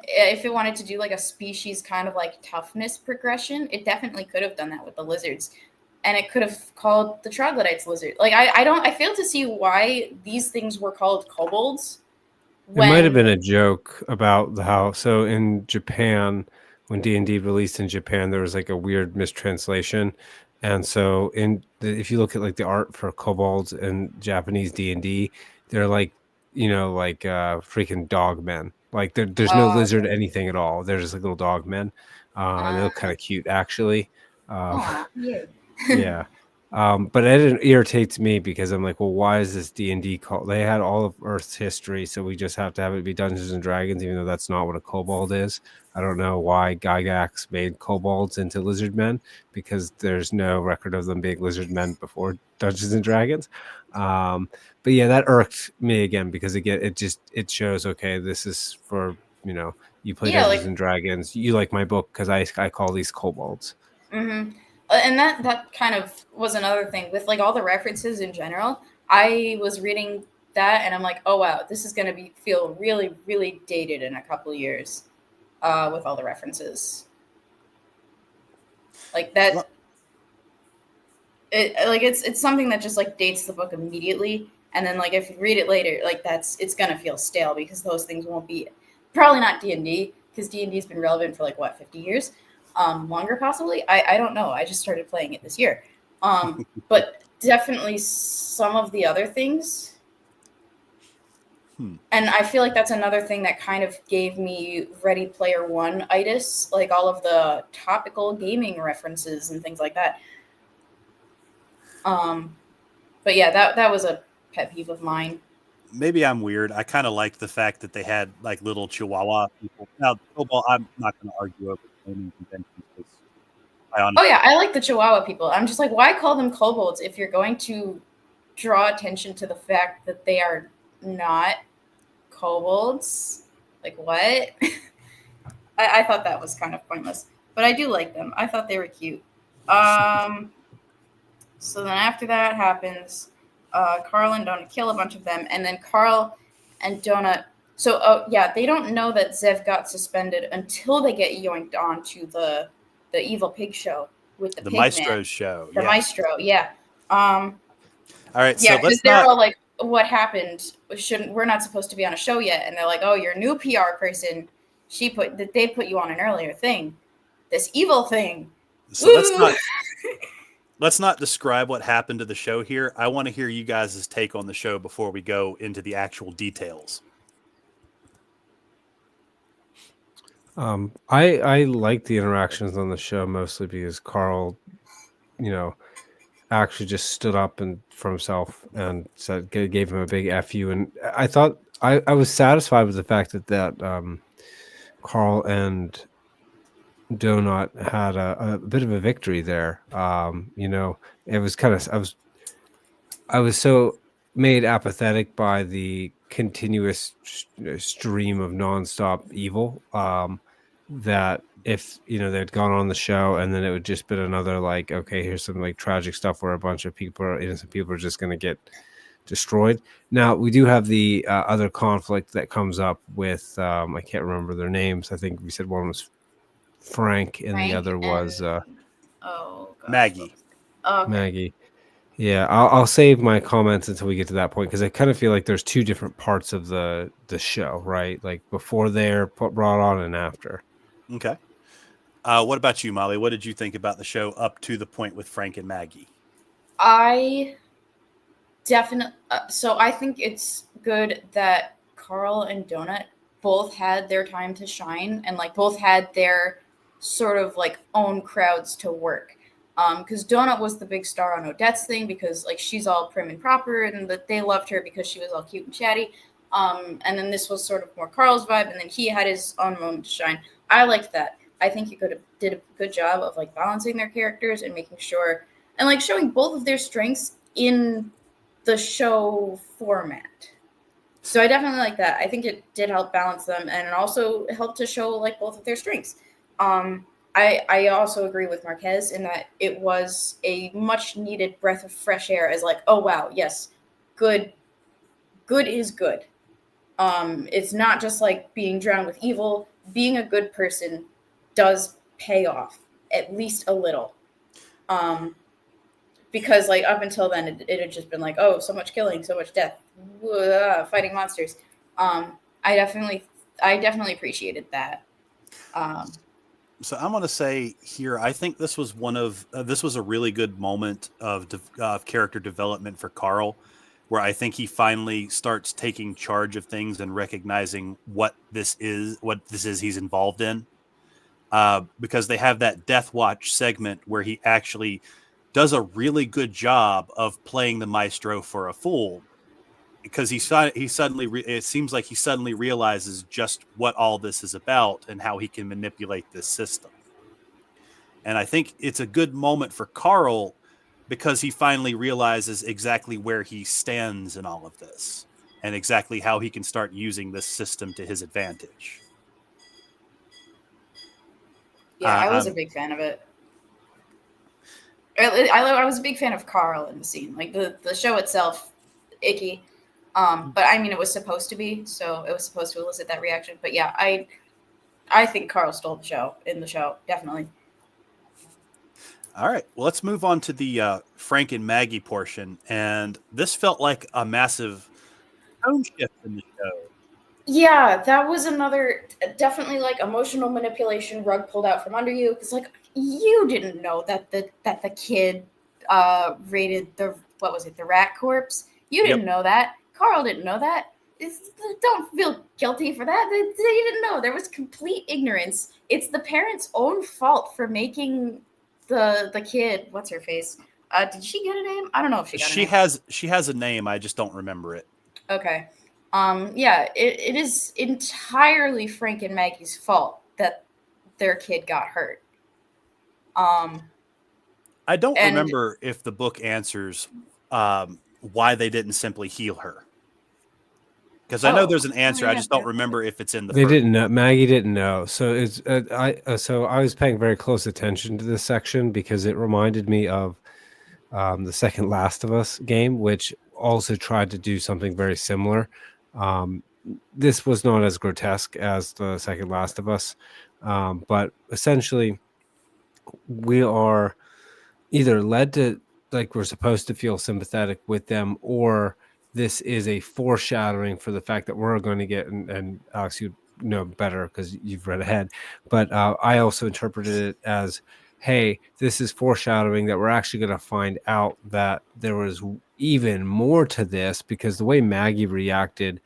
if it wanted to do like a species kind of like toughness progression, it definitely could have done that with the lizards. And it could have called the troglodytes lizard. Like, I fail to see why these things were called kobolds. It might have been a joke about how, so in Japan, when D&D released in Japan, there was like a weird mistranslation. And so if you look at like the art for kobolds and Japanese D&D, they're like, freaking dog men. Like there's no lizard anything at all. They're just like little dog men. And they look kind of cute, actually. Yeah. Yeah. But it irritates me because I'm like, well, why is this D&D called? They had all of Earth's history, so we just have to have it be Dungeons and Dragons, even though that's not what a kobold is. I don't know why Gygax made kobolds into lizard men, because there's no record of them being lizard men before Dungeons and Dragons. But yeah, that irked me again, because again, it shows, okay, this is for, you play Dungeons and Dragons, you like my book because I call these kobolds. Mm-hmm. And that kind of was another thing with like all the references in general. I was reading that, and I'm like, oh wow, this is gonna feel really, really dated in a couple of years, with all the references. Like that, it's something that just like dates the book immediately, and then like if you read it later, like it's gonna feel stale because those things won't be, probably not D&D, because D&D's been relevant for like what, 50 years, longer possibly. I don't know. I just started playing it this year, but definitely some of the other things. And I feel like that's another thing that kind of gave me Ready Player One-itis, like all of the topical gaming references and things like that. But yeah, that was a pet peeve of mine. Maybe I'm weird. I kind of like the fact that they had like little Chihuahua people. Now, football, I'm not going to argue over naming conventions because I Oh honestly, yeah, I like the Chihuahua people. I'm just like, why call them kobolds if you're going to draw attention to the fact that they are not kobolds? Like what? I thought that was kind of pointless, but I do like them. I thought they were cute. So then after that happens, Carl and Donut kill a bunch of them, and then Carl and Donut. So yeah, they don't know that Zev got suspended until they get yoinked onto the evil pig show with the pig Maestro's man. show. The Yeah. Maestro, yeah. All right, Yeah, so because let's they're not. all like, "What happened? We're not supposed to be on a show yet." And they're like, "Oh, you're a new PR person. They put you on an earlier thing, this evil thing." So let's not describe what happened to the show here. I want to hear you guys' take on the show before we go into the actual details. I like the interactions on the show mostly because Carl, actually just stood up and for himself and gave him a big fu. And I thought I was satisfied with the fact that Carl and Donut had a bit of a victory there. It was kind of I was so made apathetic by the continuous stream of nonstop evil, that if they'd gone on the show and then it would just been another like, okay, here's some like tragic stuff where a bunch of innocent people are just going to get destroyed. Now we do have the other conflict that comes up with I can't remember their names. I think we said one was Frank and the other was oh gosh, Maggie. okay. Maggie. Yeah, I'll save my comments until we get to that point because I kind of feel like there's two different parts of the show, right? Like before they're brought on and after. Okay. What about you, Molly? What did you think about the show up to the point with Frank and Maggie? I definitely. So I think it's good that Carl and Donut both had their time to shine and like both had their sort of like own crowds to work. Because Donut was the big star on Odette's thing because like she's all prim and proper and that they loved her because she was all cute and chatty. And then this was sort of more Carl's vibe, and then he had his own moment to shine. I liked that. I think he did a good job of like balancing their characters and making sure and like showing both of their strengths in the show format. So I definitely like that. I think it did help balance them, and it also helped to show like both of their strengths. I also agree with Marquez in that it was a much needed breath of fresh air as like, oh wow, yes, good is good. It's not just like being drowned with evil. Being a good person does pay off, at least a little. Because like up until then it had just been like, oh, so much killing, so much death, fighting monsters. I definitely appreciated that. So I'm going to say here, I think this was this was a really good moment of character development for Carl, where I think he finally starts taking charge of things and recognizing what this is he's involved in. Because they have that Death Watch segment where he actually does a really good job of playing the maestro for a fool, because he suddenly it seems like he suddenly realizes just what all this is about and how he can manipulate this system. And I think it's a good moment for Carl because he finally realizes exactly where he stands in all of this and exactly how he can start using this system to his advantage. Yeah, I was a big fan of it. I was a big fan of Carl in the scene. Like the show itself, icky. But I mean, it was supposed to be, so it was supposed to elicit that reaction. But yeah, I think Carl stole the show definitely. All right, well, let's move on to the Frank and Maggie portion, and this felt like a massive tone shift in the show. Yeah, that was another definitely like emotional manipulation, rug pulled out from under you. Because like you didn't know that the kid raided the, what was it, the rat corpse. You Yep. didn't know that. Carl didn't know that. Don't feel guilty for that. They didn't know. There was complete ignorance. It's the parents' own fault for making the kid. What's her face? Did she get a name? I don't know if she got a name. She has a name, I just don't remember it. Okay. Yeah, it is entirely Frank and Maggie's fault that their kid got hurt. I don't And remember if the book answers why they didn't simply heal her. Because I know there's an answer, I just don't remember if it's in the They first didn't know. book. Maggie didn't know. So it's so I was paying very close attention to this section because it reminded me of the second Last of Us game, which also tried to do something very similar. This was not as grotesque as the second Last of Us, but essentially we are either led to, like, we're supposed to feel sympathetic with them, or this is a foreshadowing for the fact that we're going to get, and Alex, you know better because you've read ahead, but I also interpreted it as, hey, this is foreshadowing that we're actually going to find out that there was even more to this, because the way Maggie reacted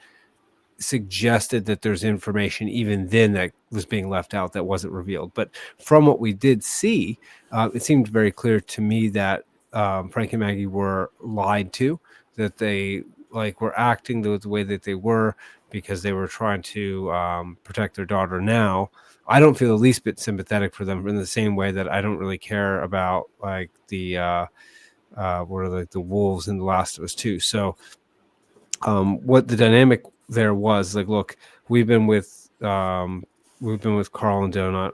suggested that there's information even then that was being left out that wasn't revealed. But from what we did see, it seemed very clear to me that Frank and Maggie were lied to, that they were acting the way that they were because they were trying to protect their daughter. Now I don't feel the least bit sympathetic for them, in the same way that I don't really care about like the what are the wolves in The Last of Us 2. So what the dynamic there was, like, look, we've been with Carl and Donut.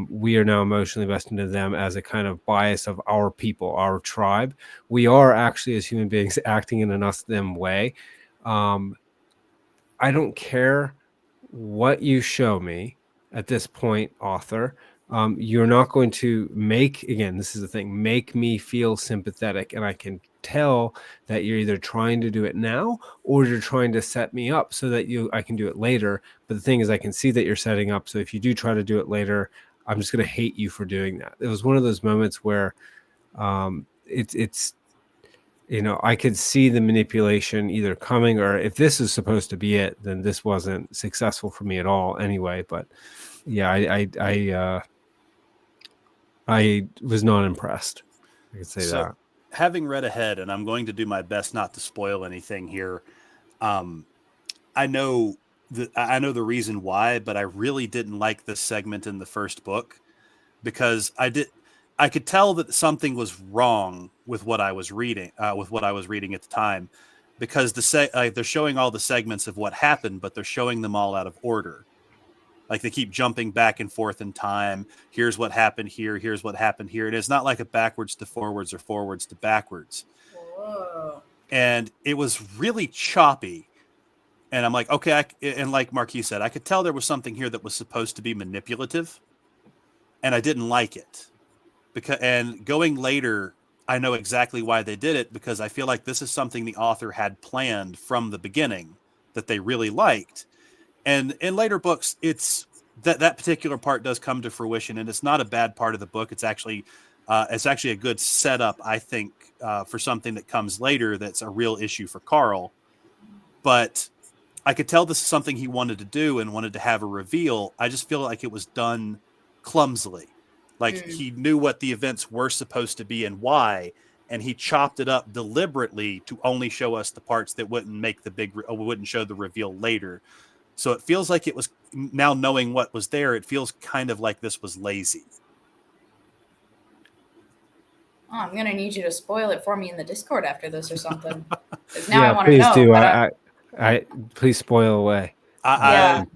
We are now emotionally invested into them as a kind of bias of our people, our tribe. We are actually, as human beings, acting in an us them way. I don't care what you show me at this point, author. You're not going to make, again, this is the thing, make me feel sympathetic. And I can tell that you're either trying to do it now or you're trying to set me up so that I can do it later. But the thing is, I can see that you're setting up. So if you do try to do it later, I'm just going to hate you for doing that. It was one of those moments where it's I could see the manipulation either coming, or if this is supposed to be it, then this wasn't successful for me at all anyway. But yeah, I was not impressed. I could say that. Having read ahead, and I'm going to do my best not to spoil anything here, I know the reason why, but I really didn't like this segment in the first book because I could tell that something was wrong with what I was reading, at the time, because they're showing all the segments of what happened, but they're showing them all out of order. Like they keep jumping back and forth in time. Here's what happened here. Here's what happened here. And it's not like a backwards to forwards or forwards to backwards. Whoa. And it was really choppy. And I'm like, okay. And like MarQuese said, I could tell there was something here that was supposed to be manipulative. And I didn't like it. And going later, I know exactly why they did it, because I feel like this is something the author had planned from the beginning that they really liked. And in later books, it's that particular part does come to fruition, and it's not a bad part of the book. It's actually a good setup, I think, for something that comes later that's a real issue for Carl. But I could tell this is something he wanted to do and wanted to have a reveal. I just feel like it was done clumsily. Like he knew what the events were supposed to be and why, and he chopped it up deliberately to only show us the parts that wouldn't show the reveal later. So it feels like it was, now knowing what was there, it feels kind of like this was lazy. Oh, I'm gonna need you to spoil it for me in the Discord after this or something. Because now I want to know. Please do. I please spoil away. I'll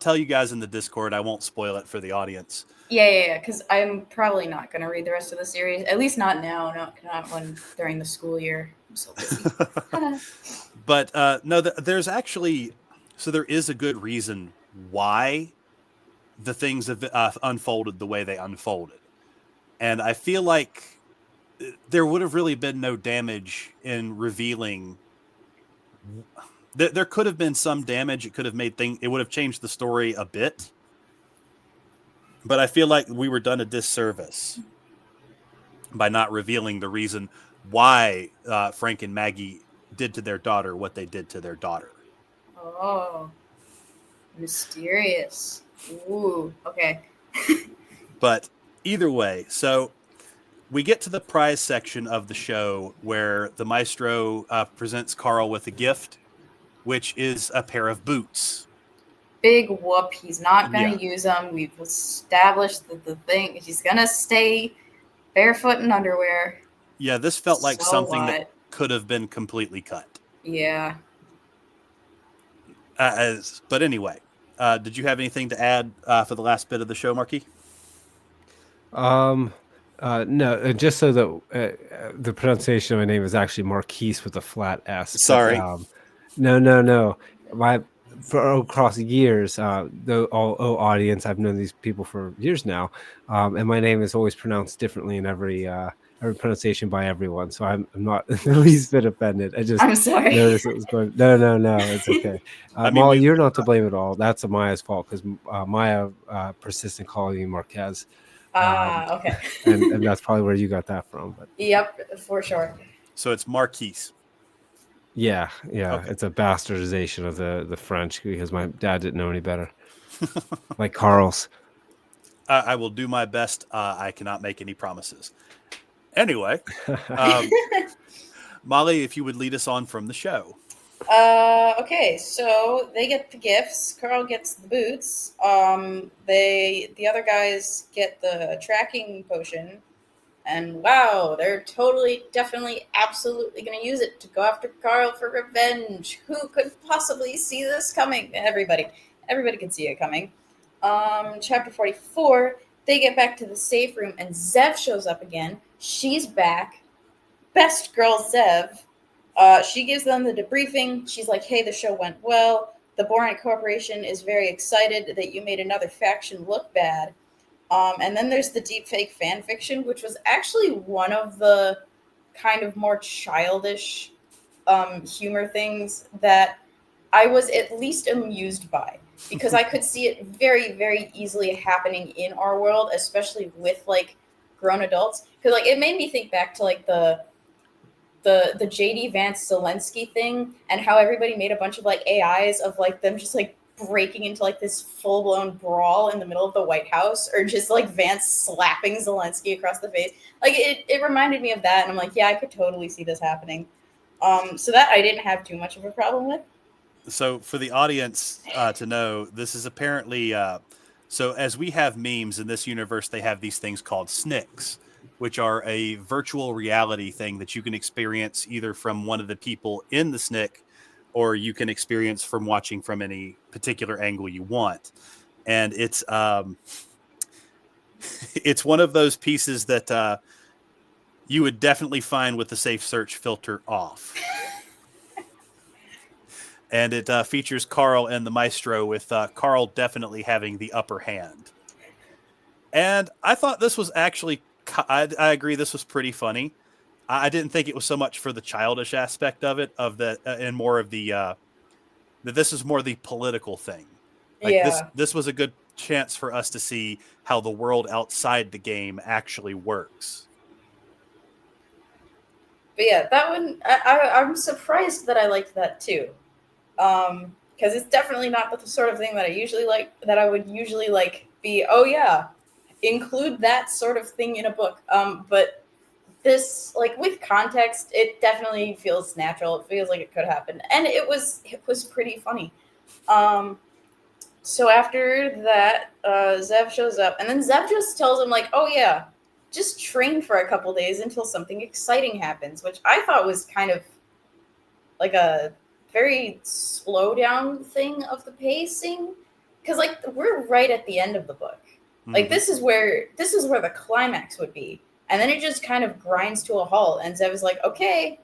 tell you guys in the Discord. I won't spoil it for the audience. Yeah. Because I'm probably not gonna read the rest of the series. At least not now. Not when during the school year. I'm so busy. But no, there's actually, so there is a good reason why the things have unfolded the way they unfolded. And I feel like there would have really been no damage in revealing. There could have been some damage. It could have made things, it would have changed the story a bit. But I feel like we were done a disservice by not revealing the reason why Frank and Maggie did to their daughter what they did to their daughter. Oh, mysterious. Ooh, okay. But either way, so we get to the prize section of the show where the maestro presents Carl with a gift, which is a pair of boots. Big whoop. He's not going Yeah. to use them. We've established that the thing, he's going to stay barefoot in underwear. Yeah, this felt like So something that what? could have been completely cut. Yeah. But anyway, did you have anything to add for the last bit of the show, Marquis? No, just so that the pronunciation of my name is actually MarQuese with a flat S. Sorry. No. For across years, audience, I've known these people for years now, and my name is always pronounced differently in every pronunciation by everyone. So I'm not the least bit offended. I just I'm sorry. noticed it was going. No, it's okay. Molly, you're not to blame at all. That's Amaya's fault because Maya persists in calling you Marquez. Okay. and that's probably where you got that from. But Yep, for sure. So it's Marquise. yeah, Okay. It's a bastardization of the French because my dad didn't know any better. Like Carl's. I will do my best. I cannot make any promises. Anyway, Molly, if you would lead us on from the show. Okay, so they get the gifts. Carl gets the boots. The other guys get the tracking potion. And wow, they're totally, definitely, absolutely going to use it to go after Carl for revenge. Who could possibly see this coming? Everybody can see it coming. Chapter 44, they get back to the safe room and Zev shows up again. She's back. Best girl Zev. She gives them the debriefing. She's like, hey, the show went well. The Boron Corporation is very excited that you made another faction look bad. And then there's the deepfake fan fiction, which was actually one of the kind of more childish humor things that I was at least amused by. Because I could see it very, very easily happening in our world, especially with, like, grown adults. Because, like, it made me think back to, like, the J.D. Vance Zelensky thing and how everybody made a bunch of, like, AIs of, like, them just, like, breaking into, like, this full-blown brawl in the middle of the White House, or just, like, Vance slapping Zelensky across the face. Like, it reminded me of that, and I'm like, yeah, I could totally see this happening. So that I didn't have too much of a problem with. So for the audience to know, this is apparently so as we have memes in this universe, they have these things called SNCs, which are a virtual reality thing that you can experience either from one of the people in the SNC, or you can experience from watching from any particular angle you want. And it's it's one of those pieces that you would definitely find with the safe search filter off. And it features Carl and the Maestro, with Carl definitely having the upper hand. And I thought this was actually, I agree, this was pretty funny. I didn't think it was so much for the childish aspect of it, and more of the, that this is more the political thing. Like, Yeah. this was a good chance for us to see how the world outside the game actually works. But yeah, that one, I'm surprised that I liked that too. Because it's definitely not the sort of thing that I would usually like be, oh yeah, include that sort of thing in a book. But this, like, with context, it definitely feels natural. It feels like it could happen. And it was pretty funny. So after that, Zev shows up, and then Zev just tells him, like, oh yeah, just train for a couple days until something exciting happens, which I thought was kind of like a very slow down thing of the pacing, because, like, we're right at the end of the book. Like, this is where the climax would be, and then it just kind of grinds to a halt, and Zev is like, okay,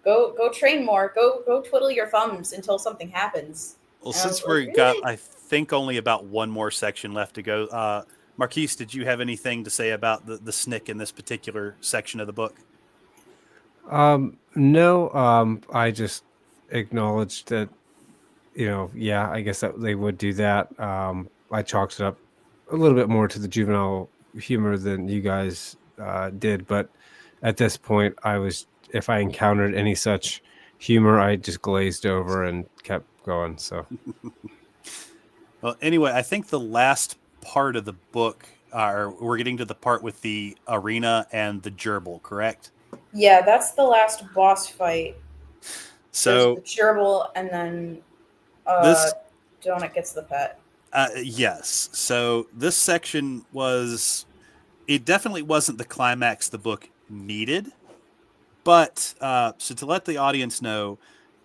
Go train more. Go twiddle your thumbs until something happens. Well, And I was since like, we got, really? I think, only about one more section left to go, MarQuese, did you have anything to say about the snick in this particular section of the book? No, I just acknowledged that, yeah, I guess that they would do that. I chalked it up a little bit more to the juvenile humor than you guys did, but at this point, if I encountered any such humor, I just glazed over and kept going. So, Well, anyway, I think the last part of the book, we're getting to the part with the arena and the gerbil, correct? Yeah, that's the last boss fight. There's the So gerbil, and then this, Donut gets the pet. yes. So this section was, it definitely wasn't the climax the book needed. But so to let the audience know,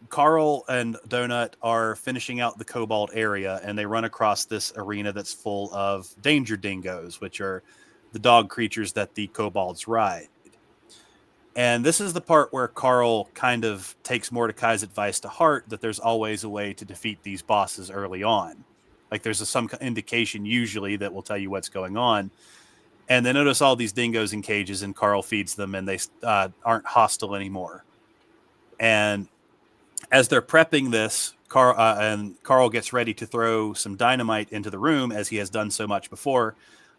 Carl and Donut are finishing out the Cobalt area, and they run across this arena that's full of danger dingoes, which are the dog creatures that the kobolds ride. And this is the part where Carl kind of takes Mordecai's advice to heart that there's always a way to defeat these bosses early on. Like there's some indication usually that will tell you what's going on. And they notice all these dingoes in cages, and Carl feeds them, and they aren't hostile anymore. And as they're prepping this, Carl gets ready to throw some dynamite into the room, as he has done so much before,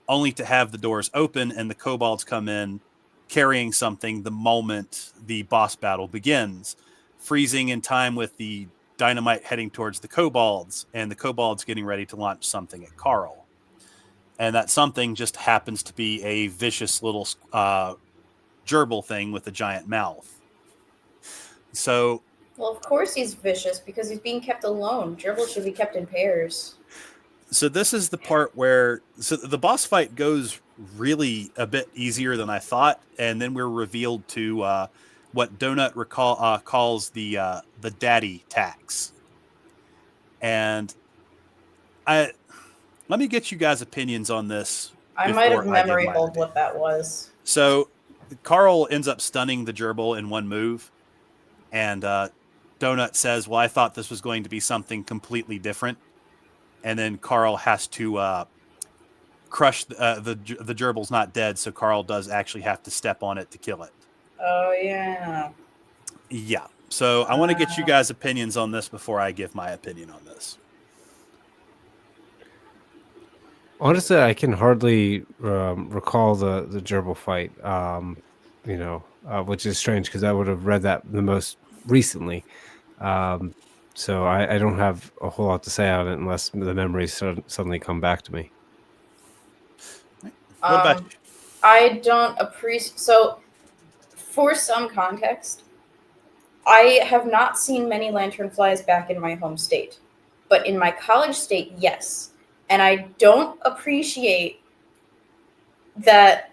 only to have the doors open and the kobolds come in carrying something the moment the boss battle begins, freezing in time with the dynamite heading towards the kobolds, and the kobolds getting ready to launch something at Carl. And that something just happens to be a vicious little gerbil thing with a giant mouth. So, Well, of course he's vicious because he's being kept alone. Gerbils should be kept in pairs. so this is the part where the boss fight goes really a bit easier than I thought, and then we're revealed to what Donut calls the daddy tax. And I let me get you guys' opinions on this I might have before I give memory my hold opinion. what that was. So Carl ends up stunning the gerbil in one move, and Donut says, "Well, I thought this was going to be something completely different." And then Carl has to crush the gerbil's not dead, so Carl does actually have to step on it to kill it. Oh yeah. Yeah. So I want to get you guys' opinions on this before I give my opinion on this. honestly, I can hardly recall the gerbil fight. Which is strange because I would have read that the most recently. Um, so I don't have a whole lot to say on it unless the memories suddenly come back to me. What about you? I don't appreciate. So, for some context, I have not seen many lanternflies back in my home state, but in my college state, yes. And I don't appreciate that.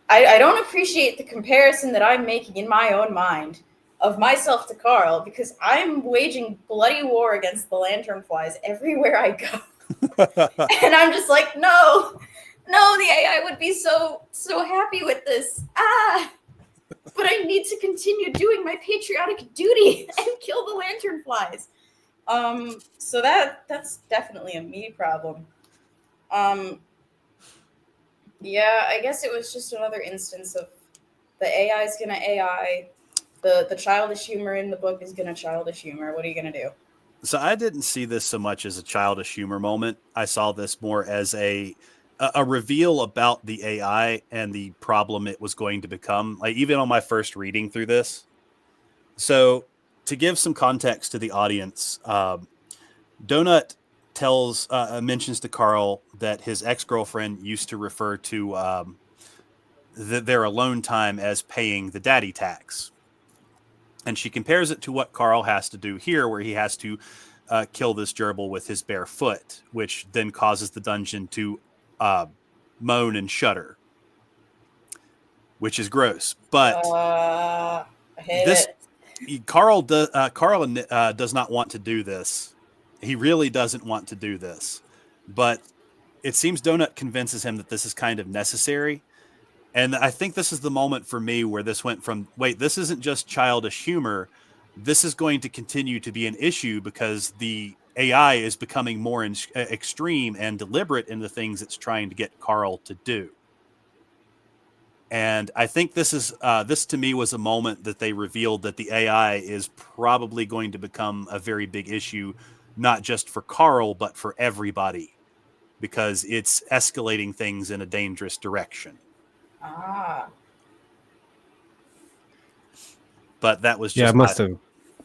I don't appreciate the comparison that I'm making in my own mind of myself to Carl because I'm waging bloody war against the lanternflies everywhere I go. And I'm just like, no, the AI would be so happy with this. But I need to continue doing my patriotic duty and kill the lanternflies. So that's definitely a me problem. Yeah, I guess it was just another instance of the AI is gonna AI. The childish humor in the book is gonna childish humor. What are you gonna do? So I didn't see this so much as a childish humor moment. I saw this more as a reveal about the AI and the problem it was going to become. Like even on my first reading through this. So to give some context to the audience, Donut mentions to Carl that his ex-girlfriend used to refer to their alone time as paying the daddy tax. And she compares it to what Carl has to do here, where he has to kill this gerbil with his bare foot, which then causes the dungeon to moan and shudder, which is gross. But I hate this it. Carl does not want to do this. He really doesn't want to do this, but it seems Donut convinces him that this is kind of necessary. And I think this is the moment for me where this went from, wait, this isn't just childish humor. This is going to continue to be an issue because the AI is becoming more extreme and deliberate in the things it's trying to get Carl to do. And I think this to me was a moment that they revealed that the AI is probably going to become a very big issue, not just for Carl, but for everybody, because it's escalating things in a dangerous direction. Ah. But that was Yeah, I just must have.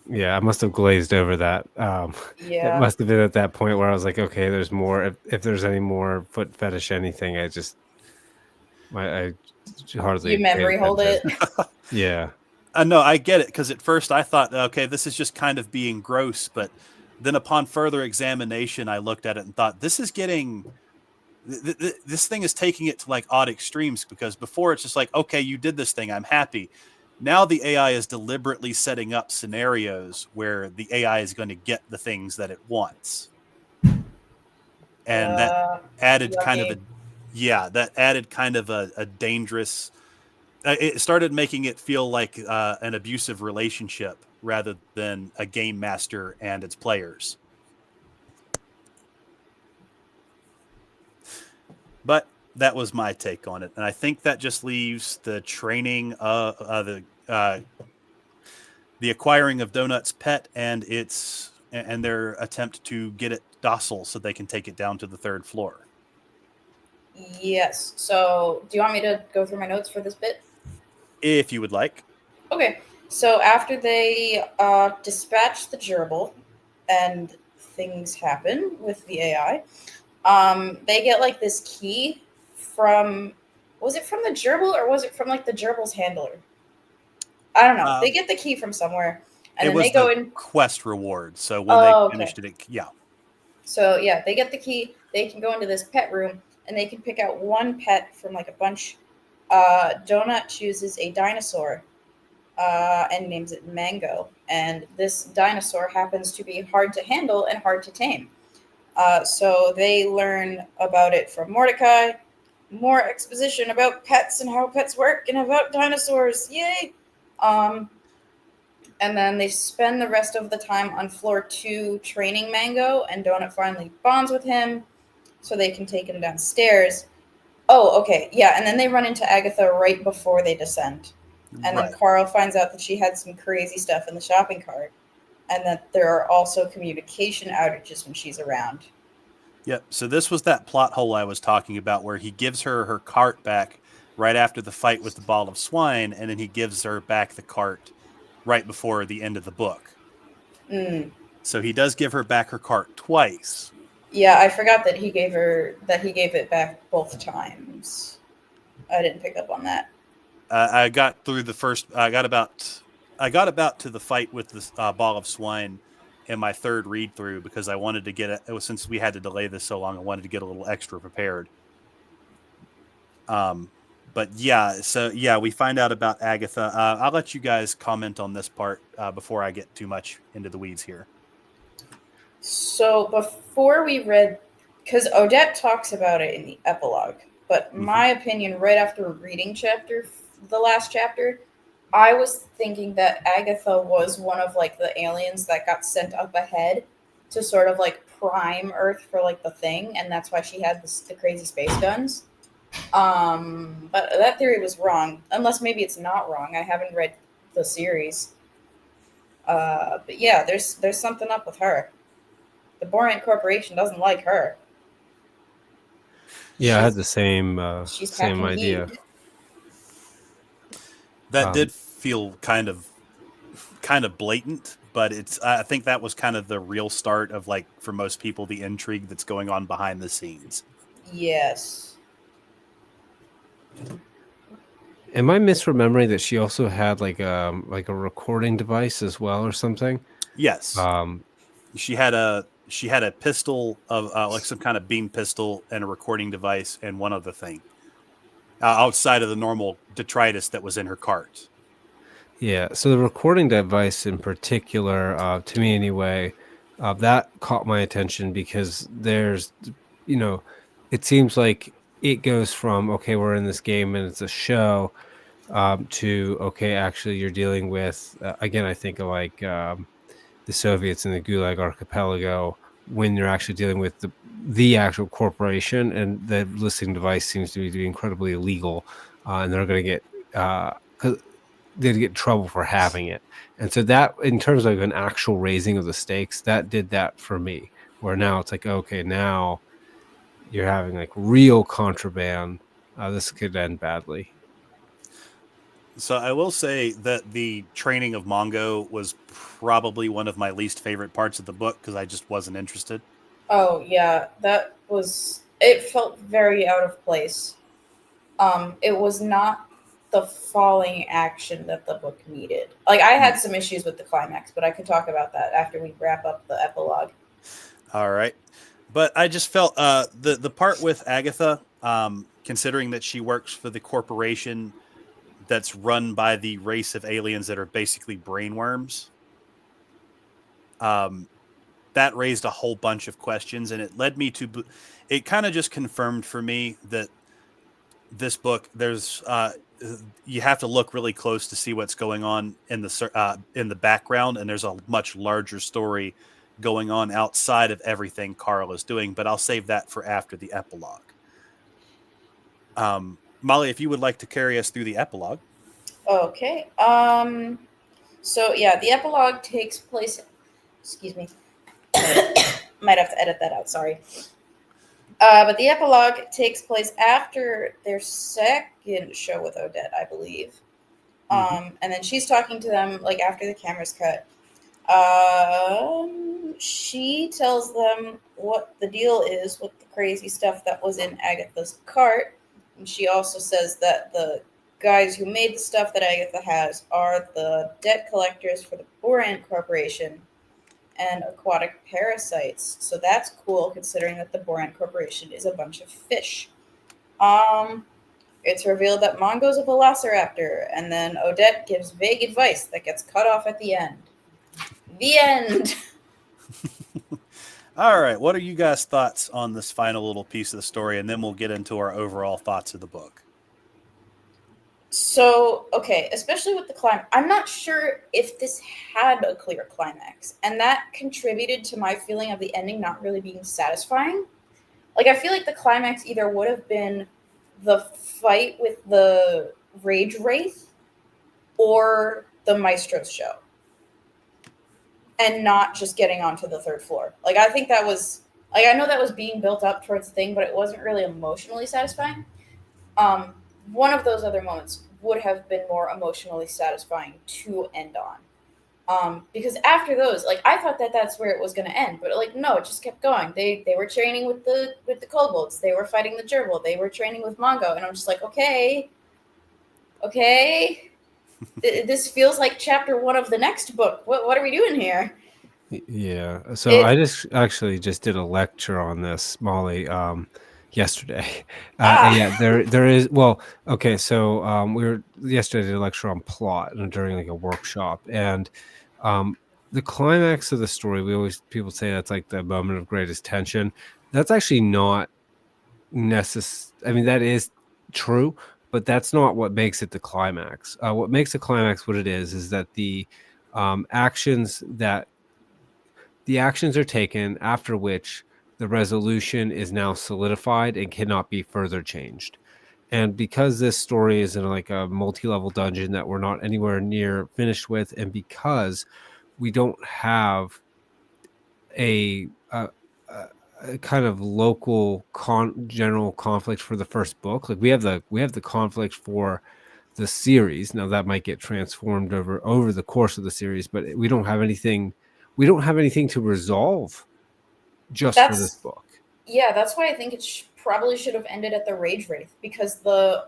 Yeah, I must have glazed over that. It Yeah. must have been at that point where I was like, okay, there's more. If there's any more foot fetish anything, I hardly You paid memory hold attention. it. Yeah. No, I get it, because at first I thought, okay, this is just kind of being gross, but then upon further examination, I looked at it and thought, this is getting this thing is taking it to like odd extremes, because before it's just like, okay, you did this thing, I'm happy. Now the AI is deliberately setting up scenarios where the AI is going to get the things that it wants. And that added kind of Yucky. that added kind of a dangerous, it started making it feel like an abusive relationship rather than a game master and its players. But that was my take on it, and I think that just leaves the training, the acquiring of Donut's pet and their attempt to get it docile so they can take it down to the third floor. Yes. So, do you want me to go through my notes for this bit? If you would like. Okay. So after they dispatch the gerbil, and things happen with the AI, they get like this key from. Was it from the gerbil or was it from like the gerbil's handler? I don't know. They get the key from somewhere, and it then was they go the in. quest reward. So when they finished it, yeah. So yeah, they get the key. They can go into this pet room, and they can pick out one pet from like a bunch. Donut chooses a dinosaur, and names it Mango. And this dinosaur happens to be hard to handle and hard to tame. So they learn about it from Mordecai. More exposition about pets and how pets work and about dinosaurs. Yay! And then they spend the rest of the time on floor 2 training Mango, and Donut finally bonds with him so they can take him downstairs. Oh, okay. Yeah, and then they run into Agatha right before they descend. And then Carl finds out that she had some crazy stuff in the shopping cart, and that there are also communication outages when she's around. Yep. So this was that plot hole I was talking about, where he gives her cart back right after the fight with the ball of swine, and then he gives her back the cart right before the end of the book. So he does give her back her cart twice. Yeah, I forgot that he gave it back both times. I didn't pick up on that. I got through the first. I got about to the fight with the ball of swine in my third read through, because I wanted to get it. It was, since we had to delay this so long, I wanted to get a little extra prepared. But yeah, so yeah, we find out about Agatha. I'll let you guys comment on this part before I get too much into the weeds here. So before we read, because Odette talks about it in the epilogue, but my opinion, right after reading the last chapter, I was thinking that Agatha was one of like the aliens that got sent up ahead to sort of like prime Earth for like the thing, and that's why she had the crazy space guns. But that theory was wrong, unless maybe it's not wrong. I haven't read the series. But yeah, there's something up with her. The Borant Corporation doesn't like her. Yeah, I had the same idea. Heat. That did feel kind of blatant, but I think that was kind of the real start of, like, for most people, the intrigue that's going on behind the scenes. Yes. Am I misremembering that she also had like a recording device as well or something? Yes. She had a pistol of like some kind of beam pistol and a recording device and one other thing outside of the normal detritus that was in her cart. Yeah. So the recording device in particular, to me anyway, that caught my attention because there's, it seems like it goes from, okay, we're in this game and it's a show, to, okay, actually you're dealing with, again, I think of like the Soviets in the Gulag Archipelago, when you're actually dealing with the actual corporation, and the listening device seems to be incredibly illegal, and they're going to get, 'cause they'd get in trouble for having it. And so that, in terms of an actual raising of the stakes, that did that for me. Where now it's like, okay, now you're having like real contraband. This could end badly. So I will say that the training of Mongo was probably one of my least favorite parts of the book because I just wasn't interested. Oh yeah, that was. It felt very out of place. It was not the falling action that the book needed. Like I had some issues with the climax, but I could talk about that after we wrap up the epilogue. All right. But I just felt the part with Agatha, considering that she works for the corporation that's run by the race of aliens that are basically brainworms, that raised a whole bunch of questions, and it led me to. It kind of just confirmed for me that this book, there's you have to look really close to see what's going on in the background, and there's a much larger story going on outside of everything Carl is doing. But I'll save that for after the epilogue. Molly, if you would like to carry us through the epilogue. Okay. So yeah, the epilogue takes place. Excuse me. Might have to edit that out. Sorry. But the epilogue takes place after their second show with Odette, I believe. And then she's talking to them like after the camera's cut. She tells them what the deal is with the crazy stuff that was in Agatha's cart. And she also says that the guys who made the stuff that Agatha has are the debt collectors for the Boran Corporation and aquatic parasites. So that's cool, considering that the Boran Corporation is a bunch of fish. It's revealed that Mongo's a velociraptor, and then Odette gives vague advice that gets cut off at the end. The end. All right. What are you guys' thoughts on this final little piece of the story? And then we'll get into our overall thoughts of the book. So, okay, especially with the climb, I'm not sure if this had a clear climax, and that contributed to my feeling of the ending not really being satisfying. Like, I feel like the climax either would have been the fight with the Rage Wraith or the Maestro's show, and not just getting onto the third floor. Like, I think that was, like, I know that was being built up towards the thing, but it wasn't really emotionally satisfying. One of those other moments would have been more emotionally satisfying to end on. Because after those, like, I thought that that's where it was going to end, but like, no, it just kept going. They were training with the kobolds. They were fighting the gerbil. They were training with Mongo, and I'm just like, okay. This feels like chapter 1 of the next book. What are we doing here? Yeah. So I just did a lecture on this, Molly, yesterday. And yeah, there is, well, okay. So we were yesterday did a lecture on plot and during like a workshop, and the climax of the story, people say that's like the moment of greatest tension. That's actually not necessary. I mean, that is true, but that's not what makes it the climax. What makes the climax what it is that the actions are taken, after which the resolution is now solidified and cannot be further changed. And because this story is in like a multi-level dungeon that we're not anywhere near finished with, and because we don't have a kind of local general conflict for the first book, like we have the conflict for the series. Now that might get transformed over the course of the series, but we don't have anything to resolve just for this book. Yeah, that's why I think it probably should have ended at the Rage Wraith, because the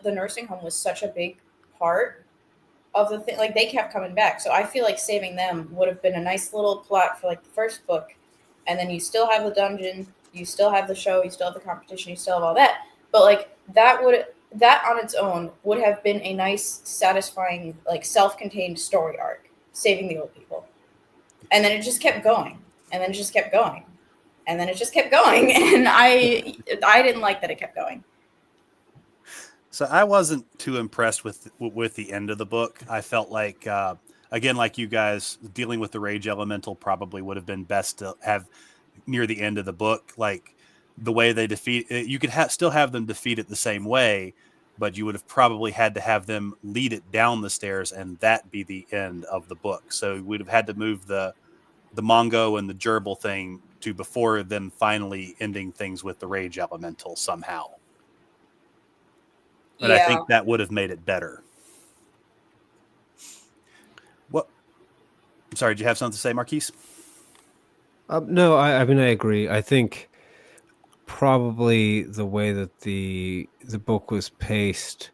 nursing home was such a big part of the thing. Like, they kept coming back, so I feel like saving them would have been a nice little plot for like the first book, and then you still have the dungeon, you still have the show, you still have the competition, you still have all that. But like that on its own would have been a nice, satisfying, like self-contained story arc, saving the old people. And then it just kept going. And then it just kept going. and then it just kept going, and I didn't like that it kept going. So I wasn't too impressed with the end of the book. I felt like, again, like you guys, dealing with the rage elemental probably would have been best to have near the end of the book. Like the way they defeat it, you could still have them defeat it the same way, but you would have probably had to have them lead it down the stairs, and that be the end of the book. So we'd have had to move the Mongo and the gerbil thing to before them finally ending things with the rage elemental somehow. And I think that would have made it better. What? I'm sorry, did you have something to say, MarQuese? No, I mean, I agree. I think probably the way that the book was paced,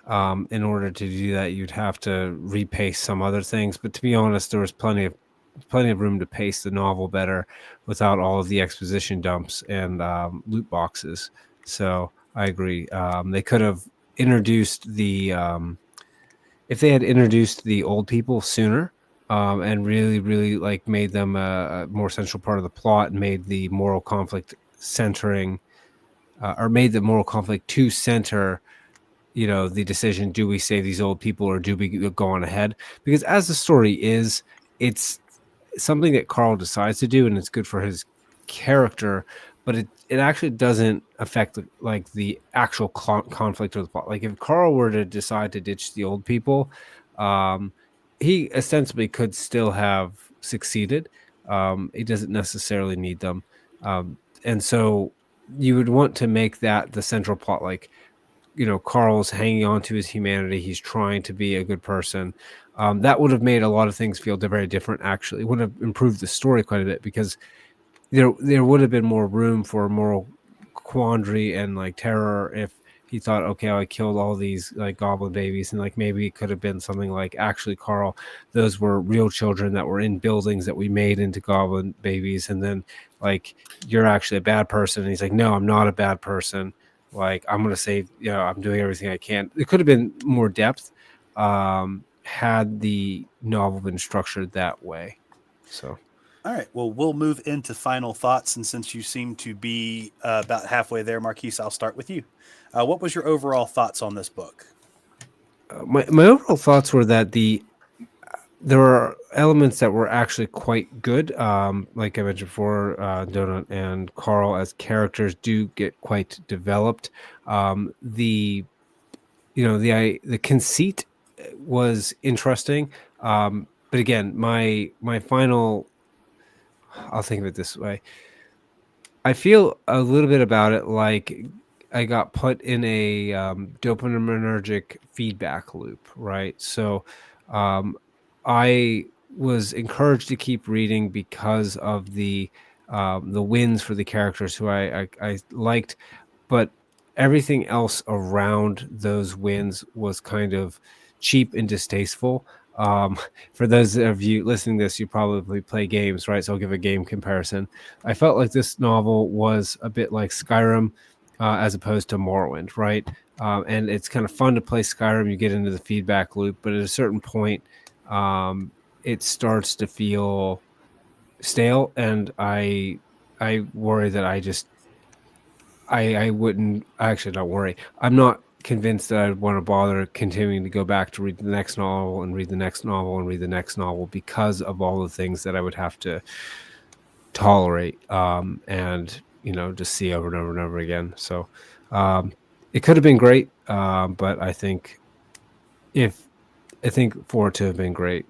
in order to do that, you'd have to repace some other things. But to be honest, there was plenty of room to pace the novel better without all of the exposition dumps and loot boxes. So I agree. They could have introduced if they had introduced the old people sooner, and really like made them a more central part of the plot, and made the moral conflict centering, or made the moral conflict to center, the decision: do we save these old people or do we go on ahead? Because as the story is, it's something that Carl decides to do, and it's good for his character, but it actually doesn't affect the actual conflict of the plot. Like if Carl were to decide to ditch the old people, he ostensibly could still have succeeded. He doesn't necessarily need them, and so you would want to make that the central plot. Like, Carl's hanging on to his humanity. He's trying to be a good person. That would have made a lot of things feel very different. Actually, it would have improved the story quite a bit, because there would have been more room for moral quandary and like terror if he thought, okay, I killed all these like goblin babies, and like maybe it could have been something like, actually, Carl, those were real children that were in buildings that we made into goblin babies, and then like you're actually a bad person. And he's like, no, I'm not a bad person. Like, I'm going to say, I'm doing everything I can. It could have been more depth, had the novel been structured that way. So. All right. Well, we'll move into final thoughts. And since you seem to be about halfway there, MarQuese, I'll start with you. What was your overall thoughts on this book? My overall thoughts were that there are elements that were actually quite good. Like I mentioned before, Donut and Carl as characters do get quite developed. The conceit was interesting. But again, my final, I'll think of it this way. I feel a little bit about it like I got put in a dopaminergic feedback loop, right? So I was encouraged to keep reading because of the wins for the characters who I liked, but everything else around those wins was kind of cheap and distasteful. For those of you listening to this, you probably play games, right? So I'll give a game comparison. I felt like this novel was a bit like Skyrim, as opposed to Morrowind, right? And it's kind of fun to play Skyrim. You get into the feedback loop, but at a certain point, it starts to feel stale, and I worry that I wouldn't actually, not worry. I'm not convinced that I'd want to bother continuing to go back to read the next novel and read the next novel and read the next novel, because of all the things that I would have to tolerate, and just see over and over and over again. So it could have been great, but I think for it to have been great,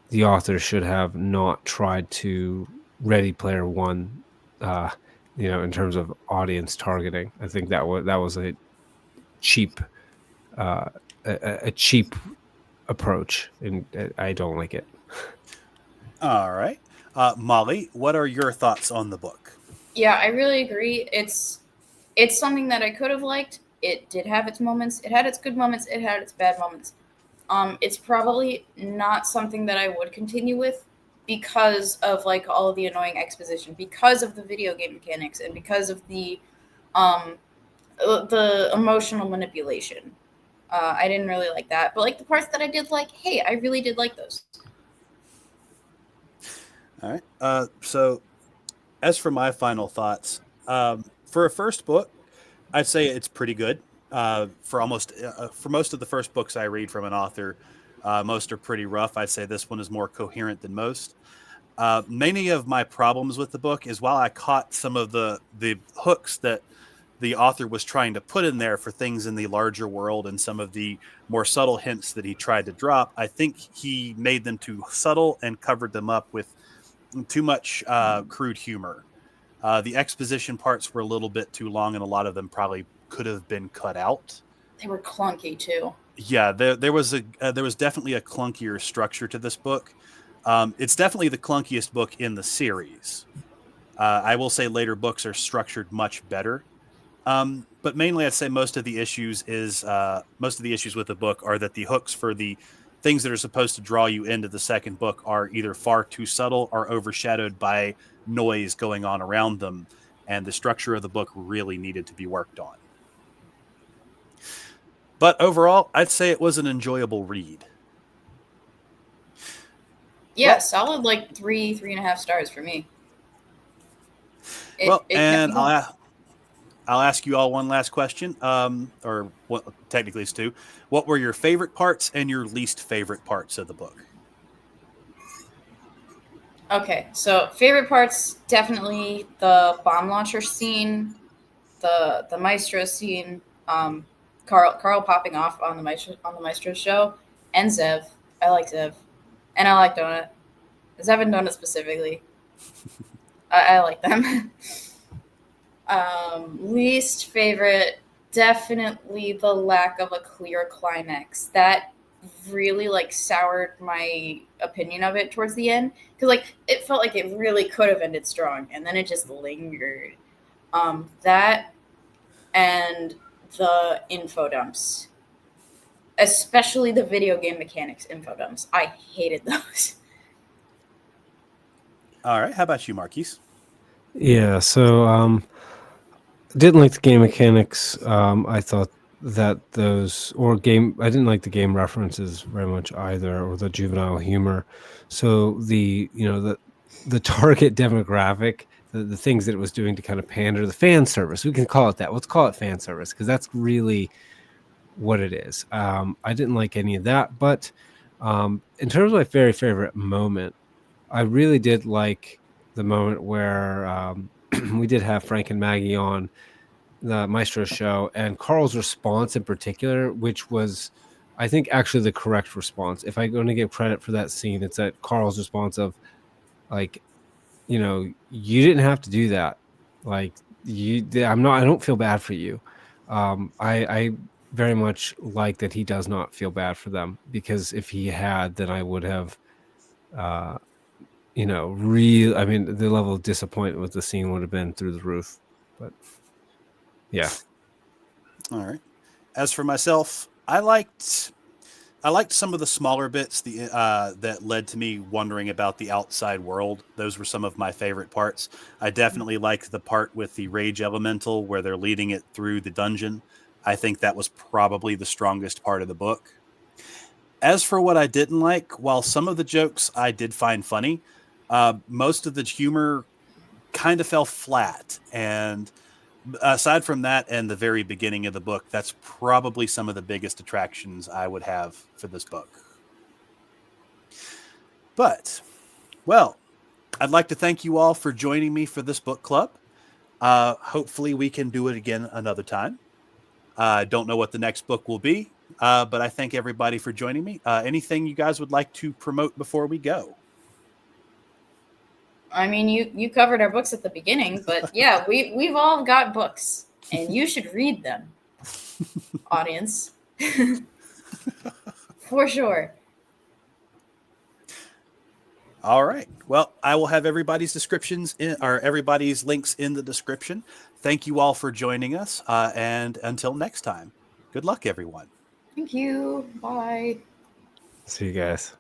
the author should have not tried to Ready Player One, in terms of audience targeting. I think that was a cheap, a cheap approach, and I don't like it. All right. Molly, what are your thoughts on the book? Yeah, I really agree. It's something that I could have liked. It did have its moments. It had its good moments. It had its bad moments. It's probably not something that I would continue with, because of like all of the annoying exposition, because of the video game mechanics, and because of the emotional manipulation. I didn't really like that, but like the parts that I did like, hey, I really did like those. All right. So As for my final thoughts, for a first book, I'd say it's pretty good. For most of the first books I read from an author, most are pretty rough. I'd say this one is more coherent than most. Many of my problems with the book is while I caught some of the hooks that the author was trying to put in there for things in the larger world and some of the more subtle hints that he tried to drop, I think he made them too subtle and covered them up with too much crude humor. The exposition parts were a little bit too long, and a lot of them probably could have been cut out. They were clunky too. Yeah, there was definitely a clunkier structure to this book. It's definitely the clunkiest book in the series. I will say later books are structured much better. But mainly, I'd say most of the issues with the book are that the hooks for the things that are supposed to draw you into the second book are either far too subtle or overshadowed by noise going on around them, and the structure of the book really needed to be worked on. But overall, I'd say it was an enjoyable read. Yeah, solid like 3.5 stars for me. And I'll ask you all one last question, or what? Technically, it's two. What were your favorite parts and your least favorite parts of the book? Okay, so favorite parts, definitely the bomb launcher scene, the maestro scene, Carl popping off on the maestro show, and Zev. I like Zev, and I like Donut. Zev and Donut specifically. I like them. Least favorite, definitely the lack of a clear climax. That really like soured my opinion of it towards the end, because like it felt like it really could have ended strong, and then it just lingered. That and the info dumps, especially the video game mechanics info dumps. I hated those. All right, how about you, MarQuese? Yeah, so didn't like the game mechanics. I thought that I didn't like the game references very much either, or the juvenile humor. So the target demographic, the things that it was doing to kind of pander, the fan service, we can call it that. Let's call it fan service, because that's really what it is. I didn't like any of that, but in terms of my very favorite moment, I really did like the moment where we did have Frank and Maggie on the Maestro show, and Carl's response in particular, which was, I think, actually the correct response. If I'm going to give credit for that scene, it's that Carl's response of, like, you didn't have to do that. Like, I don't feel bad for you. I very much like that he does not feel bad for them, because if he had, then I would have, the level of disappointment with the scene would have been through the roof. But yeah. All right. As for myself, I liked some of the smaller bits that led to me wondering about the outside world. Those were some of my favorite parts. I definitely liked the part with the rage elemental where they're leading it through the dungeon. I think that was probably the strongest part of the book. As for what I didn't like, while some of the jokes I did find funny, most of the humor kind of fell flat. And aside from that and the very beginning of the book, that's probably some of the biggest attractions I would have for this book. But, well, I'd like to thank you all for joining me for this book club. Hopefully we can do it again another time. I don't know what the next book will be, but I thank everybody for joining me. Anything you guys would like to promote before we go? I mean, you covered our books at the beginning, but yeah, we've all got books, and you should read them, audience, for sure. All right. Well, I will have everybody's everybody's links in the description. Thank you all for joining us, and until next time, good luck, everyone. Thank you. Bye. See you guys.